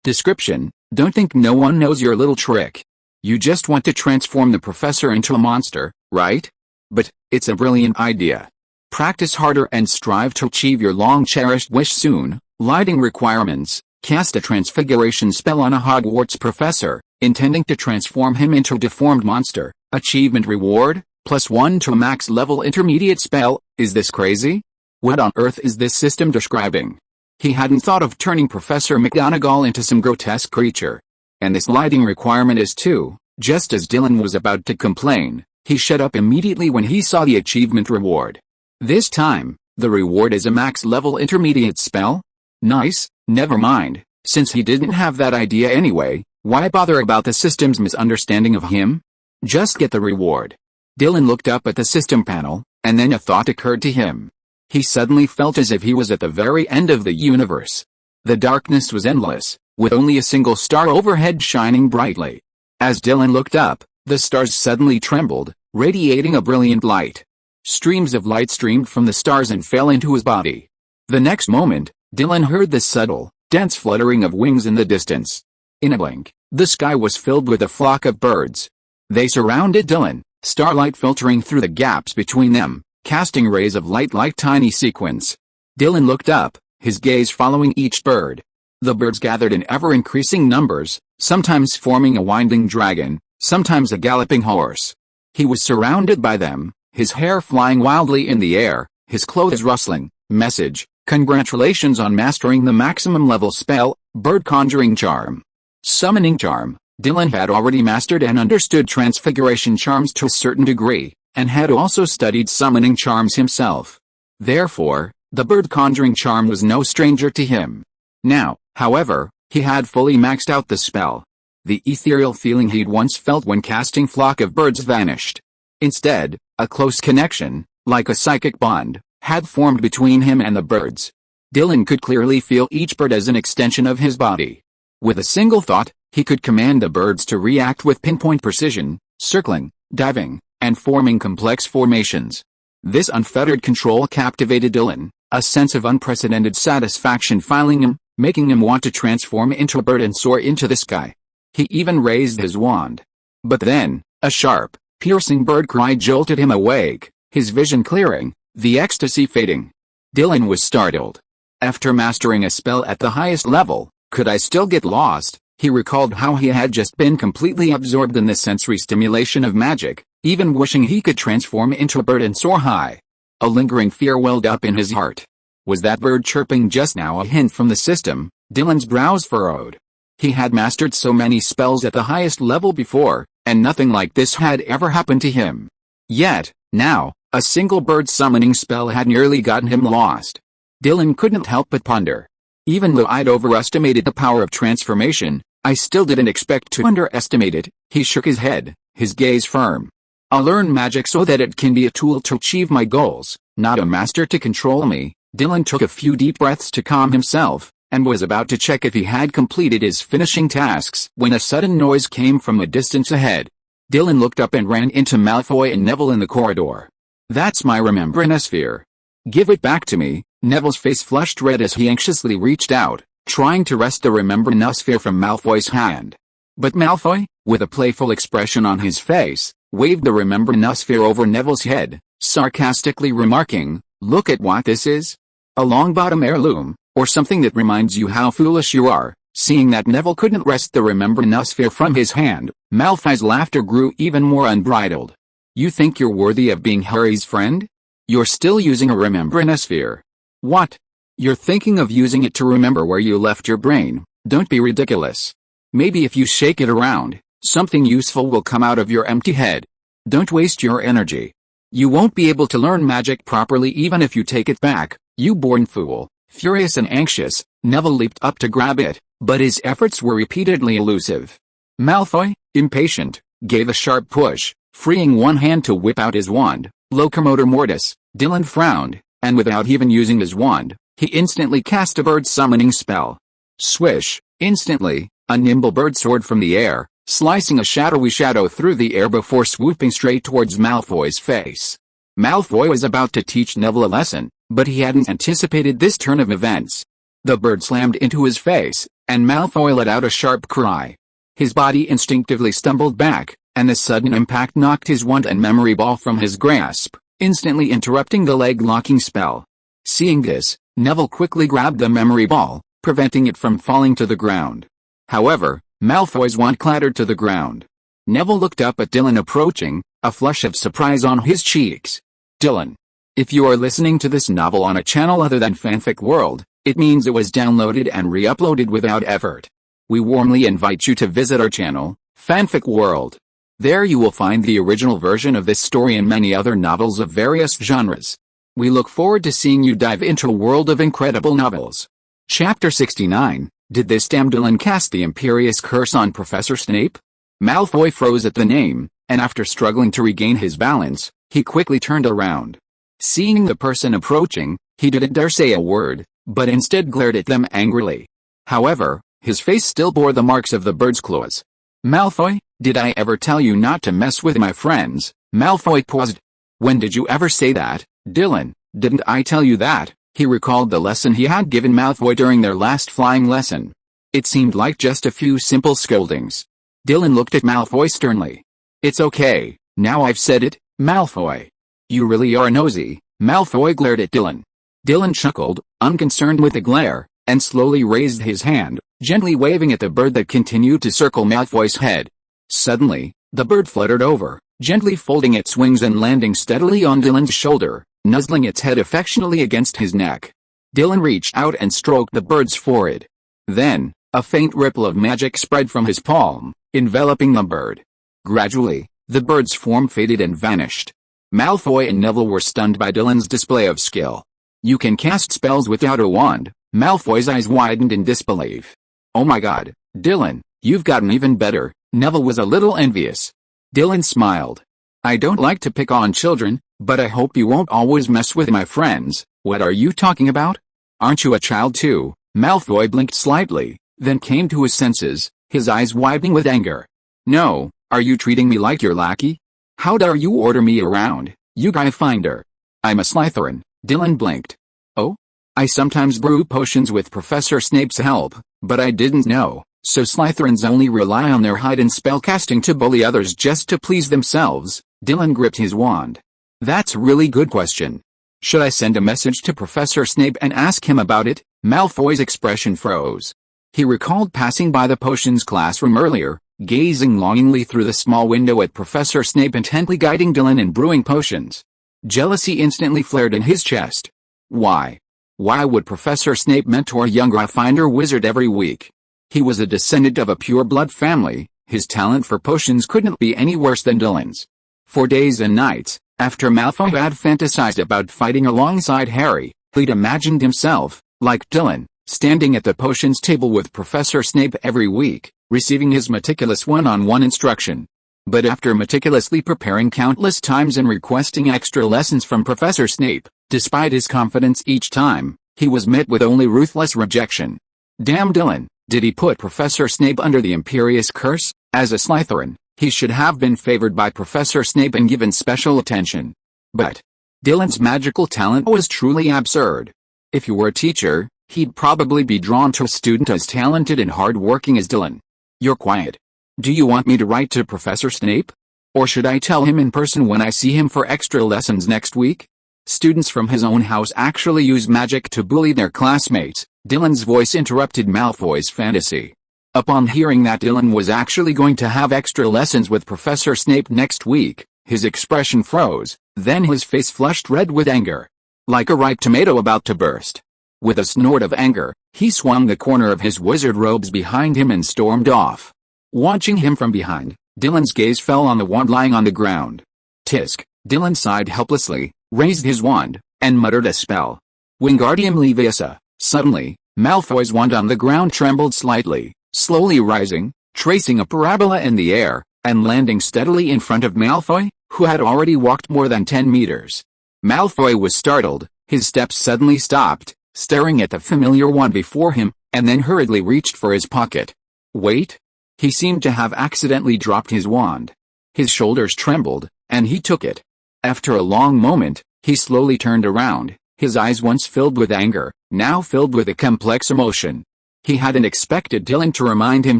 Description: don't think no one knows your little trick. You just want to transform the professor into a monster, right? But it's a brilliant idea. Practice harder and strive to achieve your long-cherished wish soon. Lighting requirements: cast a transfiguration spell on a Hogwarts professor, intending to transform him into a deformed monster. Achievement reward: +1 to a max level intermediate spell. Is this crazy? What on earth is this system describing? He hadn't thought of turning Professor McGonagall into some grotesque creature. And this lighting requirement is too. Just as Dylan was about to complain, he shut up immediately when he saw the achievement reward. This time, the reward is a max level intermediate spell? Nice, never mind, since he didn't have that idea anyway, Why bother about the system's misunderstanding of him? Just get the reward. Dylan looked up at the system panel, and then a thought occurred to him. He suddenly felt as if he was at the very end of the universe. The darkness was endless, with only a single star overhead shining brightly. As Dylan looked up, the stars suddenly trembled, radiating a brilliant light. Streams of light streamed from the stars and fell into his body. The next moment, Dylan heard the subtle, dense fluttering of wings in the distance. In a blink, the sky was filled with a flock of birds. They surrounded Dylan, starlight filtering through the gaps between them, casting rays of light like tiny sequins. Dylan looked up, his gaze following each bird. The birds gathered in ever-increasing numbers, sometimes forming a winding dragon, sometimes a galloping horse. He was surrounded by them, his hair flying wildly in the air, his clothes rustling. Message: congratulations on mastering the maximum level spell, Bird Conjuring Charm. Summoning Charm. Dylan had already mastered and understood transfiguration charms to a certain degree, and had also studied summoning charms himself. Therefore, the Bird Conjuring Charm was no stranger to him. Now, however, he had fully maxed out the spell. The ethereal feeling he'd once felt when casting flock of birds vanished. Instead, a close connection, like a psychic bond, had formed between him and the birds. Dylan could clearly feel each bird as an extension of his body. With a single thought, he could command the birds to react with pinpoint precision, circling, diving, and forming complex formations. This unfettered control captivated Dylan, a sense of unprecedented satisfaction filling him, making him want to transform into a bird and soar into the sky. He even raised his wand. But then, a sharp, piercing bird cry jolted him awake, his vision clearing, the ecstasy fading. Dylan was startled. After mastering a spell at the highest level, could I still get lost? He recalled how he had just been completely absorbed in the sensory stimulation of magic, even wishing he could transform into a bird and soar high. A lingering fear welled up in his heart. Was that bird chirping just now a hint from the system? Dylan's brows furrowed. He had mastered so many spells at the highest level before, and nothing like this had ever happened to him. Yet, now, a single bird summoning spell had nearly gotten him lost. Dylan couldn't help but ponder. Even though I'd overestimated the power of transformation, I still didn't expect to underestimate it. He shook his head, his gaze firm. I'll learn magic so that it can be a tool to achieve my goals, not a master to control me. Dylan took a few deep breaths to calm himself, and was about to check if he had completed his finishing tasks when a sudden noise came from a distance ahead. Dylan looked up and ran into Malfoy and Neville in the corridor. That's my Remembranosphere. Give it back to me. Neville's face flushed red as he anxiously reached out, trying to wrest the Remembranosphere from Malfoy's hand. But Malfoy, with a playful expression on his face, waved the Remembranosphere over Neville's head, sarcastically remarking, "Look at what this is. A long-bottom heirloom, or something that reminds you how foolish you are." Seeing that Neville couldn't wrest the Remembranosphere from his hand, Malfoy's laughter grew even more unbridled. "You think you're worthy of being Harry's friend? You're still using a Remembranosphere. What? You're thinking of using it to remember where you left your brain? Don't be ridiculous. Maybe if you shake it around, something useful will come out of your empty head. Don't waste your energy. You won't be able to learn magic properly even if you take it back, you born fool." Furious and anxious, Neville leaped up to grab it, but his efforts were repeatedly elusive. Malfoy, impatient, gave a sharp push, freeing one hand to whip out his wand. Locomotor mortis. Dylan frowned, and without even using his wand, he instantly cast a bird summoning spell. Swish! Instantly, a nimble bird soared from the air, slicing a shadowy shadow through the air before swooping straight towards Malfoy's face. Malfoy was about to teach Neville a lesson, but he hadn't anticipated this turn of events. The bird slammed into his face, and Malfoy let out a sharp cry. His body instinctively stumbled back, and the sudden impact knocked his wand and memory ball from his grasp, instantly interrupting the leg-locking spell. Seeing this, Neville quickly grabbed the memory ball, preventing it from falling to the ground. However, Malfoy's wand clattered to the ground. Neville looked up at Dylan approaching, a flush of surprise on his cheeks. Dylan. If you are listening to this novel on a channel other than Fanfic World, it means it was downloaded and re-uploaded without effort. We warmly invite you to visit our channel, Fanfic World. There you will find the original version of this story and many other novels of various genres. We look forward to seeing you dive into a world of incredible novels. Chapter 69, Did this damn Dylan cast the Imperius curse on Professor Snape? Malfoy froze at the name, and after struggling to regain his balance, he quickly turned around. Seeing the person approaching, he didn't dare say a word, but instead glared at them angrily. However, his face still bore the marks of the bird's claws. Malfoy, did I ever tell you not to mess with my friends? Malfoy paused. When did you ever say that, Dylan? Didn't I tell you that? He recalled the lesson he had given Malfoy during their last flying lesson. It seemed like just a few simple scoldings. Dylan looked at Malfoy sternly. It's okay, now I've said it, Malfoy. You really are nosy. Malfoy glared at Dylan. Dylan chuckled, unconcerned with the glare, and slowly raised his hand, gently waving at the bird that continued to circle Malfoy's head. Suddenly, the bird fluttered over, gently folding its wings and landing steadily on Dylan's shoulder, nuzzling its head affectionately against his neck. Dylan reached out and stroked the bird's forehead. Then, a faint ripple of magic spread from his palm, enveloping the bird. Gradually, the bird's form faded and vanished. Malfoy and Neville were stunned by Dylan's display of skill. You can cast spells without a wand. Malfoy's eyes widened in disbelief. Oh my god, Dylan, you've gotten even better. Neville was a little envious. Dylan smiled. I don't like to pick on children, but I hope you won't always mess with my friends. What are you talking about? Aren't you a child too? Malfoy blinked slightly, then came to his senses, his eyes widening with anger. No, are you treating me like your lackey? How dare you order me around, you guy finder? I'm a Slytherin. Dylan blinked. Oh? I sometimes brew potions with Professor Snape's help, but I didn't know, so Slytherins only rely on their hide and spellcasting to bully others just to please themselves. Dylan gripped his wand. That's a really good question. Should I send a message to Professor Snape and ask him about it? Malfoy's expression froze. He recalled passing by the potions classroom earlier, gazing longingly through the small window at Professor Snape intently guiding Dylan in brewing potions. Jealousy instantly flared in his chest. Why? Why would Professor Snape mentor a young Gryffindor wizard every week? He was a descendant of a pure-blood family, his talent for potions couldn't be any worse than Dylan's. For days and nights, after Malfoy had fantasized about fighting alongside Harry, he'd imagined himself, like Dylan, standing at the potions table with Professor Snape every week, receiving his meticulous one-on-one instruction. But after meticulously preparing countless times and requesting extra lessons from Professor Snape, despite his confidence each time, he was met with only ruthless rejection. Damn Dylan, did he put Professor Snape under the Imperius curse? As a Slytherin, he should have been favored by Professor Snape and given special attention. But Dylan's magical talent was truly absurd. If he were a teacher, he'd probably be drawn to a student as talented and hard-working as Dylan. You're quiet. Do you want me to write to Professor Snape? Or should I tell him in person when I see him for extra lessons next week? Students from his own house actually use magic to bully their classmates. Dylan's voice interrupted Malfoy's fantasy. Upon hearing that Dylan was actually going to have extra lessons with Professor Snape next week, his expression froze, then his face flushed red with anger. Like a ripe tomato about to burst. With a snort of anger, he swung the corner of his wizard robes behind him and stormed off. Watching him from behind, Dylan's gaze fell on the wand lying on the ground. Tisk, Dylan sighed helplessly, raised his wand, and muttered a spell. Wingardium Leviosa. Suddenly, Malfoy's wand on the ground trembled slightly, slowly rising, tracing a parabola in the air, and landing steadily in front of Malfoy, who had already walked more than 10 meters. Malfoy was startled, his steps suddenly stopped, staring at the familiar wand before him, and then hurriedly reached for his pocket. Wait! He seemed to have accidentally dropped his wand. His shoulders trembled, and he took it. After a long moment, he slowly turned around, his eyes once filled with anger, now filled with a complex emotion. He hadn't expected Dylan to remind him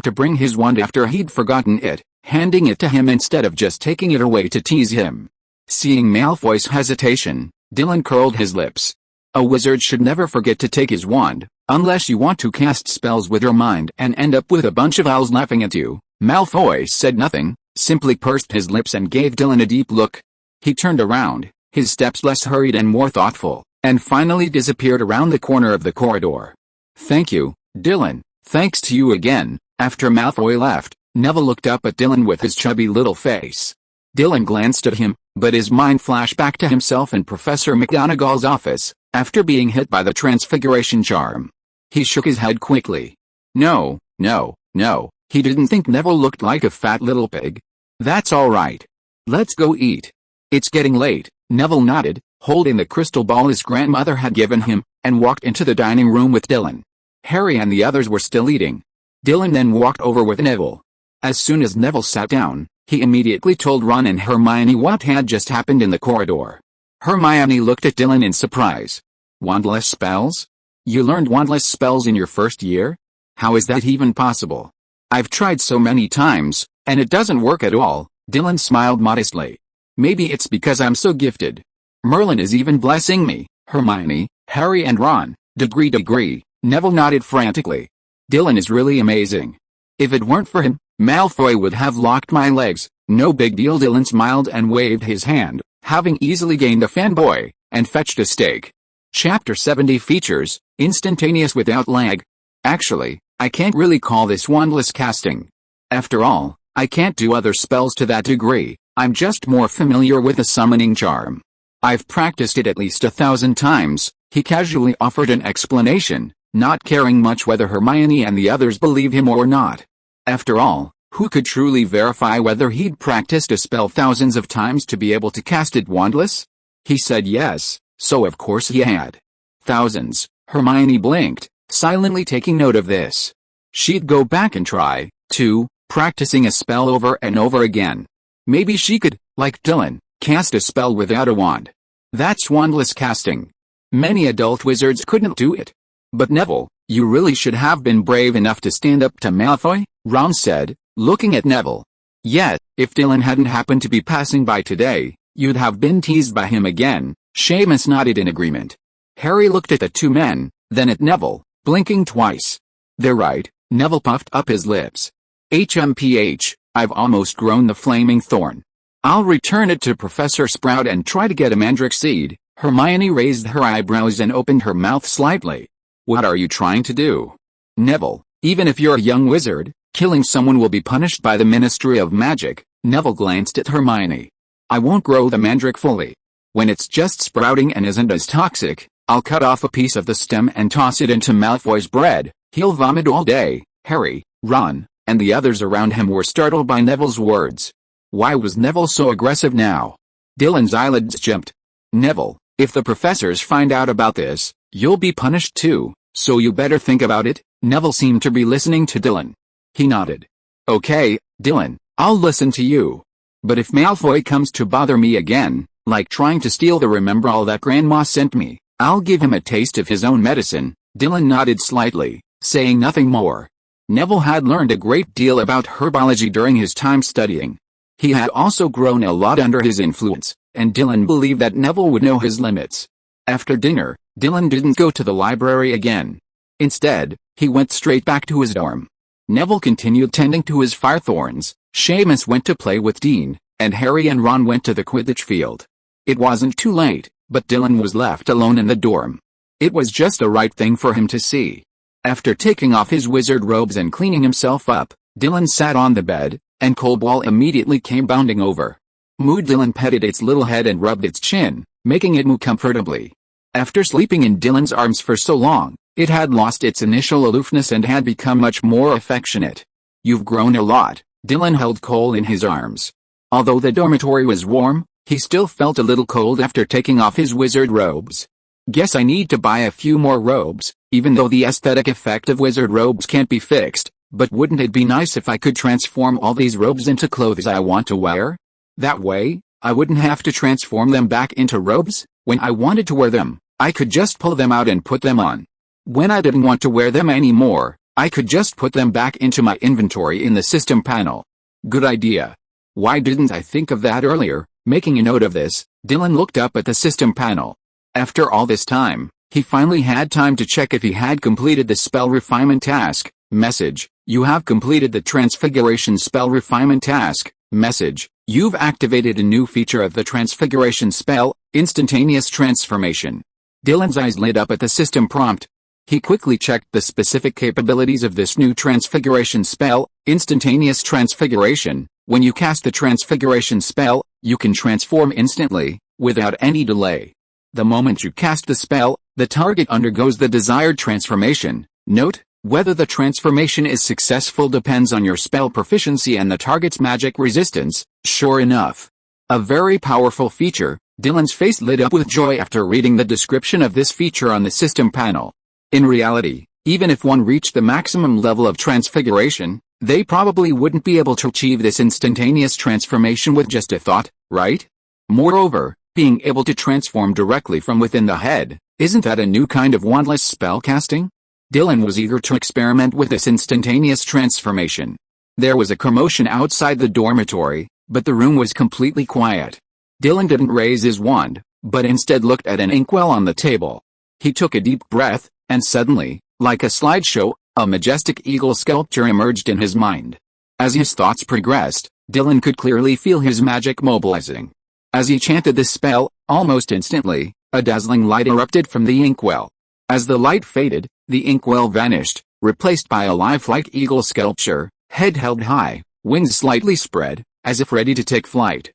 to bring his wand after he'd forgotten it, handing it to him instead of just taking it away to tease him. Seeing Malfoy's hesitation, Dylan curled his lips. A wizard should never forget to take his wand, unless you want to cast spells with your mind and end up with a bunch of owls laughing at you. Malfoy said nothing, simply pursed his lips and gave Dylan a deep look. He turned around, his steps less hurried and more thoughtful, and finally disappeared around the corner of the corridor. Thank you, Dylan, thanks to you again. After Malfoy left, Neville looked up at Dylan with his chubby little face. Dylan glanced at him, but his mind flashed back to himself in Professor McGonagall's office, after being hit by the transfiguration charm. He shook his head quickly. No, no, no, he didn't think Neville looked like a fat little pig. That's all right. Let's go eat. It's getting late, Neville nodded, holding the crystal ball his grandmother had given him, and walked into the dining room with Dylan. Harry and the others were still eating. Dylan then walked over with Neville. As soon as Neville sat down, he immediately told Ron and Hermione what had just happened in the corridor. Hermione looked at Dylan in surprise. Wandless spells? You learned wandless spells in your first year? How is that even possible? I've tried so many times, and it doesn't work at all, Dylan smiled modestly. Maybe it's because I'm so gifted. Merlin is even blessing me, Hermione, Harry and Ron, degree. Neville nodded frantically. Dylan is really amazing. If it weren't for him, Malfoy would have locked my legs. No big deal. Dylan smiled and waved his hand, having easily gained a fanboy, and fetched a steak. Chapter 70 features, instantaneous without lag. Actually, I can't really call this wandless casting. After all, I can't do other spells to that degree, I'm just more familiar with the summoning charm. I've practiced it at least 1,000 times, he casually offered an explanation, not caring much whether Hermione and the others believe him or not. After all, who could truly verify whether he'd practiced a spell thousands of times to be able to cast it wandless? He said yes, so of course he had. Thousands, Hermione blinked, silently taking note of this. She'd go back and try, too, practicing a spell over and over again. Maybe she could, like Dylan, cast a spell without a wand. That's wandless casting. Many adult wizards couldn't do it. But Neville, you really should have been brave enough to stand up to Malfoy, Ron said, looking at Neville. Yet, if Dylan hadn't happened to be passing by today, you'd have been teased by him again. Seamus nodded in agreement. Harry looked at the two men, then at Neville, blinking twice. They're right, Neville puffed up his lips. HMPH, I've almost grown the flaming thorn. I'll return it to Professor Sprout and try to get a mandrake seed. Hermione raised her eyebrows and opened her mouth slightly. What are you trying to do? Neville, even if you're a young wizard, killing someone will be punished by the Ministry of Magic. Neville glanced at Hermione. I won't grow the mandrake fully. When it's just sprouting and isn't as toxic, I'll cut off a piece of the stem and toss it into Malfoy's bread. He'll vomit all day. Harry, Ron, and the others around him were startled by Neville's words. Why was Neville so aggressive now? Dylan's eyelids jumped. Neville, if the professors find out about this, you'll be punished too, so you better think about it. Neville seemed to be listening to Dylan. He nodded. Okay, Dylan, I'll listen to you. But if Malfoy comes to bother me again, like trying to steal the Remember All that Grandma sent me, I'll give him a taste of his own medicine. Dylan nodded slightly, saying nothing more. Neville had learned a great deal about herbology during his time studying. He had also grown a lot under his influence, and Dylan believed that Neville would know his limits. After dinner, Dylan didn't go to the library again. Instead, he went straight back to his dorm. Neville continued tending to his firethorns, Seamus went to play with Dean, and Harry and Ron went to the Quidditch field. It wasn't too late, but Dylan was left alone in the dorm. It was just the right thing for him to see. After taking off his wizard robes and cleaning himself up, Dylan sat on the bed, and Coldball immediately came bounding over. Dylan petted its little head and rubbed its chin, making it moo comfortably. After sleeping in Dylan's arms for so long, it had lost its initial aloofness and had become much more affectionate. You've grown a lot. Dylan held Cole in his arms. Although the dormitory was warm, he still felt a little cold after taking off his wizard robes. Guess I need to buy a few more robes, even though the aesthetic effect of wizard robes can't be fixed, but wouldn't it be nice if I could transform all these robes into clothes I want to wear? That way, I wouldn't have to transform them back into robes. When I wanted to wear them, I could just pull them out and put them on. When I didn't want to wear them anymore, I could just put them back into my inventory in the system panel. Good idea. Why didn't I think of that earlier? Making a note of this, Dylan looked up at the system panel. After all this time, he finally had time to check if he had completed the spell refinement task. Message: You have completed the Transfiguration spell refinement task. Message: You've activated a new feature of the Transfiguration spell, instantaneous transformation. Dylan's eyes lit up at the system prompt. He quickly checked the specific capabilities of this new Transfiguration spell, instantaneous transfiguration. When you cast the Transfiguration spell, you can transform instantly, without any delay. The moment you cast the spell, the target undergoes the desired transformation. Note: Whether the transformation is successful depends on your spell proficiency and the target's magic resistance. Sure enough. A very powerful feature. Dylan's face lit up with joy after reading the description of this feature on the system panel. In reality, even if one reached the maximum level of transfiguration, they probably wouldn't be able to achieve this instantaneous transformation with just a thought, right? Moreover, being able to transform directly from within the head, isn't that a new kind of wandless spellcasting? Dylan was eager to experiment with this instantaneous transformation. There was a commotion outside the dormitory, but the room was completely quiet. Dylan didn't raise his wand, but instead looked at an inkwell on the table. He took a deep breath, and suddenly, like a slideshow, a majestic eagle sculpture emerged in his mind. As his thoughts progressed, Dylan could clearly feel his magic mobilizing. As he chanted the spell, almost instantly, a dazzling light erupted from the inkwell. As the light faded, the inkwell vanished, replaced by a lifelike eagle sculpture, head held high, wings slightly spread, as if ready to take flight.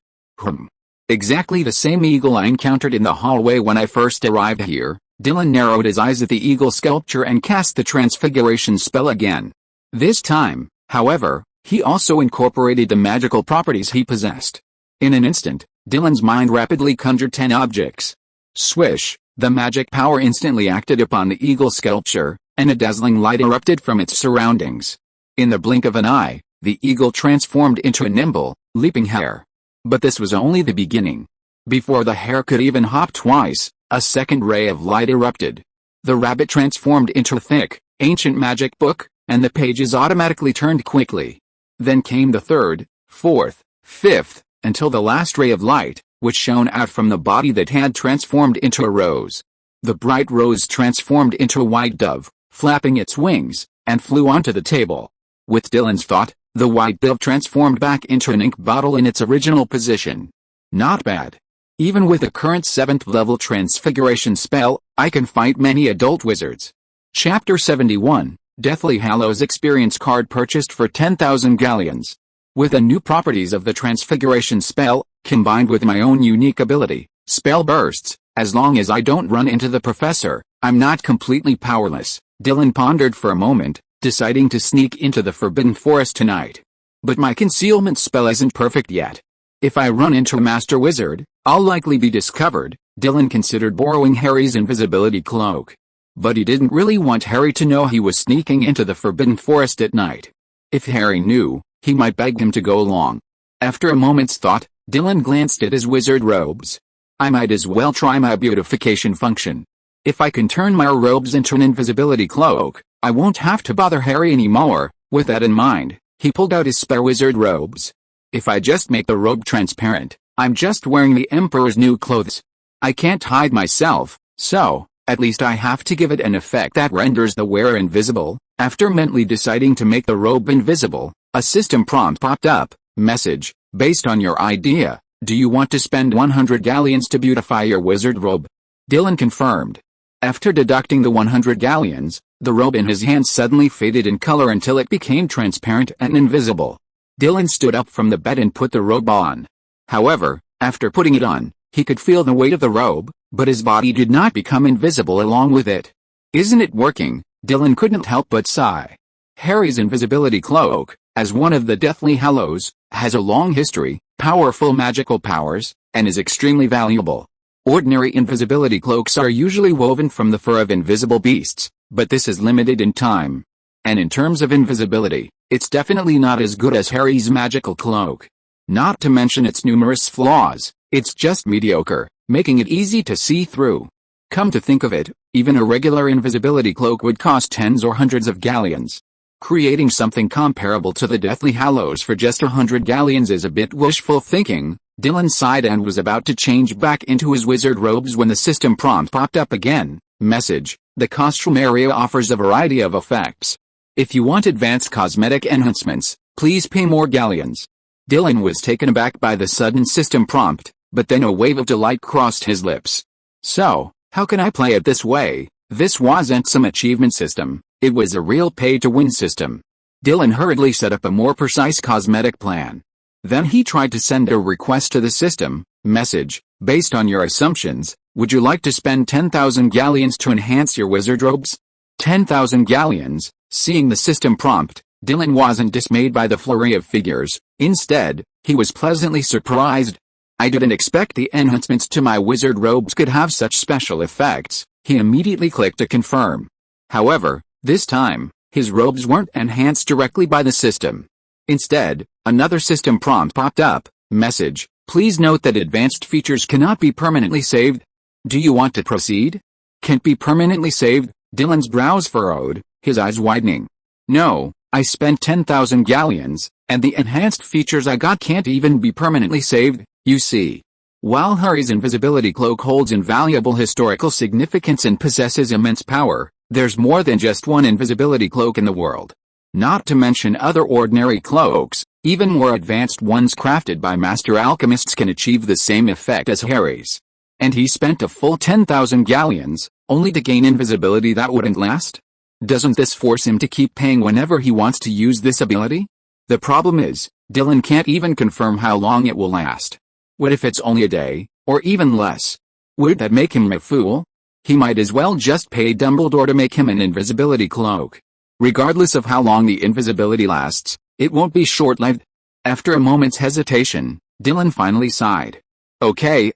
Exactly the same eagle I encountered in the hallway when I first arrived here. Dylan narrowed his eyes at the eagle sculpture and cast the transfiguration spell again. This time, however, he also incorporated the magical properties he possessed. In an instant, Dylan's mind rapidly conjured 10 objects. Swish, the magic power instantly acted upon the eagle sculpture, and a dazzling light erupted from its surroundings. In the blink of an eye, the eagle transformed into a nimble, leaping hare. But this was only the beginning. Before the hare could even hop twice, a second ray of light erupted. The rabbit transformed into a thick, ancient magic book, and the pages automatically turned quickly. Then came the third, fourth, fifth, until the last ray of light, which shone out from the body that had transformed into a rose. The bright rose transformed into a white dove, flapping its wings, and flew onto the table. With Dylan's thought, the white dove transformed back into an ink bottle in its original position. Not bad. Even with the current 7th level transfiguration spell, I can fight many adult wizards. Chapter 71, Deathly Hallows Experience Card purchased for 10,000 galleons. With the new properties of the transfiguration spell, combined with my own unique ability, spell bursts, as long as I don't run into the professor, I'm not completely powerless. Dylan pondered for a moment, deciding to sneak into the Forbidden Forest tonight. But my concealment spell isn't perfect yet. If I run into a master wizard, I'll likely be discovered. Dylan considered borrowing Harry's invisibility cloak. But he didn't really want Harry to know he was sneaking into the Forbidden Forest at night. If Harry knew, he might beg him to go along. After a moment's thought, Dylan glanced at his wizard robes. I might as well try my beautification function. If I can turn my robes into an invisibility cloak, I won't have to bother Harry anymore. With that in mind, he pulled out his spare wizard robes. If I just make the robe transparent, I'm just wearing the Emperor's new clothes. I can't hide myself, so, at least I have to give it an effect that renders the wearer invisible. After mentally deciding to make the robe invisible, a system prompt popped up. Message, based on your idea, do you want to spend 100 galleons to beautify your wizard robe? Dylan confirmed. After deducting the 100 galleons, the robe in his hand suddenly faded in color until it became transparent and invisible. Dylan stood up from the bed and put the robe on. However, after putting it on, he could feel the weight of the robe, but his body did not become invisible along with it. Isn't it working? Dylan couldn't help but sigh. Harry's invisibility cloak, as one of the Deathly Hallows, has a long history, powerful magical powers, and is extremely valuable. Ordinary invisibility cloaks are usually woven from the fur of invisible beasts, but this is limited in time. And in terms of invisibility, it's definitely not as good as Harry's magical cloak. Not to mention its numerous flaws, it's just mediocre, making it easy to see through. Come to think of it, even a regular invisibility cloak would cost tens or hundreds of galleons. Creating something comparable to the Deathly Hallows for just 100 galleons is a bit wishful thinking. Dylan sighed and was about to change back into his wizard robes when the system prompt popped up again. Message, the costume area offers a variety of effects. If you want advanced cosmetic enhancements, please pay more galleons. Dylan was taken aback by the sudden system prompt, but then a wave of delight crossed his lips. So, how can I play it this way? This wasn't some achievement system, it was a real pay-to-win system. Dylan hurriedly set up a more precise cosmetic plan. Then he tried to send a request to the system. Message, based on your assumptions, would you like to spend 10,000 galleons to enhance your wizard robes? 10,000 galleons, Seeing the system prompt, Dylan wasn't dismayed by the flurry of figures. Instead, he was pleasantly surprised. I didn't expect the enhancements to my wizard robes could have such special effects. He immediately clicked to confirm. However, this time, his robes weren't enhanced directly by the system. Instead, another system prompt popped up. Message: please note that advanced features cannot be permanently saved. Do you want to proceed? Can't be permanently saved? Dylan's brows furrowed, his eyes widening. No, I spent 10,000 galleons, and the enhanced features I got can't even be permanently saved, you see. While Harry's invisibility cloak holds invaluable historical significance and possesses immense power, there's more than just one invisibility cloak in the world. Not to mention other ordinary cloaks, even more advanced ones crafted by master alchemists can achieve the same effect as Harry's. And he spent a full 10,000 galleons, only to gain invisibility that wouldn't last? Doesn't this force him to keep paying whenever he wants to use this ability? The problem is, Dylan can't even confirm how long it will last. What if it's only a day, or even less? Would that make him a fool? He might as well just pay Dumbledore to make him an invisibility cloak. Regardless of how long the invisibility lasts, it won't be short-lived. After a moment's hesitation, Dylan finally sighed. Okay,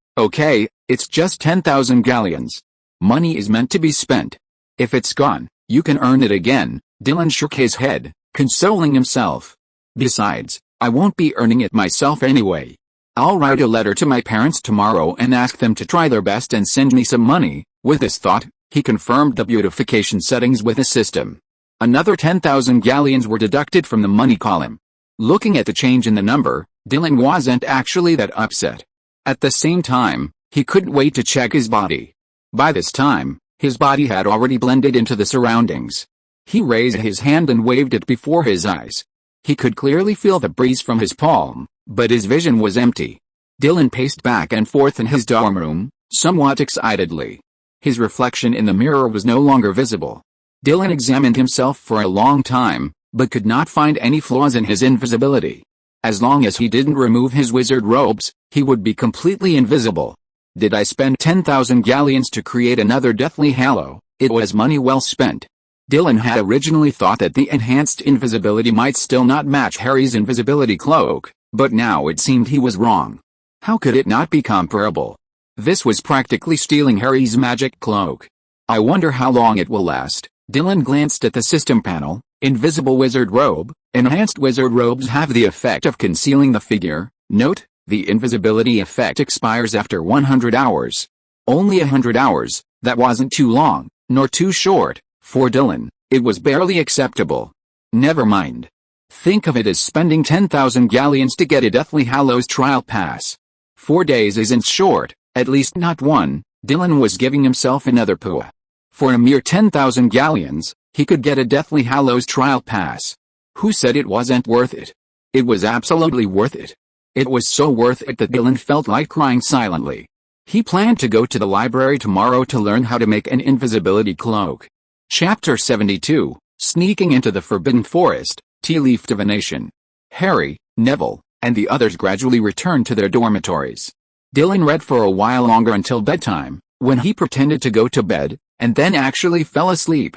it's just 10,000 galleons. Money is meant to be spent. If it's gone, you can earn it again. Dylan shook his head, consoling himself. Besides, I won't be earning it myself anyway. I'll write a letter to my parents tomorrow and ask them to try their best and send me some money. With this thought, he confirmed the beautification settings with the system. Another 10,000 galleons were deducted from the money column. Looking at the change in the number, Dylan wasn't actually that upset. At the same time, he couldn't wait to check his body. By this time, his body had already blended into the surroundings. He raised his hand and waved it before his eyes. He could clearly feel the breeze from his palm, but his vision was empty. Dylan paced back and forth in his dorm room, somewhat excitedly. His reflection in the mirror was no longer visible. Dylan examined himself for a long time, but could not find any flaws in his invisibility. As long as he didn't remove his wizard robes, he would be completely invisible. Did I spend 10,000 galleons to create another deathly halo? It was money well spent. Dylan had originally thought that the enhanced invisibility might still not match Harry's invisibility cloak, but now it seemed he was wrong. How could it not be comparable? This was practically stealing Harry's magic cloak. I wonder how long it will last. Dylan glanced at the system panel. Invisible wizard robe. Enhanced wizard robes have the effect of concealing the figure. Note: the invisibility effect expires after 100 hours. Only 100 hours. That wasn't too long, nor too short. For Dylan, it was barely acceptable. Never mind. Think of it as spending 10,000 galleons to get a Deathly Hallows trial pass. 4 days isn't short, at least not one. Dylan was giving himself another pua. For a mere 10,000 galleons, he could get a Deathly Hallows trial pass. Who said it wasn't worth it? It was absolutely worth it. It was so worth it that Dylan felt like crying silently. He planned to go to the library tomorrow to learn how to make an invisibility cloak. Chapter 72, Sneaking into the Forbidden Forest, Tea Leaf Divination. Harry, Neville, and the others gradually returned to their dormitories. Dylan read for a while longer until bedtime, when he pretended to go to bed, and then actually fell asleep.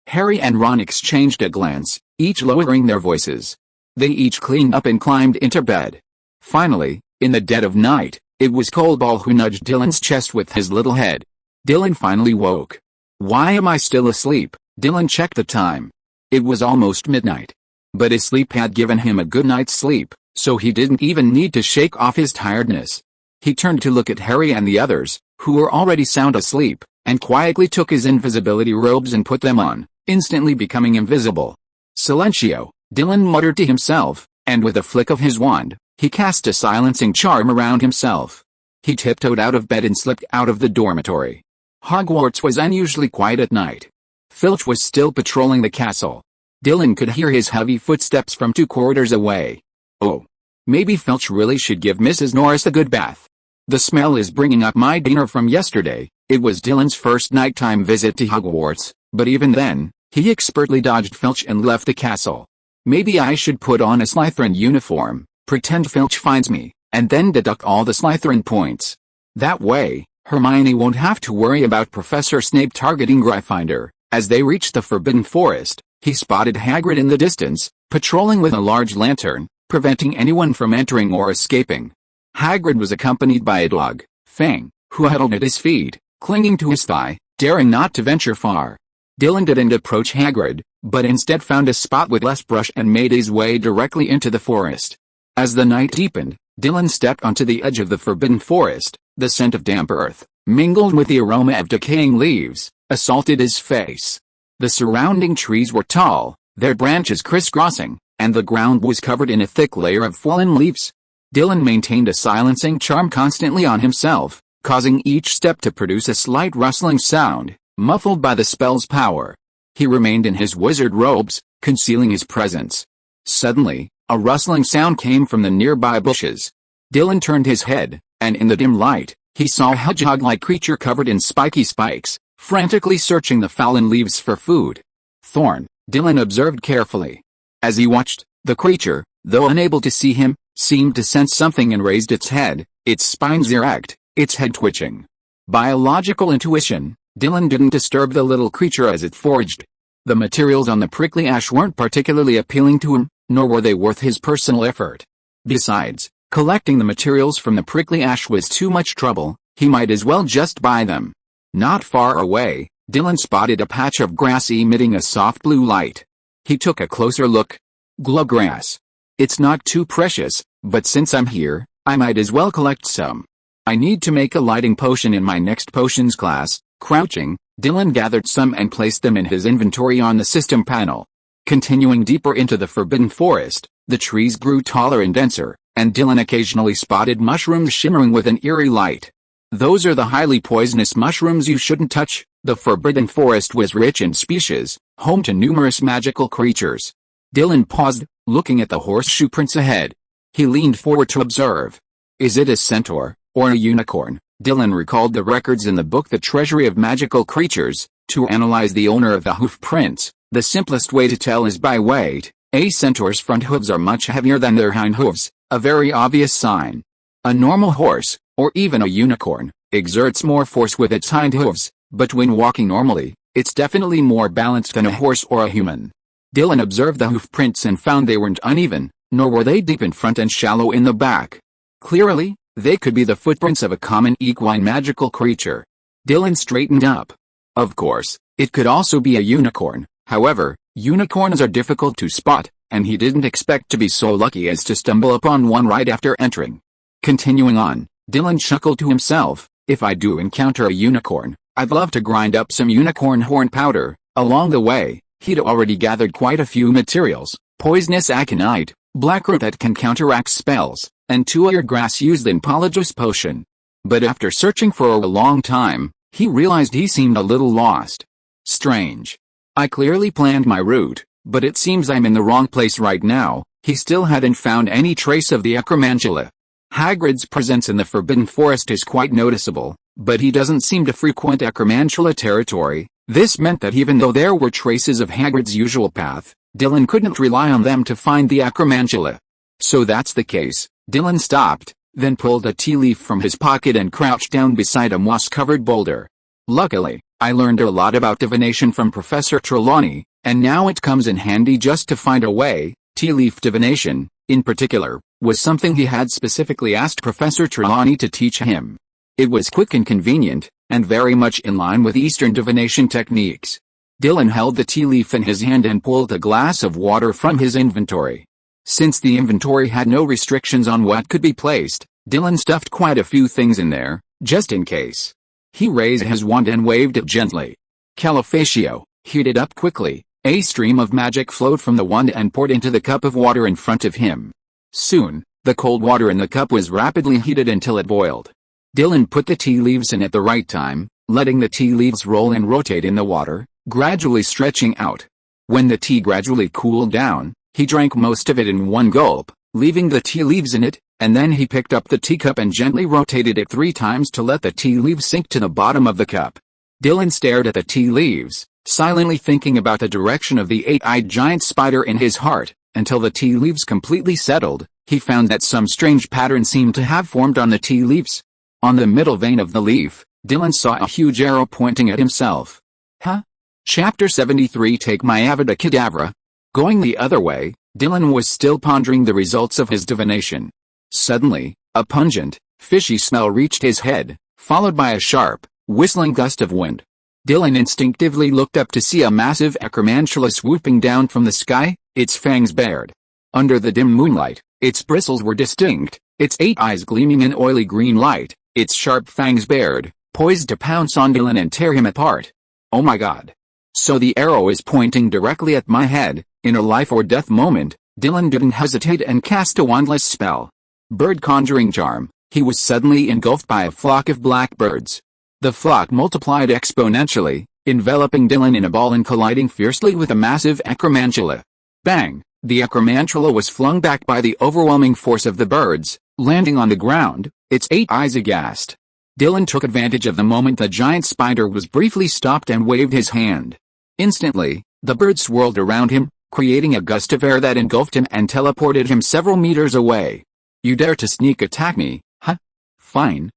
Harry and Ron exchanged a glance, each lowering their voices. They each cleaned up and climbed into bed. Finally, in the dead of night, it was Coldball who nudged Dylan's chest with his little head. Dylan finally woke. Why am I still asleep? Dylan checked the time. It was almost midnight. But his sleep had given him a good night's sleep, so he didn't even need to shake off his tiredness. He turned to look at Harry and the others, who were already sound asleep, and quietly took his invisibility robes and put them on, instantly becoming invisible. Silencio, Dylan muttered to himself, and with a flick of his wand, he cast a silencing charm around himself. He tiptoed out of bed and slipped out of the dormitory. Hogwarts was unusually quiet at night. Filch was still patrolling the castle. Dylan could hear his heavy footsteps from 2 corridors away. Oh. Maybe Filch really should give Mrs. Norris a good bath. The smell is bringing up my dinner from yesterday. It was Dylan's first nighttime visit to Hogwarts, but even then, he expertly dodged Filch and left the castle. Maybe I should put on a Slytherin uniform, pretend Filch finds me, and then deduct all the Slytherin points. That way, Hermione won't have to worry about Professor Snape targeting Gryffindor. As they reached the Forbidden Forest, He spotted Hagrid in the distance, patrolling with a large lantern, preventing anyone from entering or escaping. Hagrid was accompanied by a dog, Fang, who huddled at his feet, clinging to his thigh, daring not to venture far. Dylan didn't approach Hagrid, but instead found a spot with less brush and made his way directly into the forest. As the night deepened, Dylan stepped onto the edge of the forbidden forest. The scent of damp earth, mingled with the aroma of decaying leaves, assaulted his face. The surrounding trees were tall, their branches crisscrossing, and the ground was covered in a thick layer of fallen leaves. Dylan maintained a silencing charm constantly on himself, causing each step to produce a slight rustling sound, muffled by the spell's power. He remained in his wizard robes, concealing his presence. Suddenly, a rustling sound came from the nearby bushes. Dylan turned his head, and in the dim light, he saw a hedgehog-like creature covered in spiky spikes, frantically searching the fallen leaves for food. Thorn, Dylan observed carefully. As he watched, the creature, though unable to see him, seemed to sense something and raised its head, its spines erect, its head twitching. By a logical intuition, Dylan didn't disturb the little creature as it foraged. The materials on the prickly ash weren't particularly appealing to him, nor were they worth his personal effort. Besides, collecting the materials from the prickly ash was too much trouble, he might as well just buy them. Not far away, Dylan spotted a patch of grass emitting a soft blue light. He took a closer look. Glow grass. It's not too precious, but since I'm here, I might as well collect some. I need to make a lighting potion in my next potions class. Crouching, Dylan gathered some and placed them in his inventory on the system panel. Continuing deeper into the forbidden forest, the trees grew taller and denser, and Dylan occasionally spotted mushrooms shimmering with an eerie light. Those are the highly poisonous mushrooms you shouldn't touch. The forbidden forest was rich in species, home to numerous magical creatures. Dylan paused, looking at the horseshoe prints ahead. He leaned forward to observe. Is it a centaur, or a unicorn? Dylan recalled the records in the book The Treasury of Magical Creatures. To analyze the owner of the hoof prints, the simplest way to tell is by weight. A centaur's front hooves are much heavier than their hind hooves, a very obvious sign. A normal horse, or even a unicorn, exerts more force with its hind hooves, but when walking normally, it's definitely more balanced than a horse or a human. Dylan observed the hoof prints and found they weren't uneven, nor were they deep in front and shallow in the back. Clearly, they could be the footprints of a common equine magical creature. Dylan straightened up. Of course, it could also be a unicorn. However, unicorns are difficult to spot, and he didn't expect to be so lucky as to stumble upon one right after entering. Continuing on, Dylan chuckled to himself, if I do encounter a unicorn, I'd love to grind up some unicorn horn powder. Along the way, he'd already gathered quite a few materials: poisonous aconite, blackroot that can counteract spells, and two-eared grass used in Polyjuice potion. But after searching for a long time, he realized he seemed a little lost. Strange. I clearly planned my route, but it seems I'm in the wrong place right now. He still hadn't found any trace of the Acromantula. Hagrid's presence in the Forbidden Forest is quite noticeable, but he doesn't seem to frequent Acromantula territory. This meant that even though there were traces of Hagrid's usual path, Dylan couldn't rely on them to find the Acromantula. So that's the case. Dylan stopped, then pulled a tea leaf from his pocket and crouched down beside a moss-covered boulder. Luckily, I learned a lot about divination from Professor Trelawney, and now it comes in handy just to find a way. Tea leaf divination, in particular, was something he had specifically asked Professor Trelawney to teach him. It was quick and convenient, and very much in line with Eastern divination techniques. Dylan held the tea leaf in his hand and pulled a glass of water from his inventory. Since the inventory had no restrictions on what could be placed, Dylan stuffed quite a few things in there, just in case. He raised his wand and waved it gently. Califatio, heated up quickly. A stream of magic flowed from the wand and poured into the cup of water in front of him. Soon, the cold water in the cup was rapidly heated until it boiled. Dylan put the tea leaves in at the right time, letting the tea leaves roll and rotate in the water, gradually stretching out. When the tea gradually cooled down, he drank most of it in one gulp, leaving the tea leaves in it, and then he picked up the teacup and gently rotated it 3 times to let the tea leaves sink to the bottom of the cup. Dylan stared at the tea leaves, silently thinking about the direction of the 8-eyed giant spider in his heart. Until the tea leaves completely settled, he found that some strange pattern seemed to have formed on the tea leaves. On the middle vein of the leaf, Dylan saw a huge arrow pointing at himself. Huh? Chapter 73 Take my Avada Kedavra. Going the other way, Dylan was still pondering the results of his divination. Suddenly, a pungent, fishy smell reached his head, followed by a sharp, whistling gust of wind. Dylan instinctively looked up to see a massive acromantula swooping down from the sky, its fangs bared. Under the dim moonlight, its bristles were distinct, its 8 eyes gleaming in oily green light, its sharp fangs bared, poised to pounce on Dylan and tear him apart. Oh my god. So the arrow is pointing directly at my head. In a life-or-death moment, Dylan didn't hesitate and cast a wandless spell. Bird conjuring charm. He was suddenly engulfed by a flock of blackbirds. The flock multiplied exponentially, enveloping Dylan in a ball and colliding fiercely with a massive acromantula. Bang! The acromantula was flung back by the overwhelming force of the birds, landing on the ground, its 8 eyes aghast. Dylan took advantage of the moment the giant spider was briefly stopped and waved his hand. Instantly, the bird swirled around him, creating a gust of air that engulfed him and teleported him several meters away. You dare to sneak attack me, huh? Fine,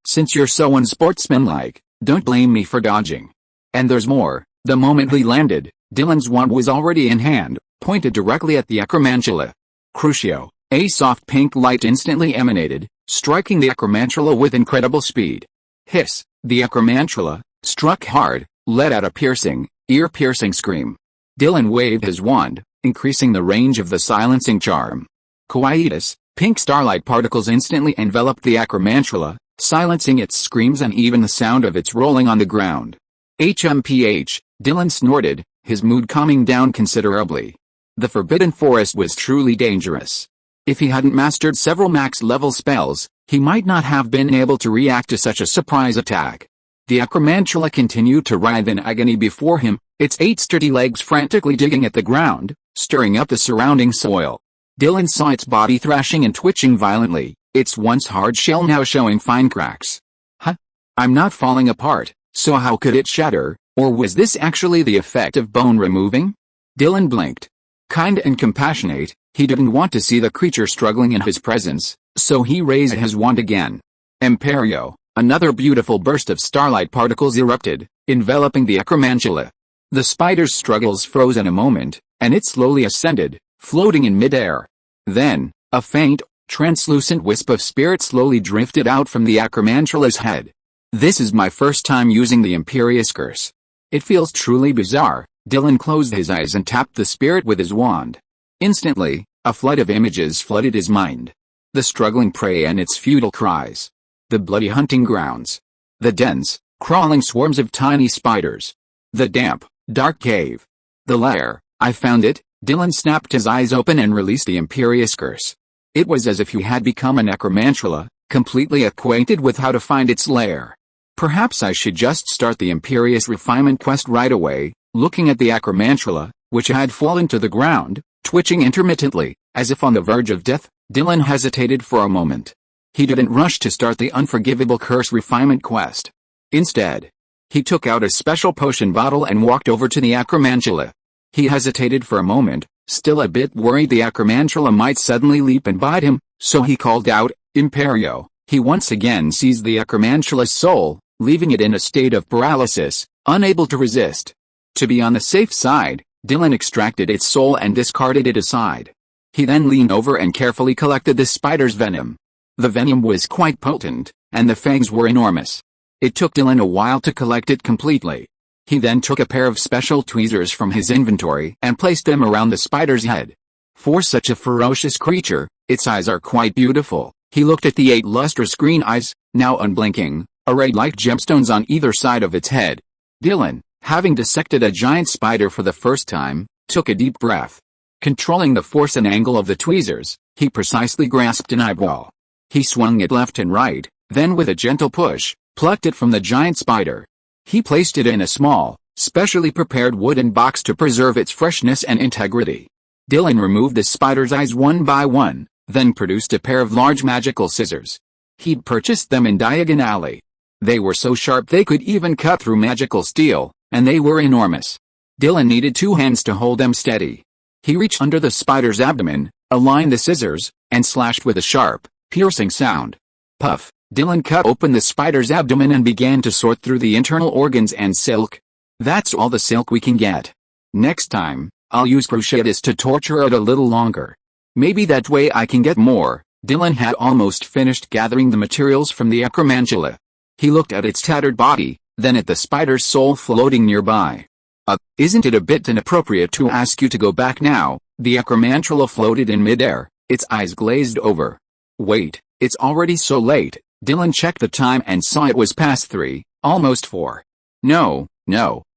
since you're so unsportsmanlike, don't blame me for dodging. And there's more. The moment he landed, Dylan's wand was already in hand, pointed directly at the acromantula. Crucio, a soft pink light instantly emanated, striking the acromantula with incredible speed. Hiss, the acromantula, struck hard, let out a piercing, ear-piercing scream. Dylan waved his wand, increasing the range of the silencing charm. Cruciatus, pink starlight particles instantly enveloped the acromantula, silencing its screams and even the sound of its rolling on the ground. HMPH, Dylan snorted, his mood calming down considerably. The Forbidden Forest was truly dangerous. If he hadn't mastered several max-level spells, he might not have been able to react to such a surprise attack. The acromantula continued to writhe in agony before him, its 8 sturdy legs frantically digging at the ground, stirring up the surrounding soil. Dylan saw its body thrashing and twitching violently, its once hard shell now showing fine cracks. Huh? I'm not falling apart, so how could it shatter, or was this actually the effect of bone removing? Dylan blinked. Kind and compassionate, he didn't want to see the creature struggling in his presence, so he raised his wand again. Imperius. Another beautiful burst of starlight particles erupted, enveloping the acromantula. The spider's struggles froze in a moment, and it slowly ascended, floating in midair. Then, a faint, translucent wisp of spirit slowly drifted out from the acromantula's head. This is my first time using the Imperius curse. It feels truly bizarre. Dylan closed his eyes and tapped the spirit with his wand. Instantly, a flood of images flooded his mind. The struggling prey and its futile cries. The bloody hunting grounds. The dense, crawling swarms of tiny spiders. The damp, dark cave. The lair. I found it. Dylan snapped his eyes open and released the Imperius curse. It was as if he had become an acromantula, completely acquainted with how to find its lair. Perhaps I should just start the Imperius refinement quest right away. Looking at the acromantula, which had fallen to the ground, twitching intermittently, as if on the verge of death, Dylan hesitated for a moment. He didn't rush to start the Unforgivable Curse refinement quest. Instead, he took out a special potion bottle and walked over to the acromantula. He hesitated for a moment, still a bit worried the acromantula might suddenly leap and bite him, so he called out, Imperius. He once again seized the acromantula's soul, leaving it in a state of paralysis, unable to resist. To be on the safe side, Dylan extracted its soul and discarded it aside. He then leaned over and carefully collected the spider's venom. The venom was quite potent, and the fangs were enormous. It took Dylan a while to collect it completely. He then took a pair of special tweezers from his inventory and placed them around the spider's head. For such a ferocious creature, its eyes are quite beautiful. He looked at the 8 lustrous green eyes, now unblinking, arrayed like gemstones on either side of its head. Dylan, having dissected a giant spider for the first time, took a deep breath. Controlling the force and angle of the tweezers, he precisely grasped an eyeball. He swung it left and right, then with a gentle push, plucked it from the giant spider. He placed it in a small, specially prepared wooden box to preserve its freshness and integrity. Dylan removed the spider's eyes one by one, then produced a pair of large magical scissors. He'd purchased them in Diagon Alley. They were so sharp they could even cut through magical steel, and they were enormous. Dylan needed 2 hands to hold them steady. He reached under the spider's abdomen, aligned the scissors, and slashed with a sharp, piercing sound. Puff! Dylan cut open the spider's abdomen and began to sort through the internal organs and silk. That's all the silk we can get. Next time, I'll use Cruciatus to torture it a little longer. Maybe that way I can get more. Dylan had almost finished gathering the materials from the acromantula. He looked at its tattered body, then at the spider's soul floating nearby. Isn't it a bit inappropriate to ask you to go back now? The acromantula floated in midair, its eyes glazed over. Wait, it's already so late. Dylan checked the time and saw it was past 3, almost 4. No,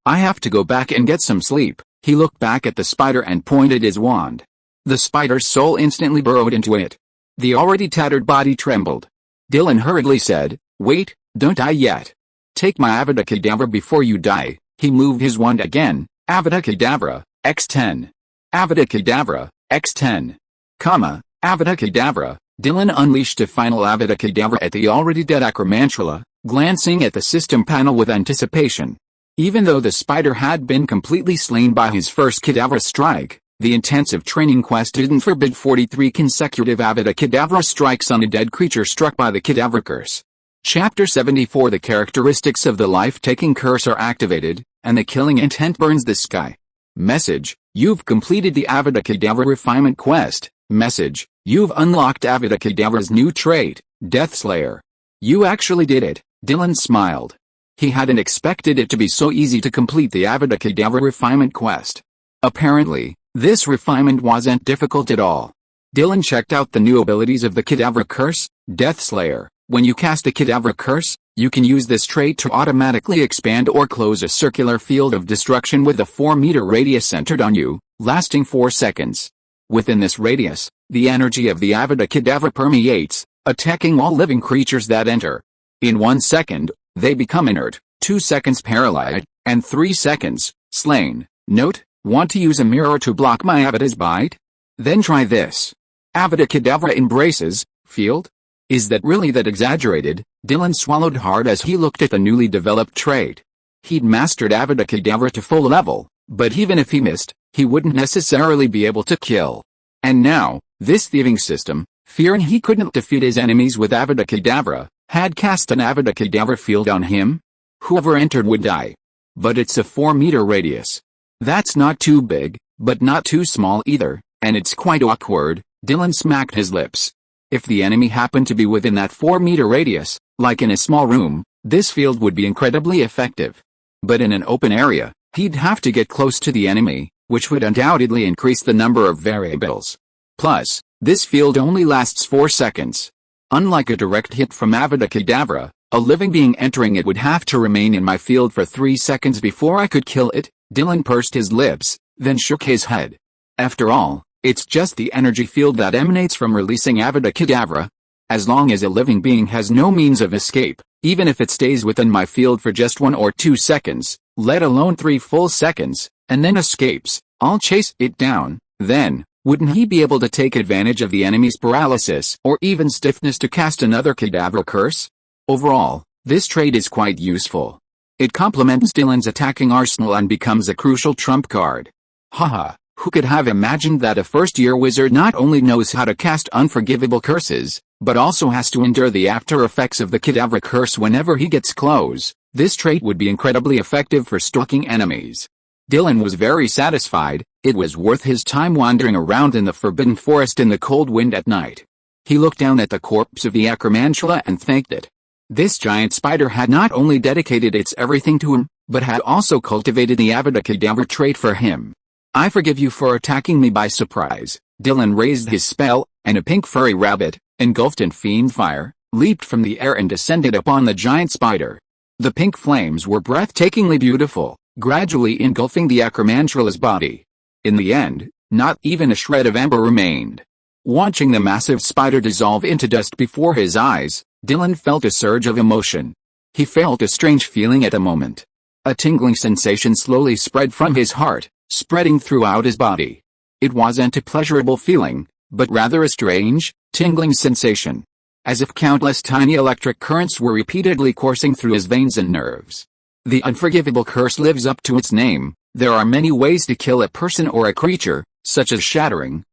I have to go back and get some sleep. He looked back at the spider and pointed his wand. The spider's soul instantly burrowed into it. The already tattered body trembled. Dylan hurriedly said, "Wait, don't die yet. Take my Avada Kedavra before you die." He moved his wand again. Avada Kedavra, X10. Avada Kedavra, X10. Avada Kedavra. Dylan unleashed a final Avada Kedavra at the already dead acromantula, glancing at the system panel with anticipation. Even though the spider had been completely slain by his first Kedavra strike, the intensive training quest didn't forbid 43 consecutive Avada Kedavra strikes on a dead creature struck by the Kedavra curse. Chapter 74. The characteristics of the life-taking curse are activated, and the killing intent burns the sky. Message: You've completed the Avada Kedavra refinement quest. Message: You've unlocked Avada Kedavra's new trait, Death Slayer. You actually did it. Dylan smiled. He hadn't expected it to be so easy to complete the Avada Kedavra refinement quest. Apparently, this refinement wasn't difficult at all. Dylan checked out the new abilities of the Kedavra curse, Death Slayer. When you cast a Kedavra curse, you can use this trait to automatically expand or close a circular field of destruction with a 4-meter radius centered on you, lasting 4 seconds. Within this radius, the energy of the Avada Kedavra permeates, attacking all living creatures that enter. In 1 second, they become inert, 2 seconds paralyzed, and 3 seconds, slain. Note: want to use a mirror to block my Avada's bite? Then try this. Avada Kedavra embraces, field? Is that really that exaggerated? Dylan swallowed hard as he looked at the newly developed trait. He'd mastered Avada Kedavra to full level, but even if he missed, he wouldn't necessarily be able to kill. And now, this thieving system, fearing he couldn't defeat his enemies with Avada Kedavra, had cast an Avada Kedavra field on him. Whoever entered would die. But it's a 4-meter radius. That's not too big, but not too small either, and it's quite awkward. Dylan smacked his lips. If the enemy happened to be within that 4-meter radius, like in a small room, this field would be incredibly effective. But in an open area, he'd have to get close to the enemy, which would undoubtedly increase the number of variables. Plus, this field only lasts 4 seconds. Unlike a direct hit from Avada Kedavra, a living being entering it would have to remain in my field for 3 seconds before I could kill it. Dylan pursed his lips, then shook his head. After all, it's just the energy field that emanates from releasing Avada Kedavra. As long as a living being has no means of escape, even if it stays within my field for just 1 or 2 seconds, let alone 3 full seconds, and then escapes, I'll chase it down. Then, wouldn't he be able to take advantage of the enemy's paralysis or even stiffness to cast another Kedavra curse? Overall, this trait is quite useful. It complements Dylan's attacking arsenal and becomes a crucial trump card. Haha. Who could have imagined that a first-year wizard not only knows how to cast unforgivable curses, but also has to endure the after effects of the Kedavra curse whenever he gets close? This trait would be incredibly effective for stalking enemies. Dylan was very satisfied. It was worth his time wandering around in the forbidden forest in the cold wind at night. He looked down at the corpse of the acromantula and thanked it. This giant spider had not only dedicated its everything to him, but had also cultivated the Avada Kedavra trait for him. I forgive you for attacking me by surprise. Dylan raised his spell, and a pink furry rabbit, engulfed in fiend fire, leaped from the air and descended upon the giant spider. The pink flames were breathtakingly beautiful, gradually engulfing the acromantula's body. In the end, not even a shred of ember remained. Watching the massive spider dissolve into dust before his eyes, Dylan felt a surge of emotion. He felt a strange feeling at a moment. A tingling sensation slowly spread from his heart, spreading throughout his body. It wasn't a pleasurable feeling, but rather a strange, tingling sensation. As if countless tiny electric currents were repeatedly coursing through his veins and nerves. The unforgivable curse lives up to its name. There are many ways to kill a person or a creature, such as shattering,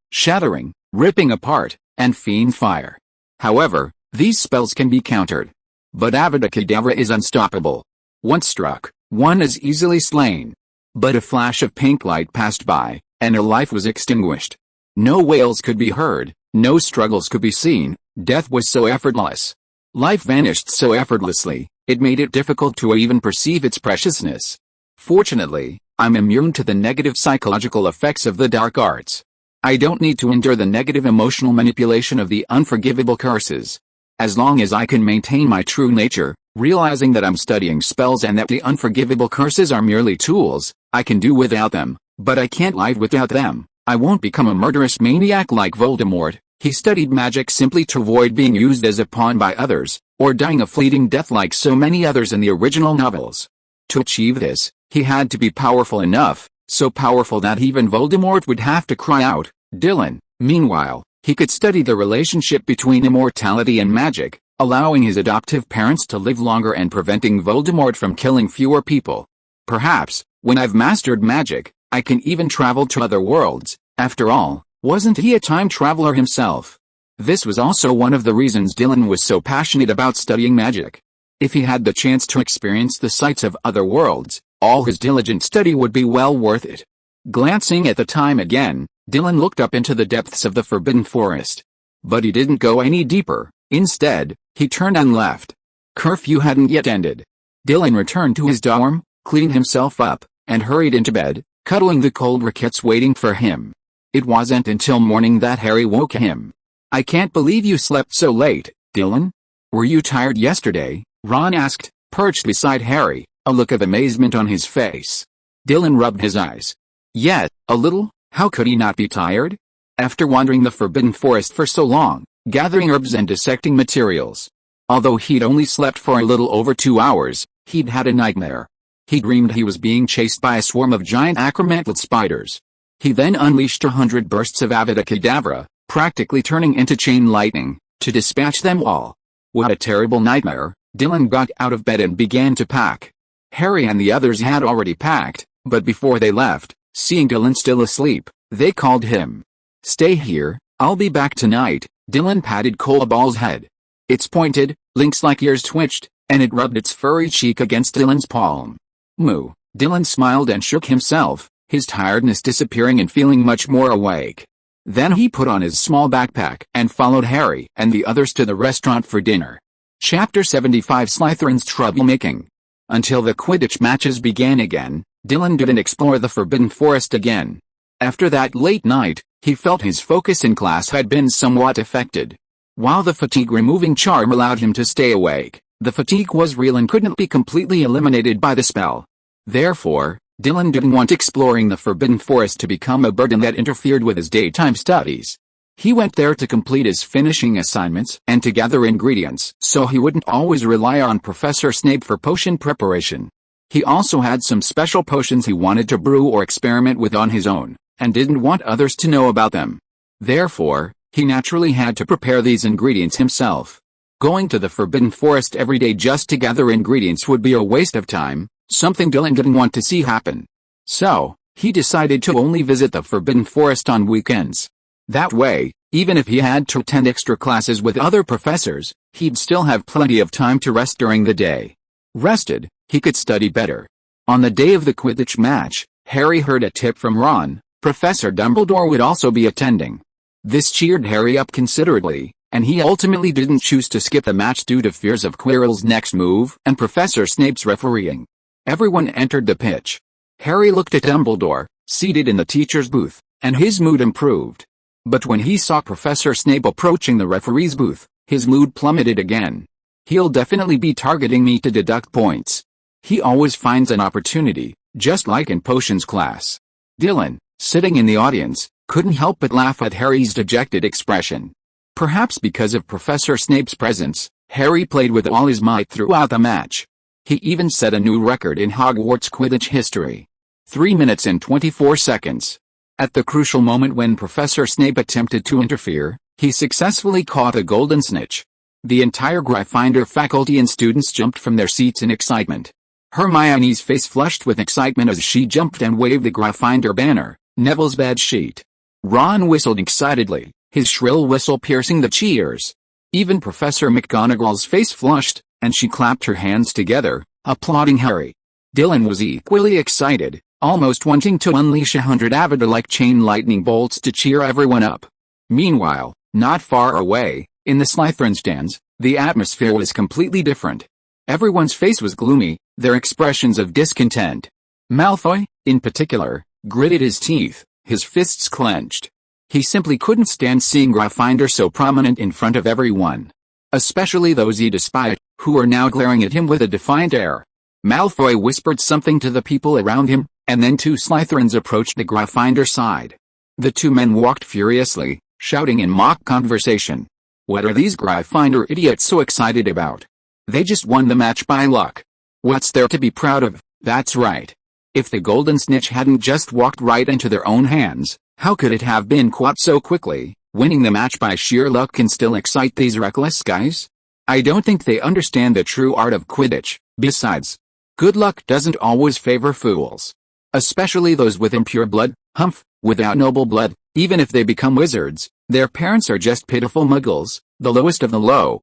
ripping apart, and fiend fire. However, these spells can be countered. But Avada Kedavra is unstoppable. Once struck, One is easily slain. But a flash of pink light passed by, and her life was extinguished. No wails could be heard, no struggles could be seen, death was so effortless. Life vanished so effortlessly, it made it difficult to even perceive its preciousness. Fortunately, I'm immune to the negative psychological effects of the dark arts. I don't need to endure the negative emotional manipulation of the unforgivable curses. As long as I can maintain my true nature, realizing that I'm studying spells and that the unforgivable curses are merely tools, I can do without them, but I can't live without them. I won't become a murderous maniac like Voldemort. He studied magic simply to avoid being used as a pawn by others, or dying a fleeting death like so many others in the original novels. To achieve this, he had to be powerful enough, so powerful that even Voldemort would have to cry out. Dylan, meanwhile, he could study the relationship between immortality and magic, allowing his adoptive parents to live longer and preventing Voldemort from killing fewer people. Perhaps, when I've mastered magic, I can even travel to other worlds. After all, wasn't he a time traveler himself? This was also one of the reasons Dylan was so passionate about studying magic. If he had the chance to experience the sights of other worlds, all his diligent study would be well worth it. Glancing at the time again, Dylan looked up into the depths of the Forbidden Forest. But he didn't go any deeper. Instead, he turned and left. Curfew hadn't yet ended. Dylan returned to his dorm, cleaned himself up, and hurried into bed, cuddling the cold rickets waiting for him. It wasn't until morning that Harry woke him. "I can't believe you slept so late, Dylan. Were you tired yesterday?" Ron asked, perched beside Harry, a look of amazement on his face. Dylan rubbed his eyes. "Yeah, a little. How could he not be tired? After wandering the Forbidden Forest for so long, gathering herbs and dissecting materials. Although he'd only slept for a little over 2 hours, he'd had a nightmare. He dreamed he was being chased by a swarm of giant acromantled spiders. He then unleashed 100 bursts of Avada Kedavra, practically turning into chain lightning, to dispatch them all. What a terrible nightmare. Dylan got out of bed and began to pack. Harry and the others had already packed, but before they left, seeing Dylan still asleep, they called him. "Stay here, I'll be back tonight." Dylan patted Colaball's head. Its pointed, lynx-like ears twitched, and it rubbed its furry cheek against Dylan's palm. "Moo." Dylan smiled and shook himself, his tiredness disappearing and feeling much more awake. Then he put on his small backpack and followed Harry and the others to the restaurant for dinner. Chapter 75 Slytherin's Troublemaking. Until the Quidditch matches began again, Dylan didn't explore the Forbidden Forest again. After that late night, he felt his focus in class had been somewhat affected. While the fatigue-removing charm allowed him to stay awake, the fatigue was real and couldn't be completely eliminated by the spell. Therefore, Dylan didn't want exploring the Forbidden Forest to become a burden that interfered with his daytime studies. He went there to complete his finishing assignments and to gather ingredients so he wouldn't always rely on Professor Snape for potion preparation. He also had some special potions he wanted to brew or experiment with on his own, and didn't want others to know about them. Therefore, he naturally had to prepare these ingredients himself. Going to the Forbidden Forest every day just to gather ingredients would be a waste of time, something Dylan didn't want to see happen. So, he decided to only visit the Forbidden Forest on weekends. That way, even if he had to attend extra classes with other professors, he'd still have plenty of time to rest during the day. Rested, he could study better. On the day of the Quidditch match, Harry heard a tip from Ron. Professor Dumbledore would also be attending. This cheered Harry up considerably, and he ultimately didn't choose to skip the match due to fears of Quirrell's next move and Professor Snape's refereeing. Everyone entered the pitch. Harry looked at Dumbledore, seated in the teacher's booth, and his mood improved. But when he saw Professor Snape approaching the referee's booth, his mood plummeted again. "He'll definitely be targeting me to deduct points. He always finds an opportunity, just like in potions class." Dylan, sitting in the audience, couldn't help but laugh at Harry's dejected expression. Perhaps because of Professor Snape's presence, Harry played with all his might throughout the match. He even set a new record in Hogwarts Quidditch history. 3 minutes and 24 seconds. At the crucial moment when Professor Snape attempted to interfere, he successfully caught a golden snitch. The entire Gryffindor faculty and students jumped from their seats in excitement. Hermione's face flushed with excitement as she jumped and waved the Gryffindor banner, Neville's bed sheet. Ron whistled excitedly, his shrill whistle piercing the cheers. Even Professor McGonagall's face flushed, and she clapped her hands together, applauding Harry. Dylan was equally excited, almost wanting to unleash 100 Avada-like chain lightning bolts to cheer everyone up. Meanwhile, not far away, in the Slytherin stands, the atmosphere was completely different. Everyone's face was gloomy, their expressions of discontent. Malfoy, in particular, gritted his teeth, his fists clenched. He simply couldn't stand seeing Gryffindor so prominent in front of everyone. Especially those he despised, who were now glaring at him with a defiant air. Malfoy whispered something to the people around him, and then 2 Slytherins approached the Gryffindor side. The 2 men walked furiously, shouting in mock conversation. What are these Gryffindor idiots so excited about? They just won the match by luck. What's there to be proud of? That's right. If the golden snitch hadn't just walked right into their own hands, how could it have been caught so quickly? Winning the match by sheer luck can still excite these reckless guys? I don't think they understand the true art of Quidditch. Besides, good luck doesn't always favor fools. Especially those with impure blood. Humph, without noble blood, even if they become wizards, their parents are just pitiful muggles, the lowest of the low.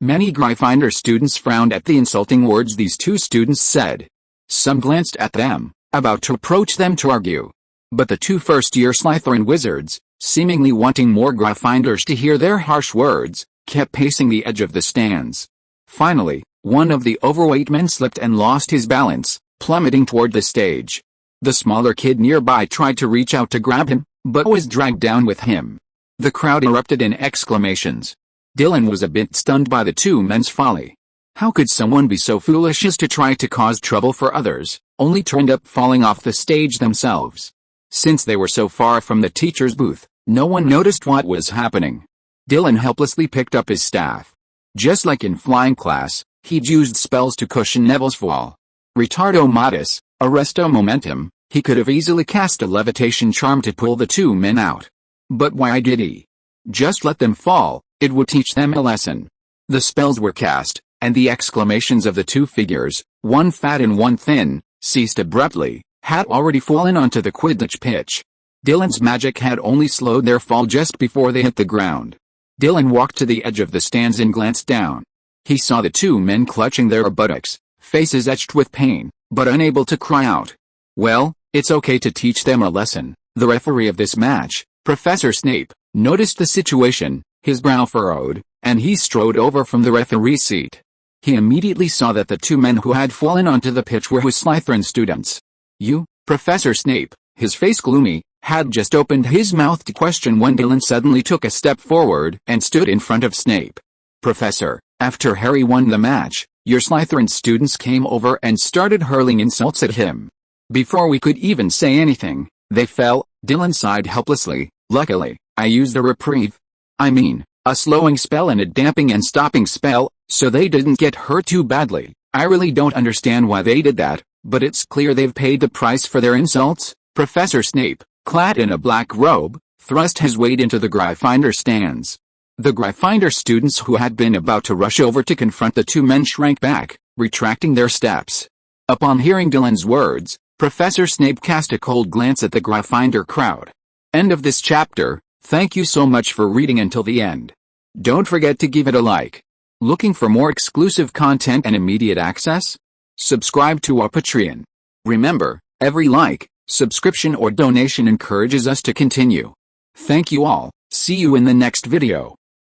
Many Gryffindor students frowned at the insulting words these 2 students said. Some glanced at them, about to approach them to argue. But the 2 first-year Slytherin wizards, seemingly wanting more Gryffindors to hear their harsh words, kept pacing the edge of the stands. Finally, one of the overweight men slipped and lost his balance, plummeting toward the stage. The smaller kid nearby tried to reach out to grab him, but was dragged down with him. The crowd erupted in exclamations. Dylan was a bit stunned by the 2 men's folly. How could someone be so foolish as to try to cause trouble for others, only to end up falling off the stage themselves? Since they were so far from the teacher's booth, no one noticed what was happening. Dylan helplessly picked up his staff. Just like in flying class, he'd used spells to cushion Neville's fall. Retardo Modus, Arresto Momentum, he could have easily cast a levitation charm to pull the 2 men out. But why did he? Just let them fall, it would teach them a lesson. The spells were cast, and the exclamations of the 2 figures, one fat and one thin, ceased abruptly, had already fallen onto the Quidditch pitch. Dylan's magic had only slowed their fall just before they hit the ground. Dylan walked to the edge of the stands and glanced down. He saw the 2 men clutching their buttocks, faces etched with pain, but unable to cry out. Well, it's okay to teach them a lesson. The referee of this match, Professor Snape, noticed the situation, his brow furrowed, and he strode over from the referee seat. He immediately saw that the 2 men who had fallen onto the pitch were his Slytherin students. You, Professor Snape, his face gloomy, had just opened his mouth to question when Dylan suddenly took a step forward and stood in front of Snape. Professor, after Harry won the match, your Slytherin students came over and started hurling insults at him. Before we could even say anything, they fell. Dylan sighed helplessly. Luckily, I used a reprieve. I mean, a slowing spell and a damping and stopping spell, so they didn't get hurt too badly. I really don't understand why they did that, but it's clear they've paid the price for their insults. Professor Snape, clad in a black robe, thrust his weight into the Gryffindor stands. The Gryffindor students who had been about to rush over to confront the 2 men shrank back, retracting their steps. Upon hearing Dylan's words, Professor Snape cast a cold glance at the Gryffindor crowd. End of this chapter. Thank you so much for reading until the end. Don't forget to give it a like. Looking for more exclusive content and immediate access? Subscribe to our Patreon. Remember, every like, subscription or donation encourages us to continue. Thank you all. See you in the next video.